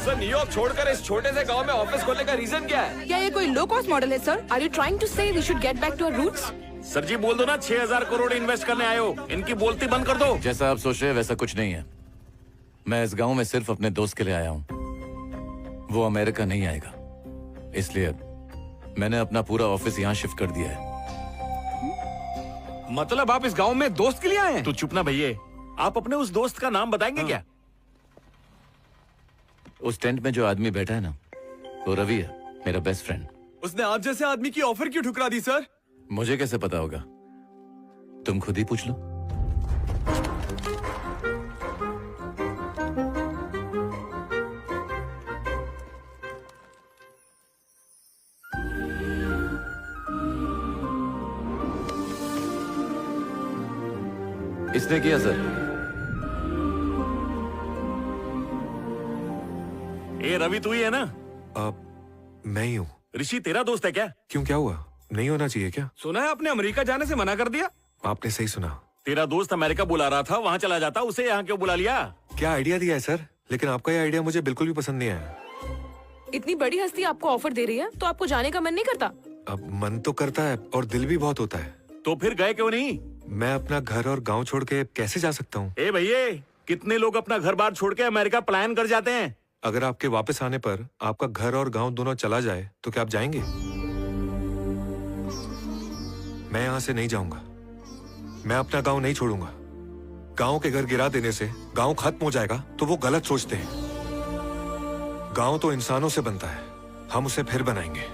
सर, न्यूयॉर्क छोड़कर इस छोटे से गांव में ऑफिस खोलने का रीजन क्या है? क्या ये कोई लो कॉस्ट मॉडल है sir? Are you trying to say we should get back to our roots? Sir ji बोल दो ना, 6000 करोड़ इन्वेस्ट करने आए हो, इनकी बोलती बंद कर दो। जैसा आप सोच रहे हैं वैसा कुछ नहीं है। मैं इस गांव में सिर्फ अपने दोस्त के लिए आया हूँ। वो अमेरिका नहीं आएगा, इसलिए मैंने अपना पूरा ऑफिस यहाँ शिफ्ट कर दिया है। मतलब आप इस गांव में दोस्त के लिए आए हैं? तो चुप ना भैया, आप अपने उस दोस्त का नाम बताएंगे क्या? उस टेंट में जो आदमी बैठा है ना, वो रवि है, मेरा बेस्ट फ्रेंड। उसने आप जैसे आदमी की ऑफर क्यों ठुकरा दी सर? मुझे कैसे पता होगा? तुम खुद ही पूछ लो। इसने किया सर। ए रवि, तू ही है ना? मैं ही हूँ। ऋषि तेरा दोस्त है क्या? क्यों, क्या हुआ? नहीं होना चाहिए क्या? सुना है आपने अमेरिका जाने से मना कर दिया? आपने सही सुना। तेरा दोस्त अमेरिका बुला रहा था, वहाँ चला जाता, उसे यहाँ क्यों बुला लिया? क्या आइडिया दिया है सर, लेकिन आपका ये आइडिया मुझे बिल्कुल भी पसंद नहीं आया। इतनी बड़ी हस्ती आपको ऑफर दे रही है तो आपको जाने का मन नहीं करता? अब मन तो करता है और दिल भी बहुत होता है। तो फिर गए क्यों नहीं? मैं अपना घर और गांव छोड़ के कैसे जा सकता हूँ? ए भैया, कितने लोग अपना घर बार छोड़ के अमेरिका पलायन कर जाते हैं। अगर आपके वापस आने पर आपका घर और गांव दोनों चला जाए तो क्या आप जाएंगे? मैं यहां से नहीं जाऊंगा। मैं अपना गांव नहीं छोड़ूंगा। गांव के घर गिरा देने से गांव खत्म हो जाएगा तो वो गलत सोचते हैं। गांव तो इंसानों से बनता है, हम उसे फिर बनाएंगे।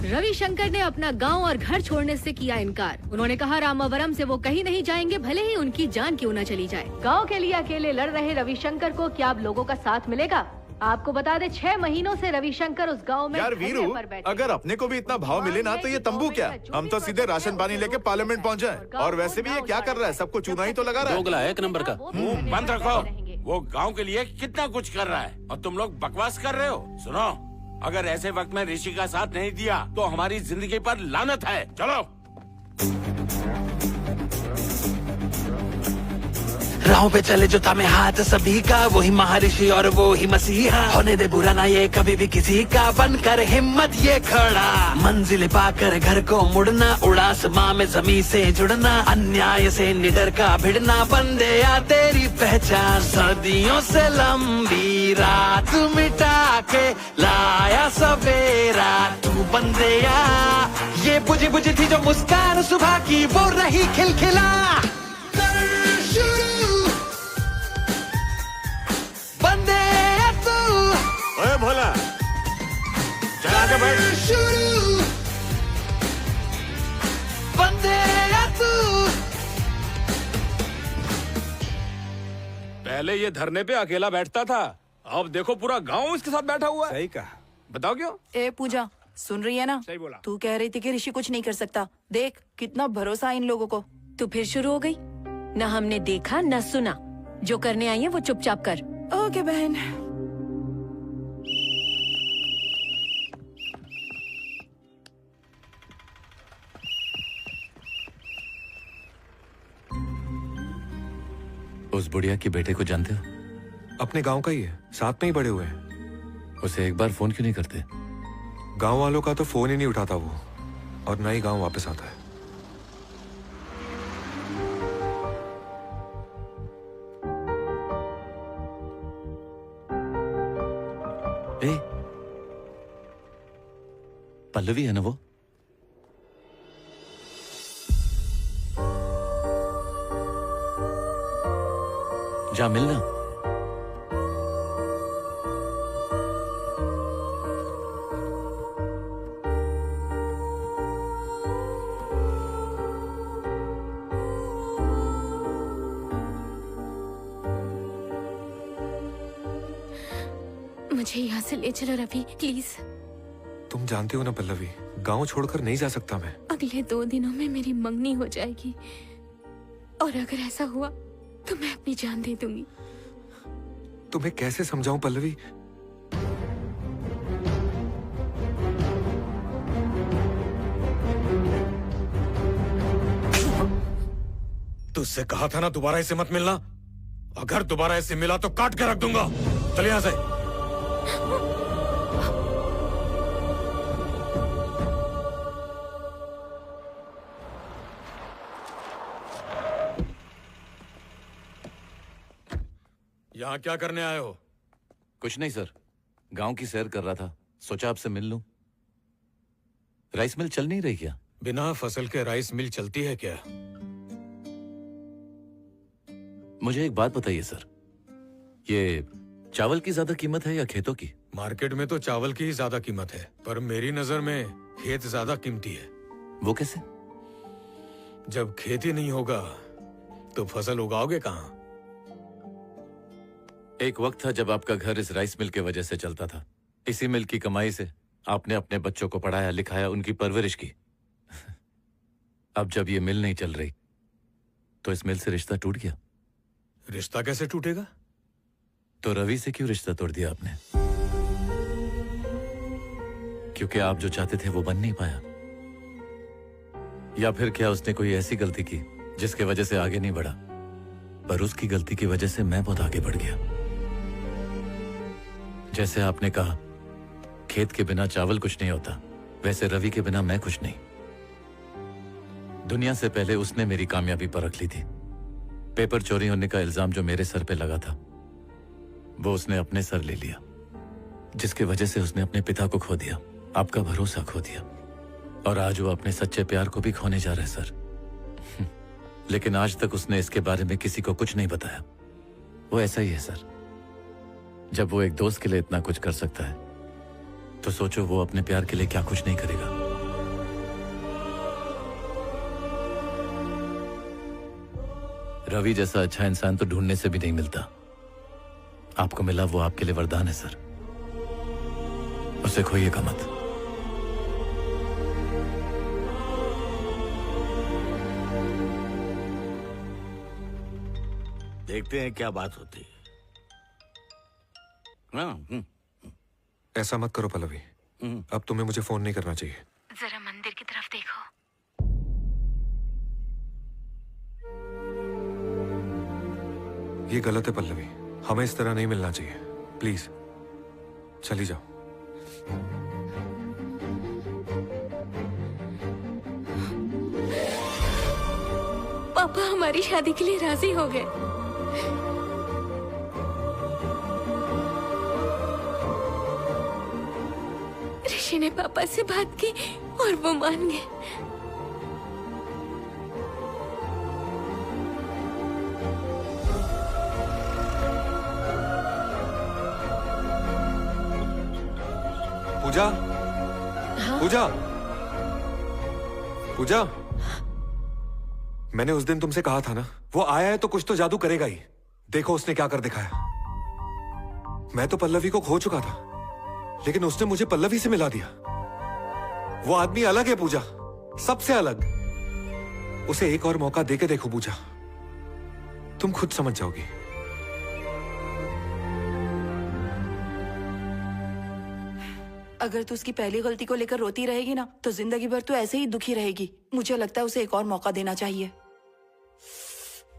रविशंकर ने अपना गांव और घर छोड़ने से किया इनकार। उन्होंने कहा रामावरम से वो कहीं नहीं जाएंगे, भले ही उनकी जान क्यों न चली जाए। गांव के लिए अकेले लड़ रहे रविशंकर को क्या अब लोगों का साथ मिलेगा? आपको बता दे 6 महीनों से रविशंकर उस गांव में यार वीरू, अगर अपने को भी इतना भाव मिले ना तो ये तंबू क्या, हम तो सीधे राशन पानी लेके पार्लियामेंट पहुंचे हैं। और वैसे भी ये क्या कर रहा है, सबको चूना ही तो लगा रहा है। दोगला है एक नंबर का। मुंह बंद रखो। वो गांव के लिए कितना कुछ कर रहा है और तुम लोग बकवास कर रहे हो। सुनो, अगर ऐसे वक्त में ऋषि का साथ नहीं दिया तो हमारी जिंदगी पर लानत है। चलो। राहों पे चले जो थामे हाथ सभी का, वही महर्षि और वो ही मसीहा। होने दे बुरा ना ये कभी भी किसी का, बनकर हिम्मत ये खड़ा। मंजिल पाकर घर को मुड़ना, उड़ास माँ में जमी से जुड़ना, अन्याय से निडर का भिड़ना, बंदे या तेरी पहचान। सदियों से लंबी रात मिटा के लाया सवेरा तू बंदेया। ये बुझी बुझी थी जो मुस्कान सुबह की, वो रही खिलखिला। ओए भोला, चला के बैठ। पहले ये धरने पे अकेला बैठता था, अब देखो पूरा गांव इसके साथ बैठा हुआ है। सही कहा। बताओ क्यों? ए पूजा, सुन रही है ना? सही बोला। तू कह रही थी कि ऋषि कुछ नहीं कर सकता। देख कितना भरोसा है इन लोगों को। तू फिर शुरू हो गई। न हमने देखा न सुना, जो करने आई है वो चुपचाप कर। ओके बहन। उस बुढ़िया के बेटे को जानते हो? अपने गांव का ही है, साथ में ही बड़े हुए हैं। उसे एक बार फोन क्यों नहीं करते? गांव वालों का तो फोन ही नहीं उठाता वो, और ना ही गांव वापस आता है। ए, पल्लवी है ना वो? जा मिलना। मुझे यहाँ से ले चलो रवि, प्लीज। तुम जानती हो ना पल्लवी, गांव छोड़कर नहीं जा सकता मैं। अगले 2 दिनों में मेरी मंगनी हो जाएगी, और अगर ऐसा हुआ तो मैं अपनी जान दे दूंगी। तुम्हें कैसे समझाऊं पल्लवी? तुझसे कहा था ना दोबारा इसे मत मिलना। अगर दोबारा इसे मिला तो काट के रख दूंगा। चल यहां से। यहाँ क्या करने आए हो? कुछ नहीं सर, गांव की सैर कर रहा था, सोचा आपसे मिल लूं। राइस मिल चल नहीं रही क्या? बिना फसल के राइस मिल चलती है क्या? मुझे एक बात बताइए सर, ये चावल की ज्यादा कीमत है या खेतों की? मार्केट में तो चावल की ही ज्यादा कीमत है, पर मेरी नजर में खेत ज्यादा कीमती है। वो कैसे? जब खेती नहीं होगा तो फसल उगाओगे कहाँ? एक वक्त था जब आपका घर इस राइस मिल के वजह से चलता था। इसी मिल की कमाई से आपने अपने बच्चों को पढ़ाया लिखाया, उनकी परवरिश की। अब जब ये मिल नहीं चल रही तो इस मिल से रिश्ता टूट गया। रिश्ता कैसे टूटेगा? तो रवि से क्यों रिश्ता तोड़ दिया आपने? क्योंकि आप जो चाहते थे वो बन नहीं पाया? या फिर क्या उसने कोई ऐसी गलती की जिसके वजह से आगे नहीं बढ़ा? पर उसकी गलती की वजह से मैं बहुत आगे बढ़ गया। जैसे आपने कहा खेत के बिना चावल कुछ नहीं होता, वैसे रवि के बिना मैं कुछ नहीं। दुनिया से पहले उसने मेरी कामयाबी परख ली थी, पेपर चोरी होने का इल्जाम जो मेरे सर पे लगा था वो उसने अपने सर ले लिया, जिसकी वजह से उसने अपने पिता को खो दिया, आपका भरोसा खो दिया, और आज वो अपने सच्चे प्यार को भी खोने जा रहा है सर। लेकिन आज तक उसने इसके बारे में किसी को कुछ नहीं बताया। वो ऐसा ही है सर। जब वो एक दोस्त के लिए इतना कुछ कर सकता है तो सोचो वो अपने प्यार के लिए क्या कुछ नहीं करेगा। रवि जैसा अच्छा इंसान तो ढूंढने से भी नहीं मिलता। आपको मिला, वो आपके लिए वरदान है सर। उसे खोइएगा मत। देखते हैं क्या बात होती है। ऐसा मत करो पल्लवी, अब तुम्हें मुझे फोन नहीं करना चाहिए। जरा मंदिर की तरफ देखो। ये गलत है पल्लवी, हमें इस तरह नहीं मिलना चाहिए। प्लीज चली जाओ। पापा हमारी शादी के लिए राजी हो गए। ऋषि ने पापा से बात की और वो मान गए। पूजा, पूजा, पूजा, मैंने उस दिन तुमसे कहा था ना, वो आया है तो कुछ तो जादू करेगा ही। देखो उसने क्या कर दिखाया। मैं तो पल्लवी को खो चुका था, लेकिन उसने मुझे पल्लवी से मिला दिया। वो आदमी अलग है पूजा, सबसे अलग। उसे एक और मौका देके देखो पूजा, तुम खुद समझ जाओगी। अगर तू उसकी पहली गलती को लेकर रोती रहेगी ना तो जिंदगी भर तू ऐसे ही दुखी रहेगी। मुझे लगता है उसे एक और मौका देना चाहिए।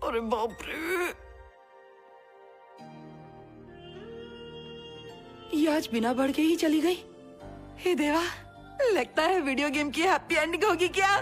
अरे बाप रे, ये आज बिना बढ़ के ही चली गई। हे देवा, लगता है वीडियो गेम की हैप्पी एंडिंग होगी क्या?